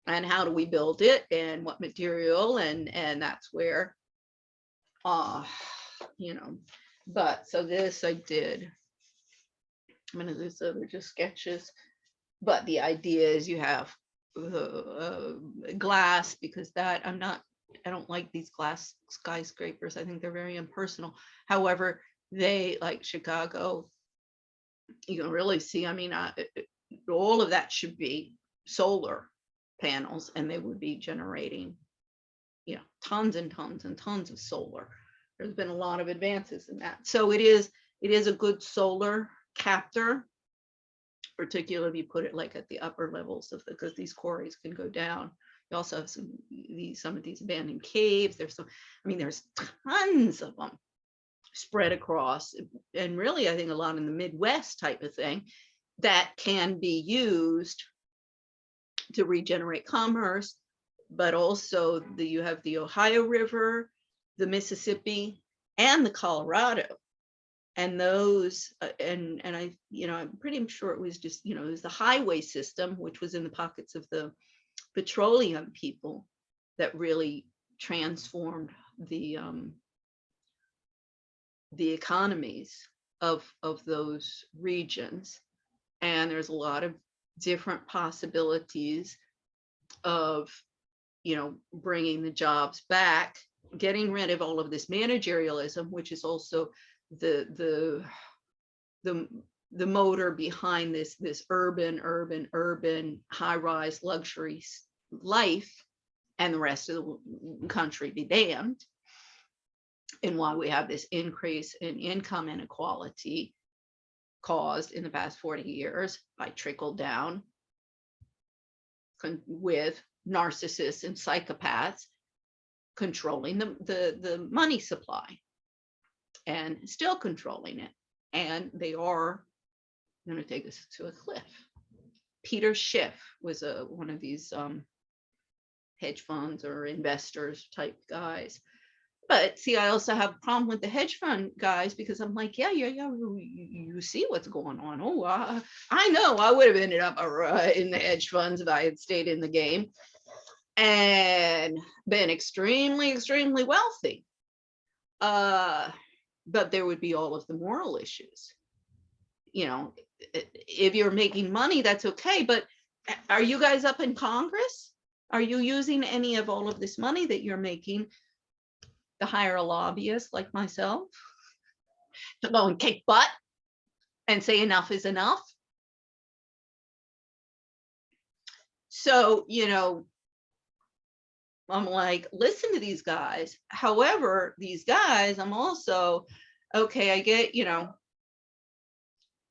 And how do we build it? And what material? And that's where, you know, but so this I did. I'm gonna do, so they're just sketches. But the idea is you have glass, because that I don't like these glass skyscrapers. I think they're very impersonal. However, they, like Chicago, you can really see, I mean, all of that should be solar panels, and they would be generating, you know, tons and tons and tons of solar. There's been a lot of advances in that. So it is a good solar captor, particularly if you put it like at the upper levels of because these quarries can go down. You also have some of these abandoned caves. There's tons of them spread across, and really I think a lot in the Midwest type of thing that can be used to regenerate commerce. But also you have the Ohio River, the Mississippi, and the Colorado. And those, and I, you know, I'm pretty sure it was just, you know, it was the highway system, which was in the pockets of the petroleum people, that really transformed the economies of those regions. And there's a lot of different possibilities of, you know, bringing the jobs back, getting rid of all of this managerialism, which is also the motor behind this urban high-rise luxury life, and the rest of the country be damned. And why we have this increase in income inequality caused in the past 40 years by trickle down with narcissists and psychopaths controlling the money supply and still controlling it. And they are going to take us to a cliff. Peter Schiff was one of these hedge funds or investors type guys. But see, I also have a problem with the hedge fund guys, because I'm like, yeah, you see what's going on. Oh, I know I would have ended up in the hedge funds if I had stayed in the game and been extremely, extremely wealthy. But there would be all of the moral issues. You know, if you're making money, that's okay. But are you guys up in Congress? Are you using any of all of this money that you're making to hire a lobbyist like myself to go and kick butt and say enough is enough? So, you know, I'm like, listen to these guys. However, these guys, I'm also, okay, I get, you know,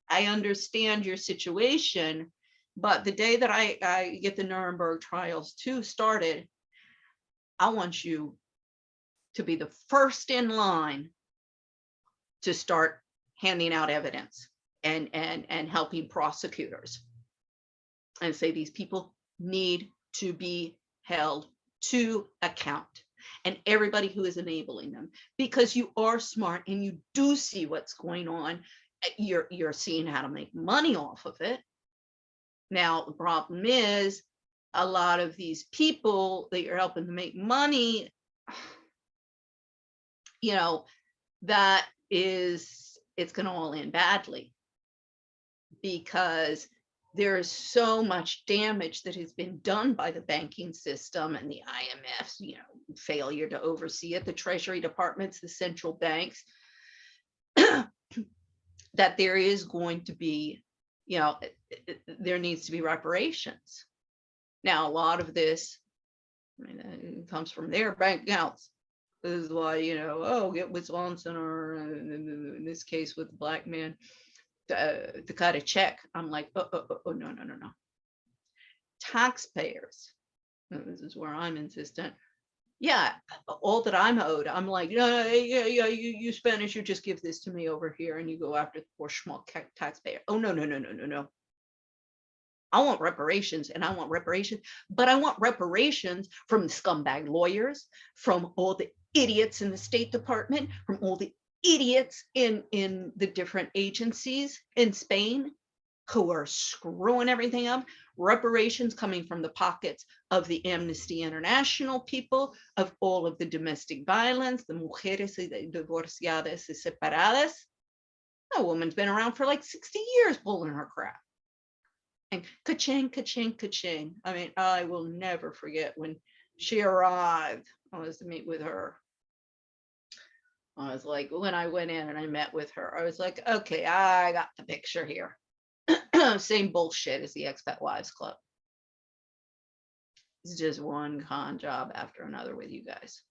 I understand your situation, but the day that I get the Nuremberg trials started, I want you to be the first in line to start handing out evidence and helping prosecutors and say these people need to be held to account, and everybody who is enabling them, because you are smart and you do see what's going on. You're seeing how to make money off of it. Now, the problem is a lot of these people that you're helping to make money, you know, that is, it's going to all end badly, because there is so much damage that has been done by the banking system and the IMF's, you know, failure to oversee it, the Treasury departments, the central banks, that there is going to be, you know, there needs to be reparations. Now, a lot of this, I mean, comes from their bank accounts. This is why, you know, oh, get Wisconsin, or in this case with the black man, to cut a check. I'm like, oh, no. Taxpayers, this is where I'm insistent. Yeah, all that I'm owed, I'm like, yeah, you Spanish, you just give this to me over here, and you go after the poor schmuck taxpayer. Oh, no. I want reparations, and I want reparations, but I want reparations from the scumbag lawyers, from all the idiots in the State Department, from all the idiots in the different agencies in Spain who are screwing everything up. Reparations coming from the pockets of the Amnesty International people, of all of the domestic violence, the mujeres divorciadas y separadas. That woman's been around for like 60 years pulling her crap. and ka-ching, ka-ching, ka-ching. I mean, I will never forget when she arrived. I was to meet with her. I was like, when I went in and I met with her, I was like, okay, I got the picture here. Same bullshit as the Expat Wives Club. It's just one con job after another with you guys.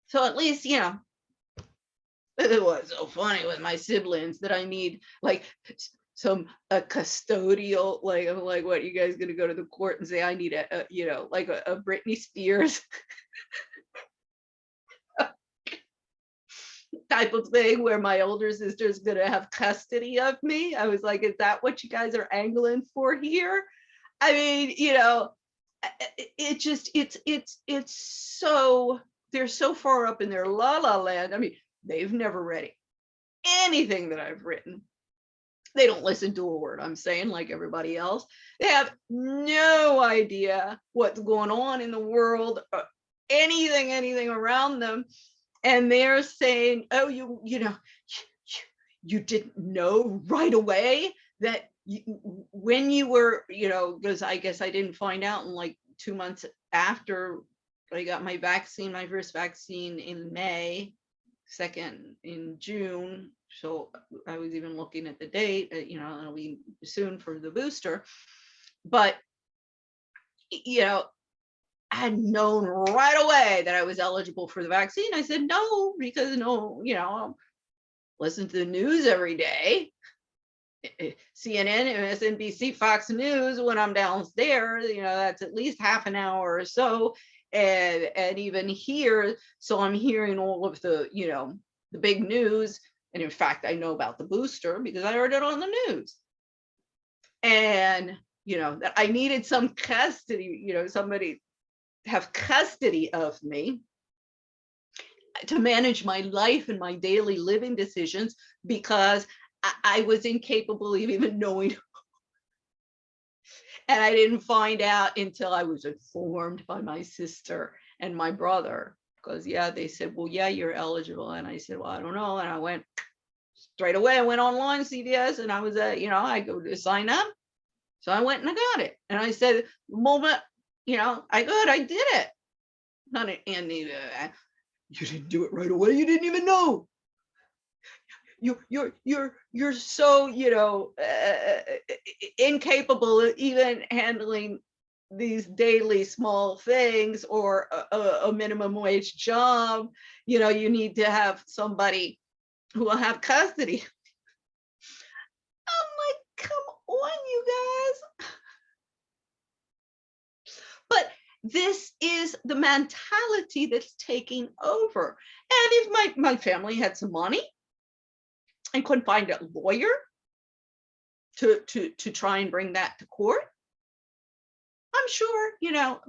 So at least, you know, it was so funny with my siblings that I need like a custodial, like I'm like, what, you guys gonna go to the court and say I need a you know, like a Britney Spears type of thing where my older sister's gonna have custody of me? I was like, is that what you guys are angling for here? I mean, you know, it just it's so, they're so far up in their la la land. I mean, they've never read anything that I've written. They don't listen to a word I'm saying like everybody else. They have no idea what's going on in the world, anything around them. And they're saying, oh, you know, you didn't know right away that when you were, you know, because I guess I didn't find out in like 2 months after I got my vaccine, my first vaccine in May, second in June. So I was even looking at the date, you know, it'll be soon for the booster. But, you know, I had known right away that I was eligible for the vaccine. I said no, because no, you know, I'll listen to the news every day. CNN, MSNBC, Fox News, when I'm downstairs, you know, that's at least half an hour or so. And even here, so I'm hearing all of the, you know, the big news. And in fact, I know about the booster because I heard it on the news. And, you know, that I needed some custody, you know, somebody have custody of me to manage my life and my daily living decisions, because I was incapable of even knowing. And I didn't find out until I was informed by my sister and my brother, because yeah, they said, well, yeah, you're eligible. And I said, well, I don't know. And I went straight away. I went online, CVS, and I was you know, I go to sign up. So I went and I got it. And I said, the moment, you know, I did it. Not an Andy, you didn't do it right away. You didn't even know. You're so, you know, incapable of even handling these daily small things or a minimum wage job. You know, you need to have somebody who will have custody. I'm like, come on, you guys. But this is the mentality that's taking over. And if my family had some money and couldn't find a lawyer to try and bring that to court, I'm sure, you know,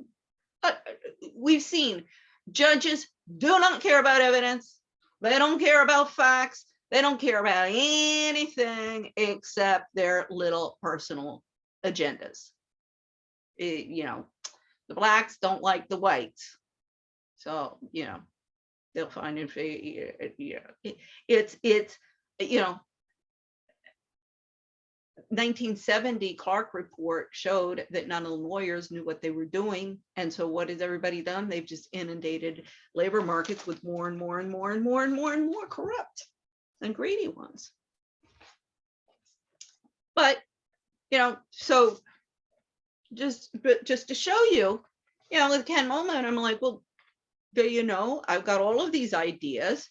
we've seen judges do not care about evidence. They don't care about facts. They don't care about anything except their little personal agendas. You know, the blacks don't like the whites. So, you know, they'll find in it's, you know, 1970 Clark report showed that none of the lawyers knew what they were doing. And so what has everybody done? They've just inundated labor markets with more and more and more and more and more and more corrupt and greedy ones. But, you know, so just to show you, you know, with Ken Moment, I'm like, well, do you know, I've got all of these ideas.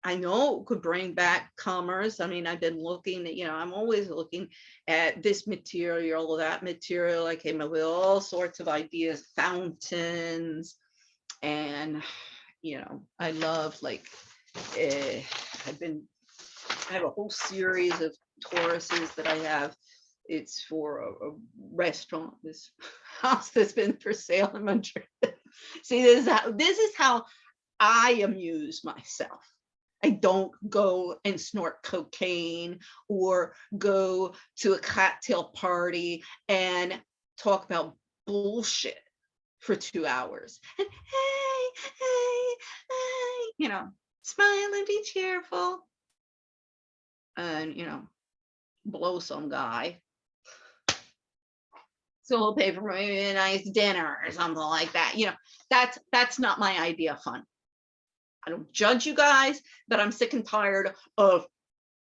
I know it could bring back commerce. I mean, I've been looking at, you know, I'm always looking at this material, that material. I came up with all sorts of ideas, fountains, and, you know, I love, like, I have a whole series of Tauruses that I have. It's for a restaurant, this house that's been for sale in Madrid. See, this is how I amuse myself. I don't go and snort cocaine or go to a cocktail party and talk about bullshit for 2 hours. And hey, you know, smile and be cheerful. And, you know, blow some guy So we'll pay for maybe a nice dinner or something like that. You know, that's not my idea of fun. I don't judge you guys, but I'm sick and tired of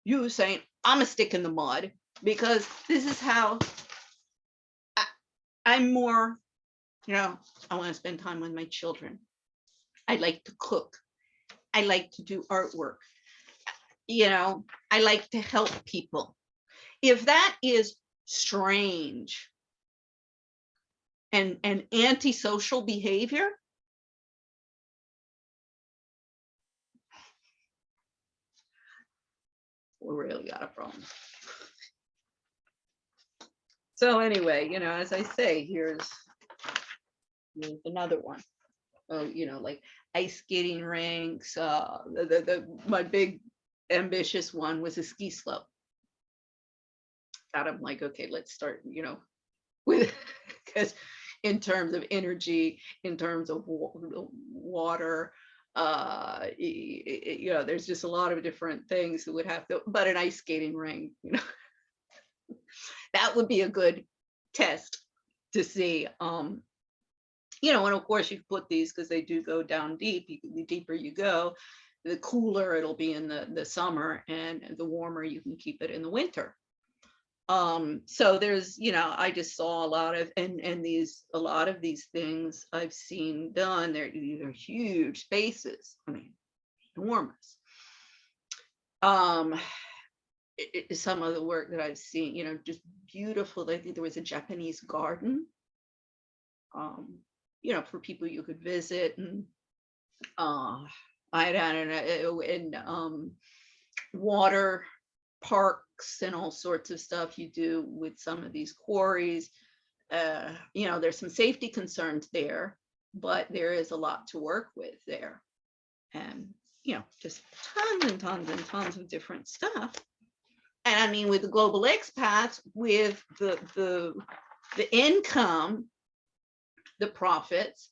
you saying I'm a stick in the mud, because this is how I'm more, you know, I want to spend time with my children. I like to cook. I like to do artwork. You know, I like to help people. If that is strange and antisocial behavior, we really got a problem. So anyway, you know, as I say, here's another one. Oh, you know, like ice skating rinks. My big ambitious one was a ski slope. That I'm like, okay, let's start, you know, with, because in terms of energy, in terms of water, you know, there's just a lot of different things that would have to, but an ice skating ring, you know, that would be a good test to see. You know, and of course you put these, because they do go down deep. The deeper you go, the cooler it'll be in the summer, and the warmer you can keep it in the winter. So there's, you know, I just saw a lot of, and a lot of these things I've seen done. They're huge spaces. I mean, enormous. Some of the work that I've seen, you know, just beautiful. I think there was a Japanese garden, you know, for people you could visit, and I don't know, in water parks and all sorts of stuff you do with some of these quarries. You know, there's some safety concerns there, but there is a lot to work with there, and you know, just tons and tons and tons of different stuff. And I mean, with the global expats, with the income, the profits,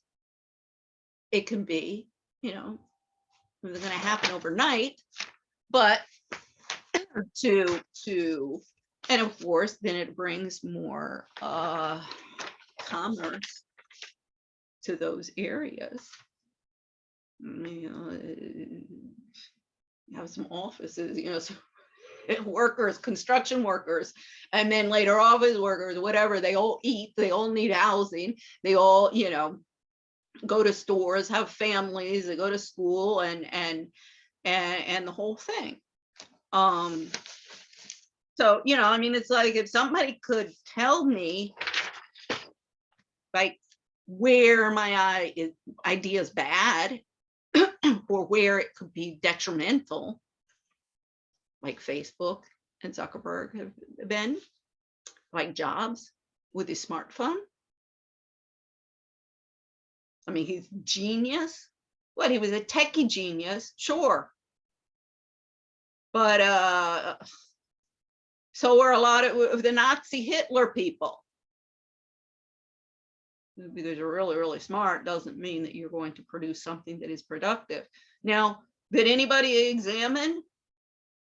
it can be, you know, they're going to happen overnight, but to and of course then it brings more commerce to those areas. You know, you have some offices, you know, so workers, construction workers, and then later office workers, whatever, they all eat, they all need housing, they all, you know, go to stores, have families, they go to school, and the whole thing. So, you know, I mean, it's like if somebody could tell me, like, where my idea is bad or where it could be detrimental, like Facebook and Zuckerberg have been, like Jobs with his smartphone. I mean, he's genius. What, he was a techie genius, sure. But so are a lot of the Nazi Hitler people. Because you're really, really smart doesn't mean that you're going to produce something that is productive. Now, did anybody examine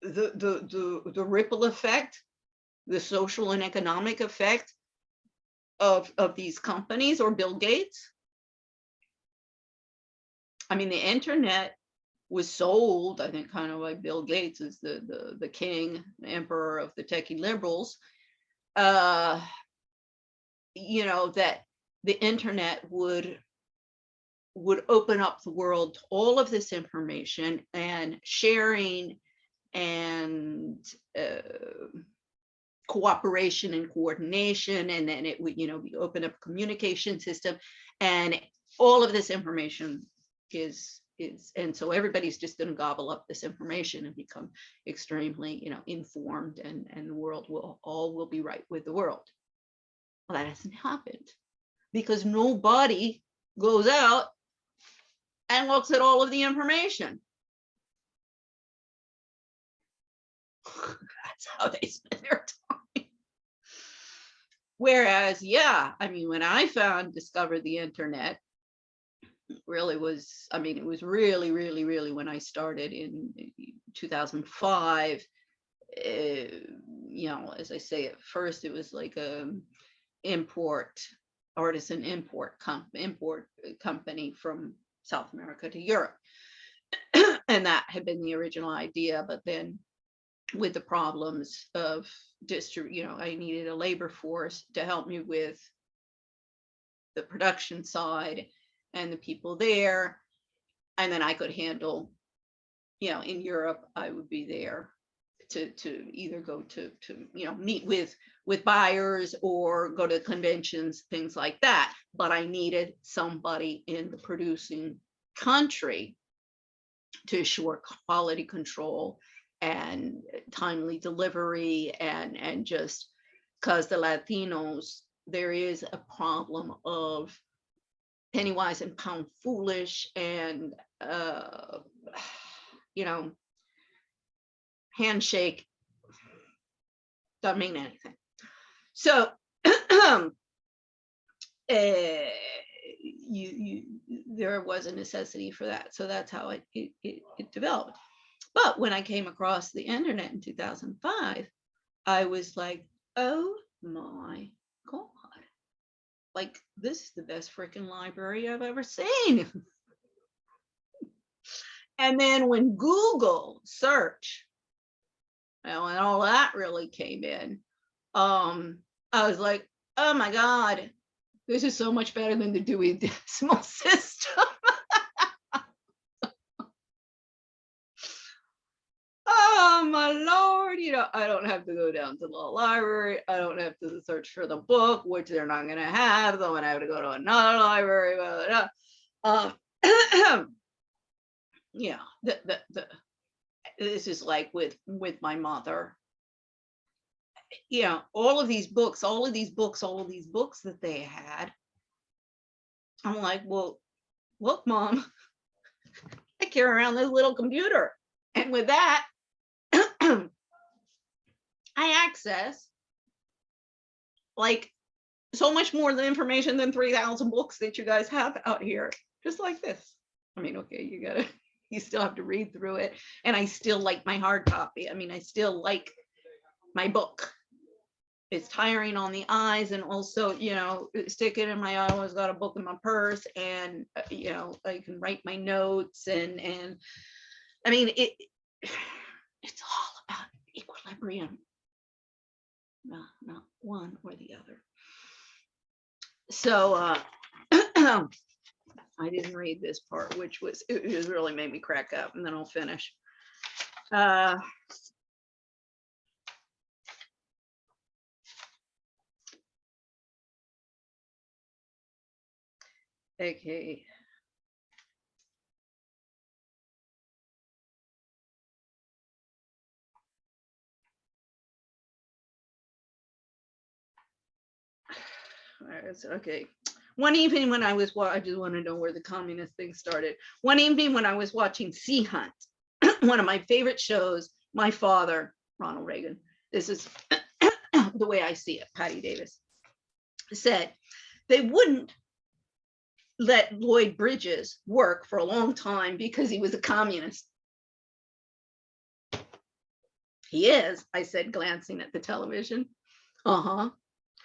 the ripple effect, the social and economic effect of these companies or Bill Gates? I mean, the internet was sold, I think, kind of like Bill Gates is the king, the emperor of the techie liberals. You know, that the internet would open up the world to all of this information and sharing and cooperation and coordination, and then it would, you know, open up a communication system, and all of this information is and so everybody's just going to gobble up this information and become extremely, you know, informed, and the world will be right with the world. Well, that hasn't happened because nobody goes out and looks at all of the information. That's how they spend their time. Whereas, yeah, I mean, when I discovered the internet, really was, I mean, it was really, really, really when I started in 2005. You know, as I say, at first it was like artisan import company from South America to Europe. And that had been the original idea, but then with the problems of I needed a labor force to help me with the production side and the people there. And then I could handle, in Europe, I would be there to either go to meet with buyers or go to conventions, things like that. But I needed somebody in the producing country to assure quality control and timely delivery, and just because the Latinos, there is a problem of penny wise and pound foolish, and handshake doesn't mean anything. So there was a necessity for that. So that's how it developed. But when I came across the internet in 2005, I was like, oh my God, like, this is the best freaking library I've ever seen. And then when Google search, and all that really came in, I was like, oh my God, this is so much better than the Dewey Decimal System. Oh my Lord, I don't have to go down to the library. I don't have to search for the book, which they're not going to have. I'm going to have to go to another library. Blah, blah, blah. Yeah, this is like with my mother. All of these books that they had. I'm like, well, look, Mom, I carry around this little computer. And with that, I access like so much more than information than 3,000 books that you guys have out here, just like this. I mean, okay, you still have to read through it. And I still like my hard copy. I mean, I still like my book. It's tiring on the eyes, and also, stick it in I always got a book in my purse, and I can write my notes, and I mean, it's all about equilibrium. No, not one or the other. So I didn't read this part, which was, it just really made me crack up, and then I'll finish. Okay. Okay. One evening when I just want to know where the communist thing started. One evening when I was watching Sea Hunt, one of my favorite shows, my father, Ronald Reagan, this is the way I see it, Patty Davis, said they wouldn't let Lloyd Bridges work for a long time because he was a communist. He is, I said, glancing at the television.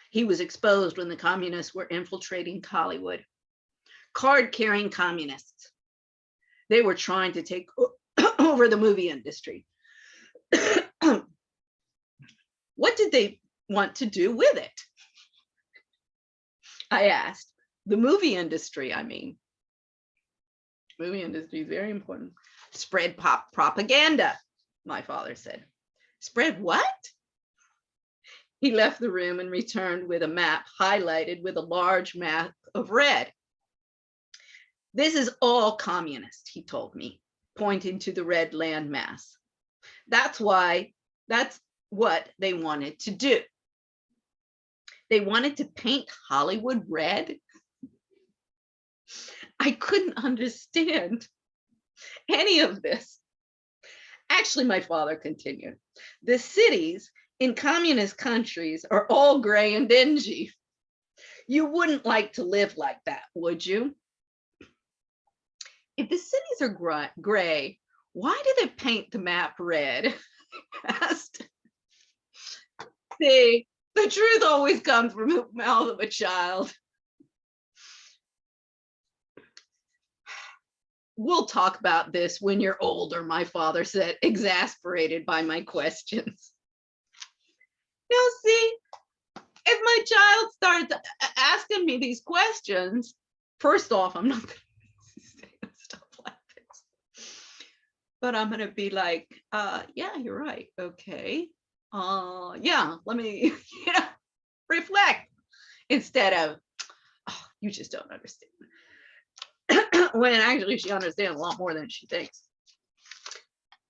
He was exposed when the communists were infiltrating Hollywood. Card-carrying communists. They were trying to take over the movie industry. What did they want to do with it? I asked. The movie industry, I mean. Movie industry is very important. Spread propaganda, my father said. Spread what? He left the room and returned with a map highlighted with a large map of red. This is all communist, he told me, pointing to the red landmass. That's what they wanted to do. They wanted to paint Hollywood red. I couldn't understand any of this. Actually, my father continued, the cities in communist countries are all gray and dingy. You wouldn't like to live like that, would you? If the cities are gray, why do they paint the map red? Asked. See, The truth always comes from the mouth of a child. We'll talk about this when you're older, my father said, exasperated by my questions. Now, see, if my child starts asking me these questions, first off, I'm not going to say stuff like this, but I'm going to be like, yeah, you're right. Okay. Yeah, let me, reflect instead of, oh, you just don't understand. When actually she understands a lot more than she thinks.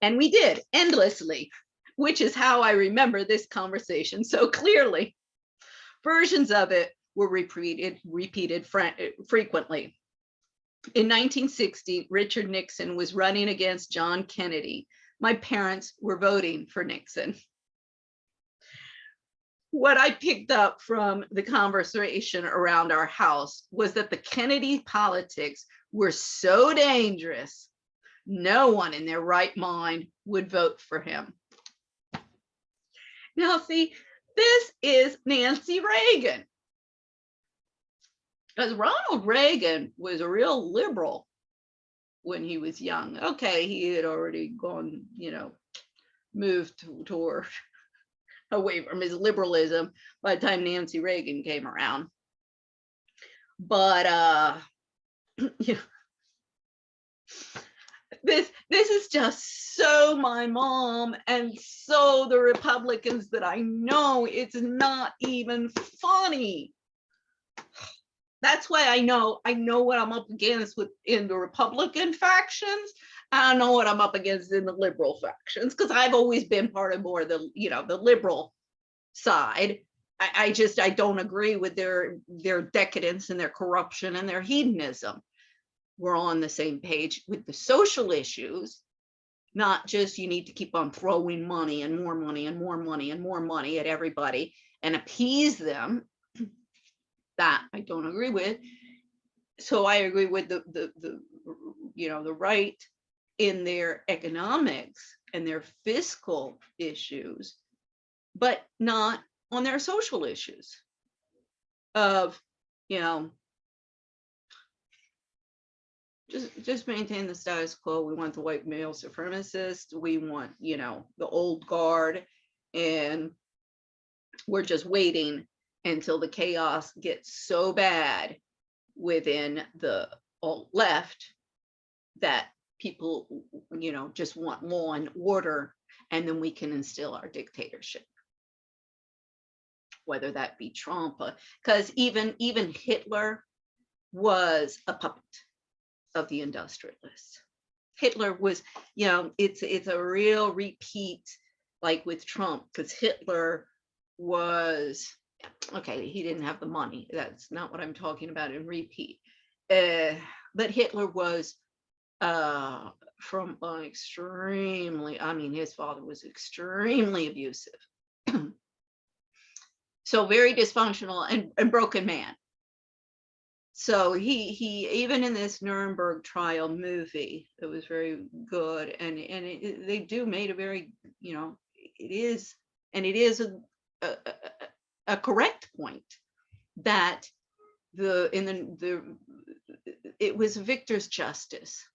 And we did endlessly, which is how I remember this conversation so clearly. Versions of it were repeated frequently. In 1960, Richard Nixon was running against John Kennedy. My parents were voting for Nixon. What I picked up from the conversation around our house was that the Kennedy politics were so dangerous, no one in their right mind would vote for him. Now, see, this is Nancy Reagan. Because Ronald Reagan was a real liberal when he was young. Okay, he had already gone, moved toward away from his liberalism by the time Nancy Reagan came around. But this is just so my mom and so the Republicans that I know. It's not even funny. That's why I know what I'm up against in the Republican factions. I know what I'm up against in the liberal factions, because I've always been part of more the liberal side. I don't agree with their decadence and their corruption and their hedonism. We're on the same page with the social issues, not just you need to keep on throwing money and more money and more money and more money at everybody and appease them. That I don't agree with. So I agree with the right in their economics and their fiscal issues, but not on their social issues of, just maintain the status quo. We want the white male supremacist. We want, the old guard, and we're just waiting until the chaos gets so bad within the alt left that people, just want law and order, and then we can instill our dictatorship. Whether that be Trump, because even Hitler was a puppet of the industrialists. Hitler was, it's a real repeat, like with Trump, because Hitler was, okay, he didn't have the money. That's not what I'm talking about in repeat. But Hitler was from an extremely, his father was extremely abusive. So very dysfunctional and broken man. So he even in this Nuremberg trial movie, it was very good, and they do made a very, it is a correct point that it was victor's justice,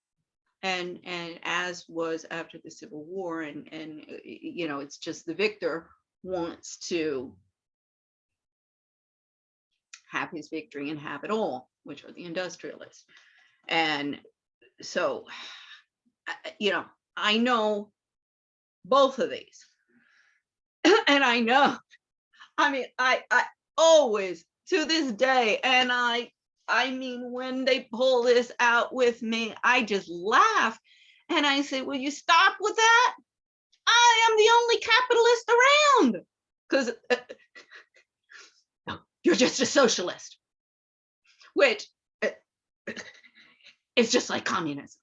and as was after the Civil War, and it's just the victor wants to have his victory and have it all, which are the industrialists. And so, I know both of these. And I know, I always, to this day, and when they pull this out with me, I just laugh. And I say, will you stop with that? I am the only capitalist around. Because you're just a socialist, which is just like communism.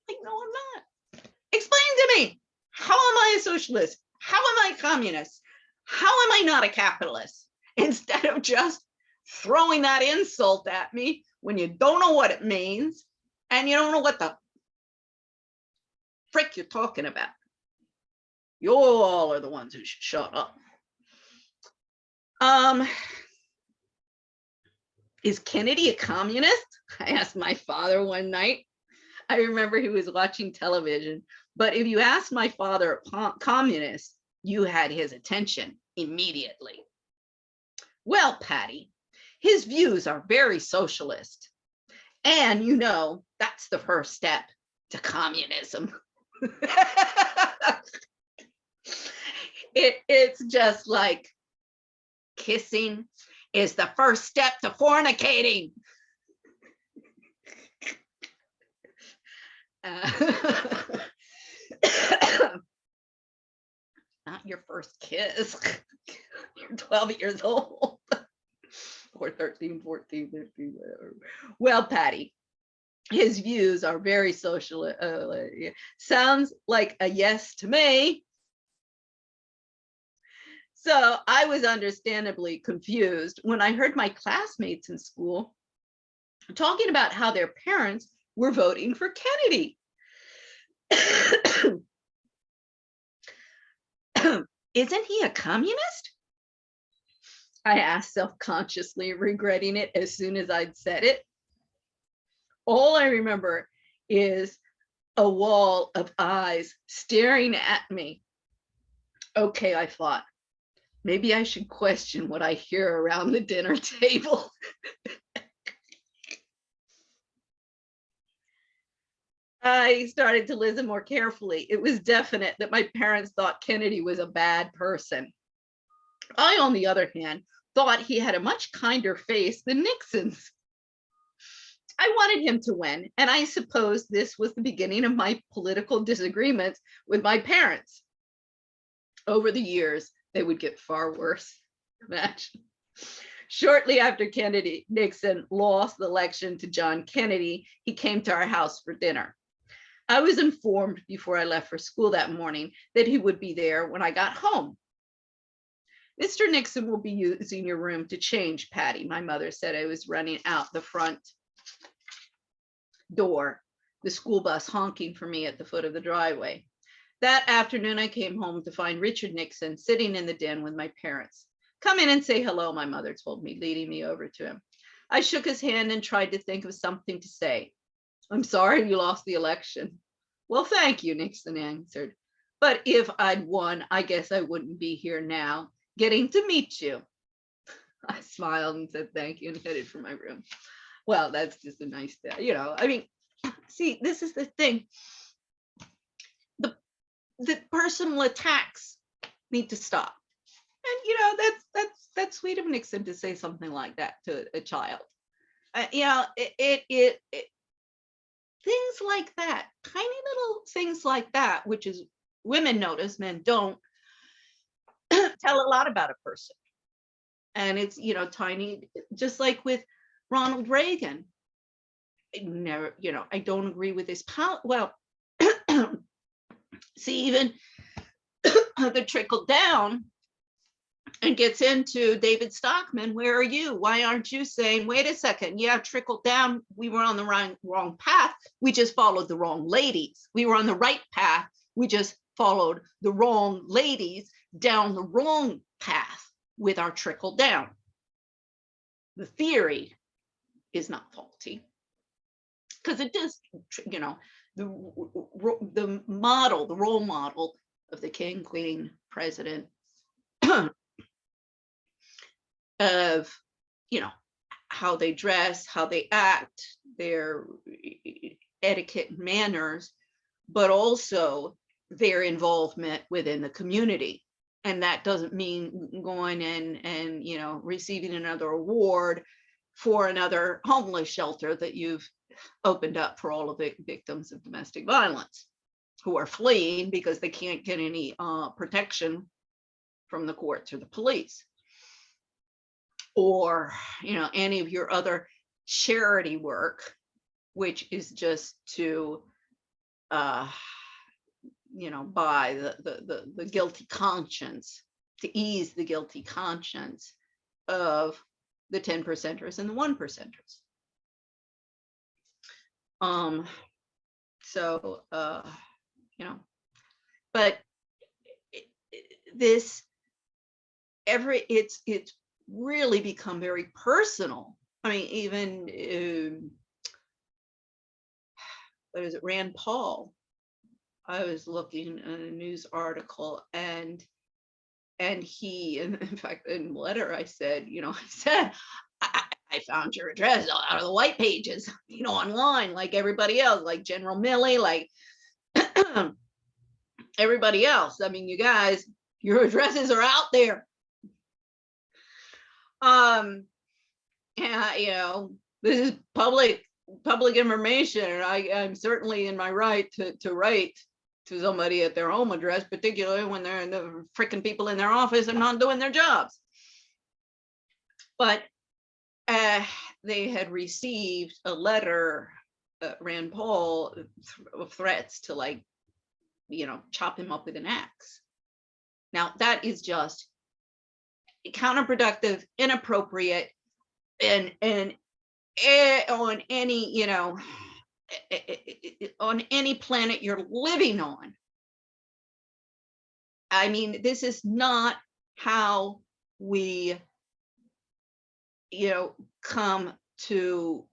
Like, no, I'm not. Explain to me, how am I a socialist? How am I a communist? How am I not a capitalist? Instead of just throwing that insult at me when you don't know what it means and you don't know what the frick you're talking about. You all are the ones who should shut up. Is Kennedy a communist? I asked my father one night. I remember he was watching television, but if you asked my father communist, you had his attention immediately. Well, Patty, his views are very socialist. And you know, that's the first step to communism. It's just like kissing is the first step to fornicating. Not your first kiss. You're 12 years old. Or 13, 14, 15, whatever. Well, Patty, his views are very social. Sounds like a yes to me. So I was understandably confused when I heard my classmates in school talking about how their parents were voting for Kennedy. Isn't he a communist? I asked self-consciously, regretting it as soon as I'd said it. All I remember is a wall of eyes staring at me. Okay, I thought, maybe I should question what I hear around the dinner table. I started to listen more carefully. It was definite that my parents thought Kennedy was a bad person. I, on the other hand, thought he had a much kinder face than Nixon's. I wanted him to win, and I suppose this was the beginning of my political disagreements with my parents. Over the years, they would get far worse. Imagine. Shortly after Nixon lost the election to John Kennedy, he came to our house for dinner. I was informed before I left for school that morning that he would be there when I got home. Mr. Nixon will be using your room to change, Patty, my mother said. I was running out the front door, the school bus honking for me at the foot of the driveway. That afternoon, I came home to find Richard Nixon sitting in the den with my parents. Come in and say hello, my mother told me, leading me over to him. I shook his hand and tried to think of something to say. I'm sorry you lost the election. Well, thank you, Nixon answered. But if I'd won, I guess I wouldn't be here now, getting to meet you. I smiled and said thank you and headed for my room. Well, that's just a nice day. You know, I mean, see, this is the thing. The personal attacks need to stop. And, you know, that's sweet of Nixon to say something like that to a child. You know, it things like that, tiny little things like that, which is women notice, men don't, tell a lot about a person. And it's, you know, tiny, just like with Ronald Reagan. I never, you know, I don't agree with his well, see, even the trickle down and gets into David Stockman. Where are you? Why aren't you saying, wait a second, yeah, trickle down, we were on the wrong path. We just followed the wrong ladies. We were on the right path. We just followed the wrong ladies down the wrong path with our trickle down. The theory is not faulty because it does, you know, the model, the role model of the king, queen, president, of, you know, how they dress, how they act, their etiquette and manners, but also their involvement within the community. And that doesn't mean going and you know, receiving another award for another homeless shelter that you've opened up for all of the victims of domestic violence who are fleeing because they can't get any protection from the courts or the police. Or, you know, any of your other charity work, which is just to, you know, by the guilty conscience, to ease the guilty conscience of the 10%ers and the 1%ers. So, you know, but this, it's really become very personal. I mean, even what is it, Rand Paul? I was looking at a news article, and he, in fact, in the letter, I said, I found your address out of the white pages, online, like everybody else, like General Milley, like everybody else. I mean, you guys, your addresses are out there. Yeah, this is public information, and I'm certainly in my right to write to somebody at their home address, particularly when they're the freaking people in their office and not doing their jobs. But they had received a letter, Rand Paul, of threats to, like, chop him up with an axe. Now that is just counterproductive, inappropriate, and on any, on any planet you're living on. I mean, this is not how we, come to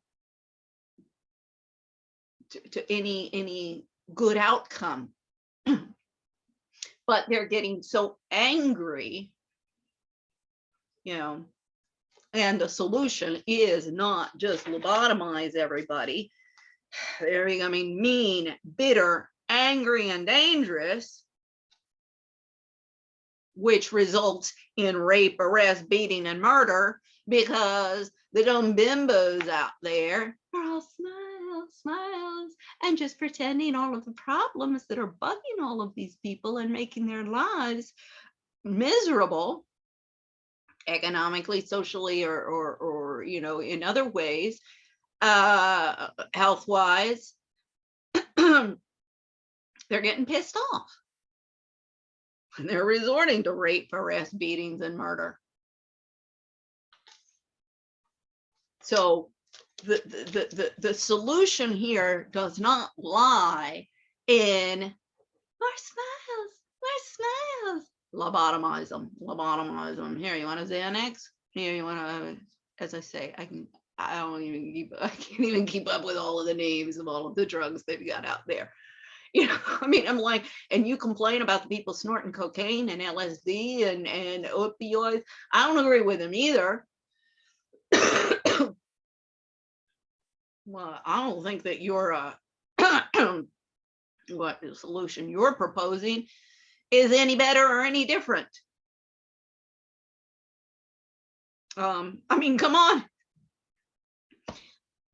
any good outcome. But they're getting so angry, and the solution is not just lobotomize everybody. They're becoming mean, bitter, angry, and dangerous, which results in rape, arrest, beating, and murder, because the dumb bimbos out there are all smiles, and just pretending all of the problems that are bugging all of these people and making their lives miserable, economically, socially, or in other ways, health-wise. They're getting pissed off, and they're resorting to rape, arrest, beatings, and murder. So the solution here does not lie in more smiles, lobotomize them. Here, you want a Xanax? Here, you want to, as I say, I can't even keep up with all of the names of all of the drugs they've got out there. I mean, I'm like, and you complain about the people snorting cocaine and LSD and opioids. I don't agree with them either. Well, I don't think that your what the solution you're proposing is any better or any different. I mean, come on.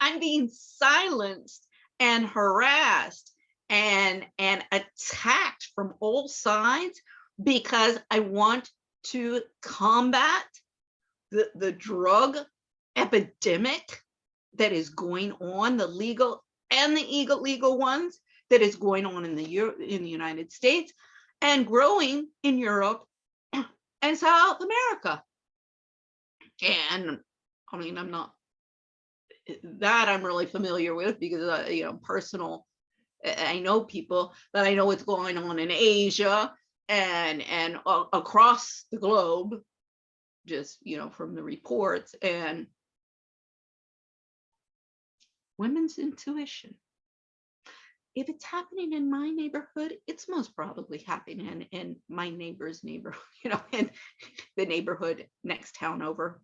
I'm being silenced and harassed and attacked from all sides because I want to combat the drug epidemic that is going on, the legal and the illegal ones that is going on in the United States and growing in Europe and South America. And I mean, I'm really familiar with, because personal, I know people, but I know what's going on in Asia and across the globe, just from the reports. And women's intuition, if it's happening in my neighborhood, it's most probably happening in my neighbor's neighborhood, in the neighborhood next town over.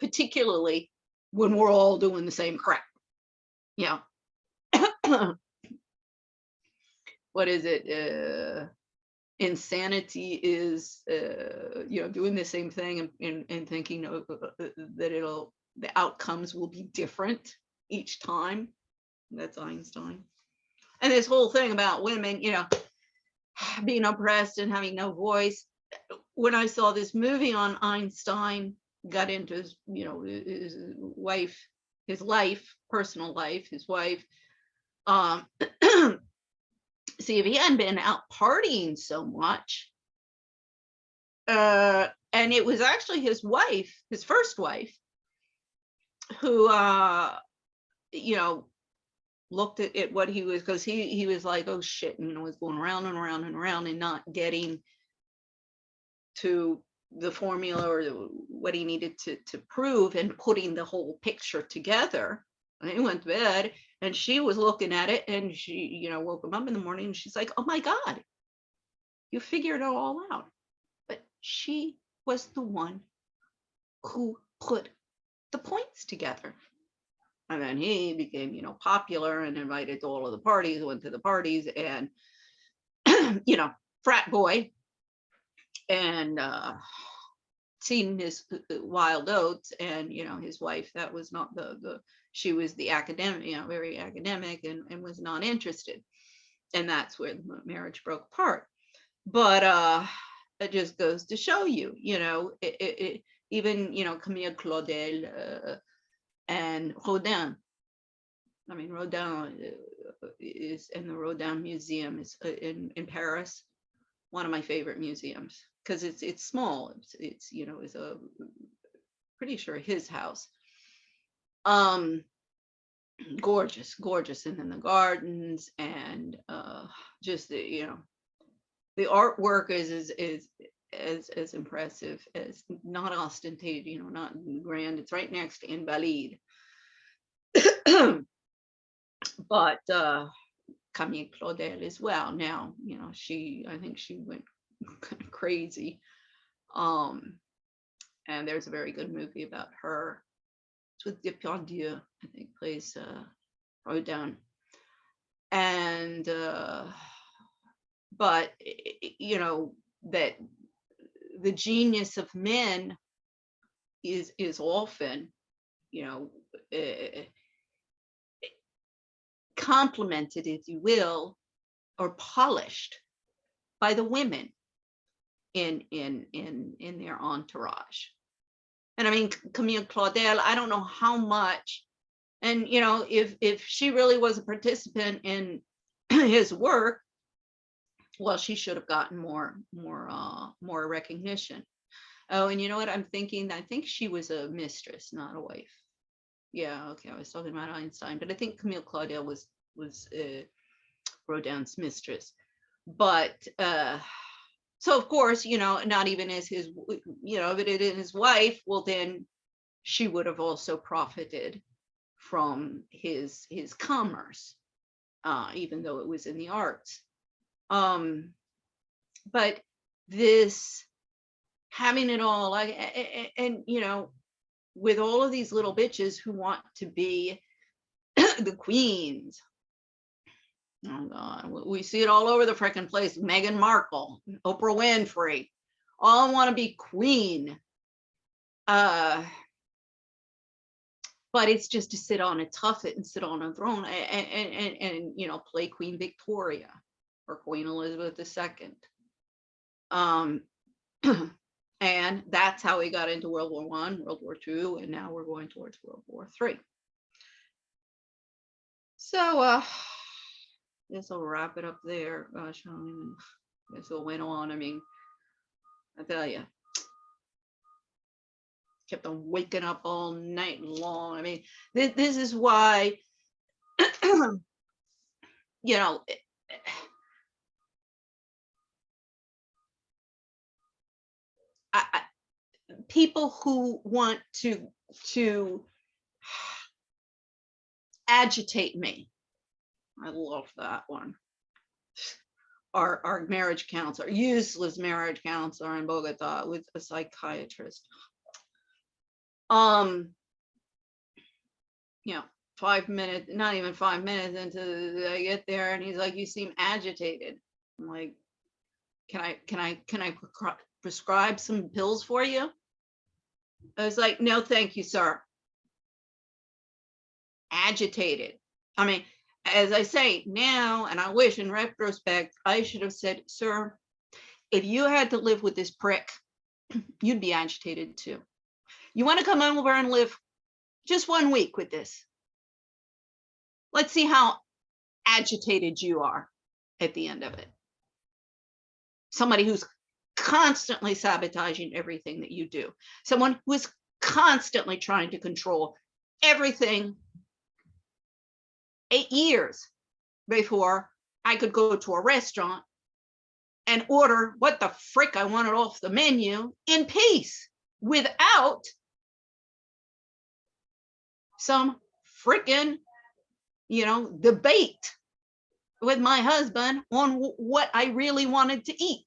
Particularly when we're all doing the same crap. What is it? Insanity is doing the same thing and thinking that the outcomes will be different each time. That's Einstein. And this whole thing about women being oppressed and having no voice. When I saw this movie on Einstein, got into his personal life, his wife, see, if he hadn't been out partying so much, and it was actually his wife, his first wife, who looked at what he was, because he was like, oh shit, and was going around and around and around and not getting to the formula or what he needed to prove, and putting the whole picture together. And he went to bed, and she was looking at it, and she, woke him up in the morning, and she's like, oh my God, you figured it all out. But she was the one who put the points together. And then he became, popular and invited to all of the parties, went to the parties, and, frat boy, and seen his wild oats. And, his wife, that was not she was the academic, very academic, and was not interested. And that's where the marriage broke apart. But it just goes to show you, even, Camille Claudel and Rodin. I mean, Rodin is in the Rodin Museum is in Paris, one of my favorite museums, because it's small. It's a pretty sure his house. Gorgeous, and then the gardens, and just the artwork is as impressive, as not ostentatious, not grand. It's right next to Invalides. But Camille Claudel as well. Now, I think she went kind of crazy. And there's a very good movie about her. It's with Depardieu, I think, plays Rodin. And but that the genius of men is often complemented, if you will, or polished by the women in their entourage. And I mean, Camille Claudel, I don't know how much, and if she really was a participant in his work, well, she should have gotten more recognition. Oh, and you know what I'm thinking? I think she was a mistress, not a wife. Yeah, okay, I was talking about Einstein, but I think Camille Claudel was Rodin's mistress. But so of course, not even as his, if it is his wife, well, then she would have also profited from his commerce, even though it was in the arts. But this having it all, and with all of these little bitches who want to be the queens. Oh God, we see it all over the frickin' place. Meghan Markle, Oprah Winfrey, all want to be queen. But it's just to sit on a tuffet and sit on a throne and play Queen Victoria or Queen Elizabeth II. And that's how we got into World War I, World War II, and now we're going towards World War III. So guess I'll wrap it up there. Gosh, I don't even guess it went on. I mean, I tell you, kept on waking up all night long. I mean, this is why, people who want to agitate me, I love that one, our marriage counselor, useless marriage counselor in Bogota with a psychiatrist. 5 minutes, not even 5 minutes into I get there, and he's like, you seem agitated. I'm like, can I prescribe some pills for you? I was like, no, thank you, sir. Agitated. I mean, as I say now, and I wish in retrospect, I should have said, sir, if you had to live with this prick, you'd be agitated too. You want to come over and live just 1 week with this? Let's see how agitated you are at the end of it. Somebody who's constantly sabotaging everything that you do. Someone who is constantly trying to control everything. 8 years before I could go to a restaurant and order what the frick I wanted off the menu in peace without some frickin', debate with my husband on what I really wanted to eat.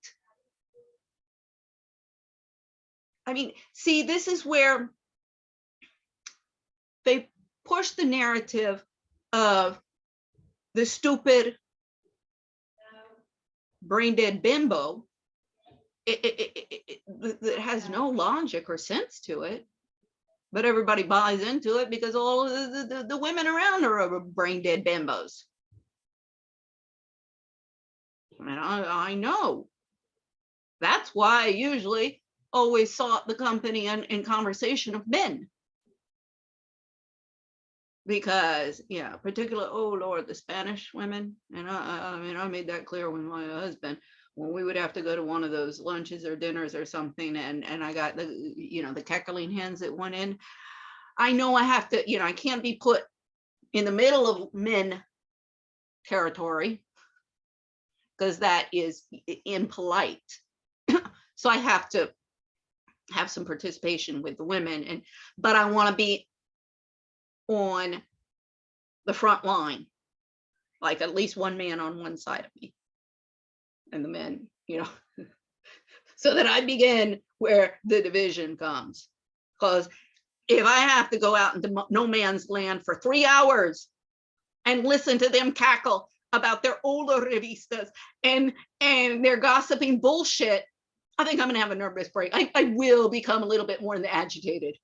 I mean, see, this is where they push the narrative of the stupid, brain dead bimbo. It has no logic or sense to it, but everybody buys into it because all the women around her are brain dead bimbos. And I know. That's why I usually always sought the company and conversation of men. Because, particularly, oh Lord, the Spanish women, and I made that clear with my husband when we would have to go to one of those lunches or dinners or something, and I got the cackling hens that went in. I know I have to, I can't be put in the middle of men territory because that is impolite. So I have to have some participation with the women, but I want to be on the front line, like at least one man on one side of me and the men, so that I begin where the division comes. Because if I have to go out into no man's land for 3 hours and listen to them cackle about their older revistas and their gossiping bullshit, I think I'm gonna have a nervous break. I will become a little bit more agitated.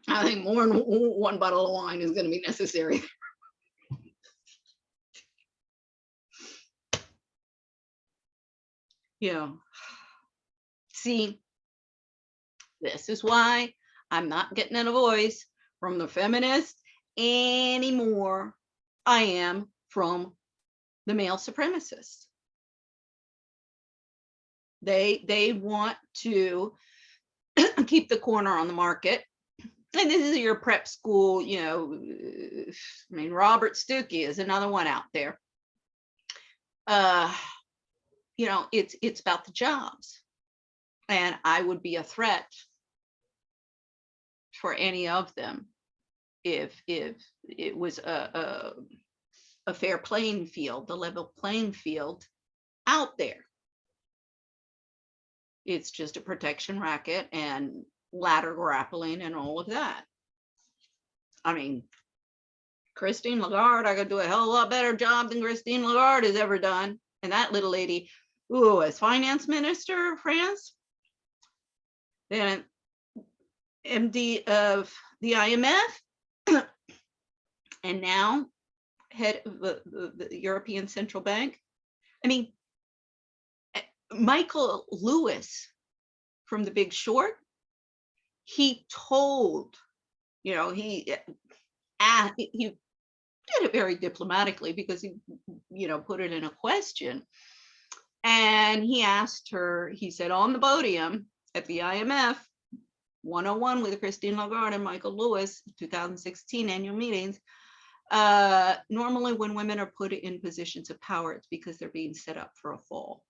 I think more than one bottle of wine is going to be necessary. See, this is why I'm not getting a voice from the feminists anymore. I am from the male supremacists. They want to keep the corner on the market. And this is your prep school, Robert Stuckey is another one out there. It's about the jobs. And I would be a threat for any of them if it was a fair playing field, the level playing field out there. It's just a protection racket and ladder grappling and all of that. I mean, Christine Lagarde, I could do a hell of a lot better job than Christine Lagarde has ever done. And that little lady, as finance minister of France, then MD of the IMF, and now head of the European Central Bank. I mean, Michael Lewis from The Big Short, he told, he did it very diplomatically because he, put it in a question. And he asked her, he said, on the podium at the IMF 101 with Christine Lagarde and Michael Lewis, 2016 annual meetings, normally when women are put in positions of power, it's because they're being set up for a fall.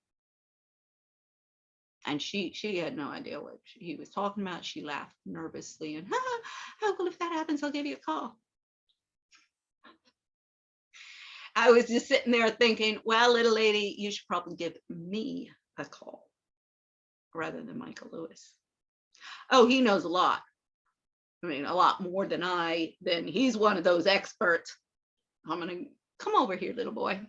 And she had no idea what he was talking about. She laughed nervously and, well, if that happens, I'll give you a call. I was just sitting there thinking, well, little lady, you should probably give me a call rather than Michael Lewis. Oh, he knows a lot. I mean, a lot more than then he's one of those experts. I'm going to come over here, little boy.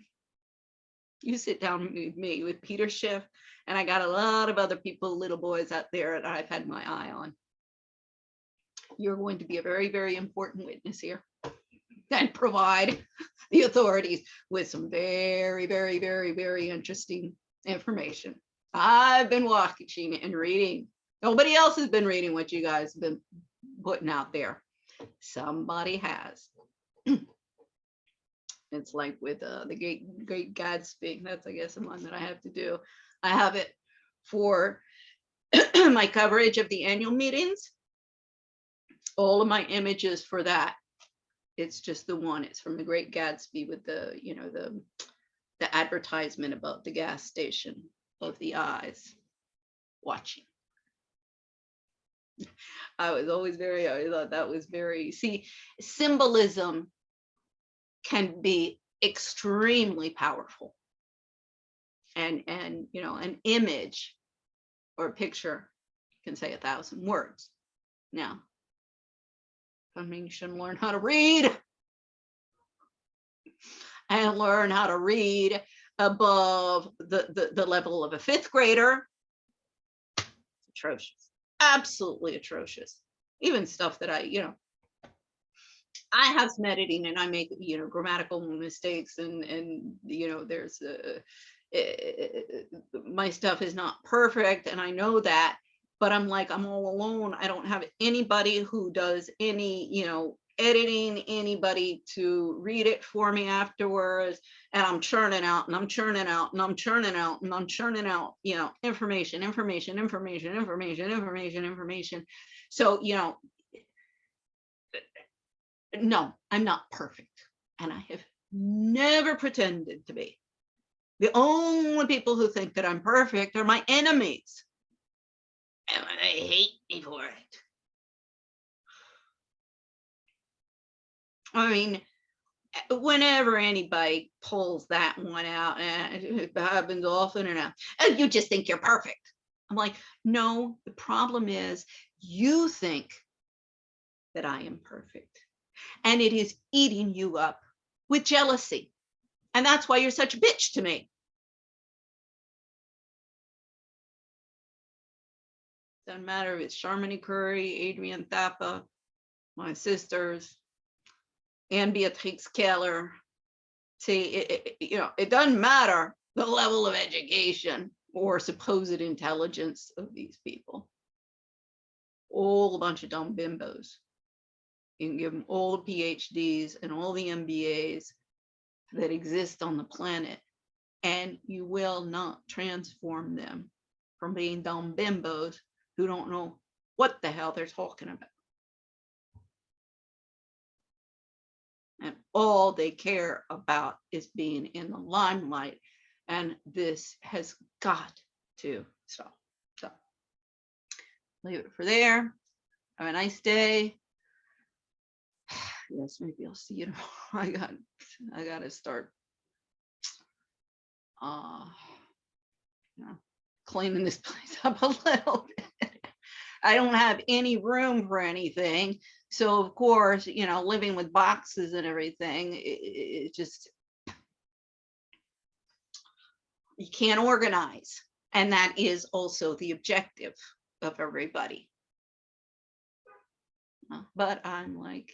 You sit down with me, with Peter Schiff, and I got a lot of other people, little boys out there that I've had my eye on. You're going to be a very, very important witness here and provide the authorities with some very, very, very, very interesting information. I've been watching and reading. Nobody else has been reading what you guys have been putting out there. Somebody has. It's like with the Great Gatsby. That's, I guess, the one that I have to do. I have it for my coverage of the annual meetings. All of my images for that. It's just the one. It's from the Great Gatsby with the, the advertisement about the gas station of the eyes watching. I thought that was very, see, symbolism can be extremely powerful. And you know, an image or a picture can say 1,000 words. Now, I mean, you shouldn't learn how to read and learn how to read above the level of a 5th grader. It's atrocious, absolutely atrocious. Even stuff that I I have some editing and I make, grammatical mistakes and there's my stuff is not perfect and I know that, but I'm all alone. I don't have anybody who does any, editing, anybody to read it for me afterwards. And I'm churning out and I'm churning out and I'm churning out and I'm churning out, information. So, no, I'm not perfect. And I have never pretended to be. The only people who think that I'm perfect are my enemies. And they hate me for it. I mean, whenever anybody pulls that one out, and it happens often enough, oh, you just think you're perfect. I'm like, no, the problem is you think that I am perfect. And it is eating you up with jealousy. And that's why you're such a bitch to me. Doesn't matter if it's Charmony Curry, Adrienne Thapa, my sisters, Anne Beatrix Keller. See, it doesn't matter the level of education or supposed intelligence of these people. All a bunch of dumb bimbos. You can give them all the PhDs and all the MBAs that exist on the planet, and you will not transform them from being dumb bimbos who don't know what the hell they're talking about. And all they care about is being in the limelight. And this has got to stop. So leave it for there. Have a nice day. Yes, maybe I'll see you tomorrow. I got to start cleaning this place up a little bit. I don't have any room for anything. So of course, living with boxes and everything, it just, you can't organize. And that is also the objective of everybody. But I'm like,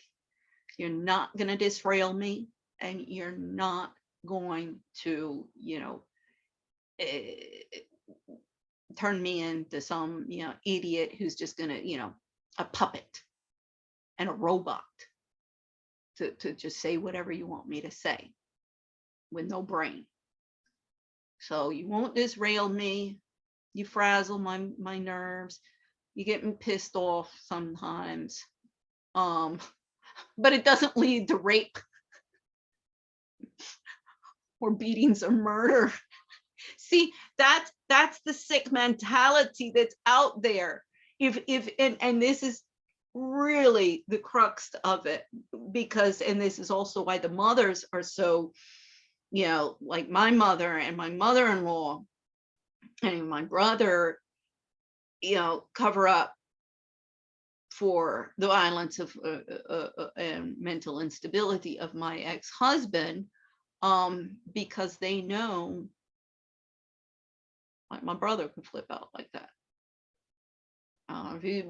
you're not going to disrail me, and you're not going to, turn me into some, idiot who's just going to, a puppet and a robot to just say whatever you want me to say with no brain. So you won't disrail me. You frazzle my nerves. You get me pissed off sometimes. But it doesn't lead to rape or beatings or murder. See, that's the sick mentality that's out there. And this is really the crux of it, and this is also why the mothers are so, like my mother and my mother-in-law and my brother, cover up for the violence of and mental instability of my ex-husband, because they know, like, my brother could flip out like that. Believe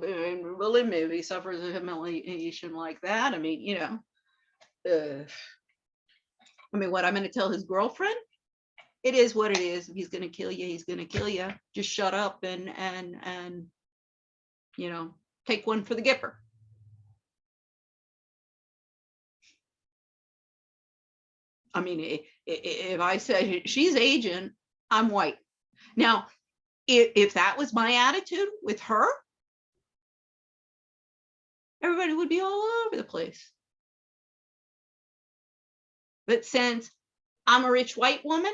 me, if he suffers a humiliation like that, I mean, what I'm going to tell his girlfriend? It is what it is. If he's going to kill you, he's going to kill you. Just shut up and take one for the Gipper. I mean, if I said she's Asian, I'm white. Now, if that was my attitude with her, everybody would be all over the place. But since I'm a rich white woman,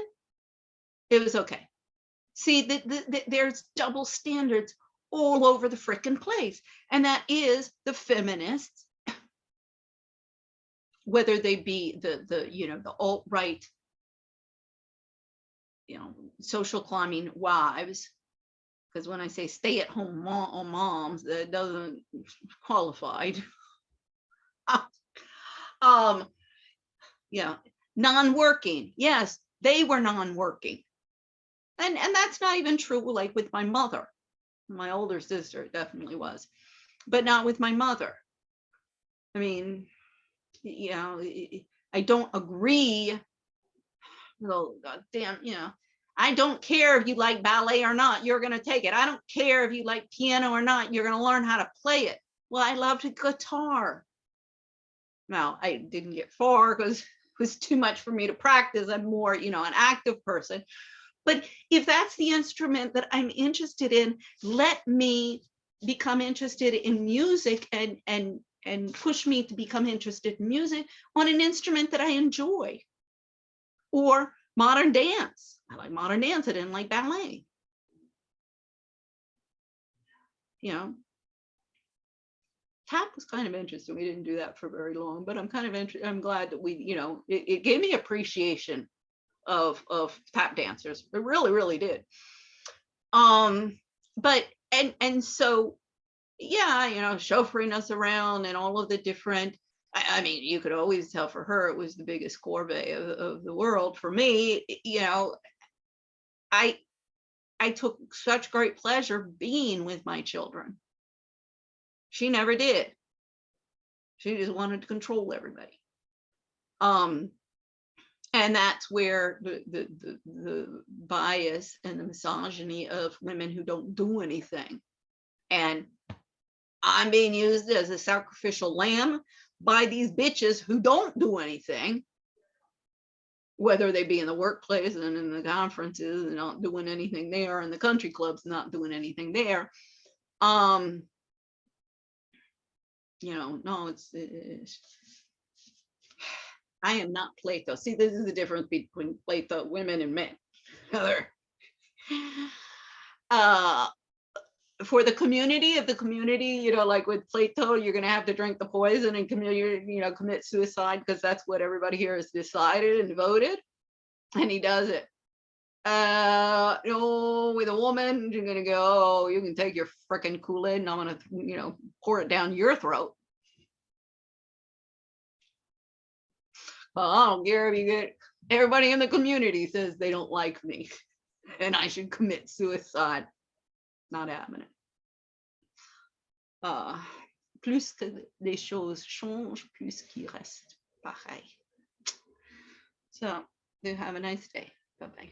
it was okay. See, there's double standards all over the frickin' place. And that is the feminists, whether they be the alt-right, social climbing wives, because when I say stay-at-home moms, that doesn't qualify. Non-working. Yes, they were non-working. And that's not even true, like with my mother. My older sister definitely was, but not with my mother. I mean, I don't agree. Well, goddamn, I don't care if you like ballet or not, you're going to take it. I don't care if you like piano or not, you're going to learn how to play it. Well, I loved guitar. Now, I didn't get far because it was too much for me to practice. I'm more, an active person. But if that's the instrument that I'm interested in, let me become interested in music and push me to become interested in music on an instrument that I enjoy. Or modern dance. I like modern dance. I didn't like ballet. Tap was kind of interesting. We didn't do that for very long, but I'm kind of interested. I'm glad that we, it gave me appreciation of tap dancers. It really, really did. But so chauffeuring us around and all of the different, I mean, you could always tell for her it was the biggest corvée of the world. For me, I took such great pleasure being with my children. She never did. She just wanted to control everybody. And that's where the bias and the misogyny of women who don't do anything. And I'm being used as a sacrificial lamb by these bitches who don't do anything, whether they be in the workplace and in the conferences and not doing anything there, and the country clubs not doing anything there. No, it's I am not Plato. See, this is the difference between Plato, women, and men. For the community, like with Plato, you're going to have to drink the poison and commit suicide because that's what everybody here has decided and voted, and he does it. With a woman, you're going to go, you can take your freaking Kool-Aid and I'm going to, pour it down your throat. Well, I don't care if you get, everybody in the community says they don't like me and I should commit suicide. Not happening. Plus que les choses changent, plus qu'ils restent pareil. So, do have a nice day. Bye-bye.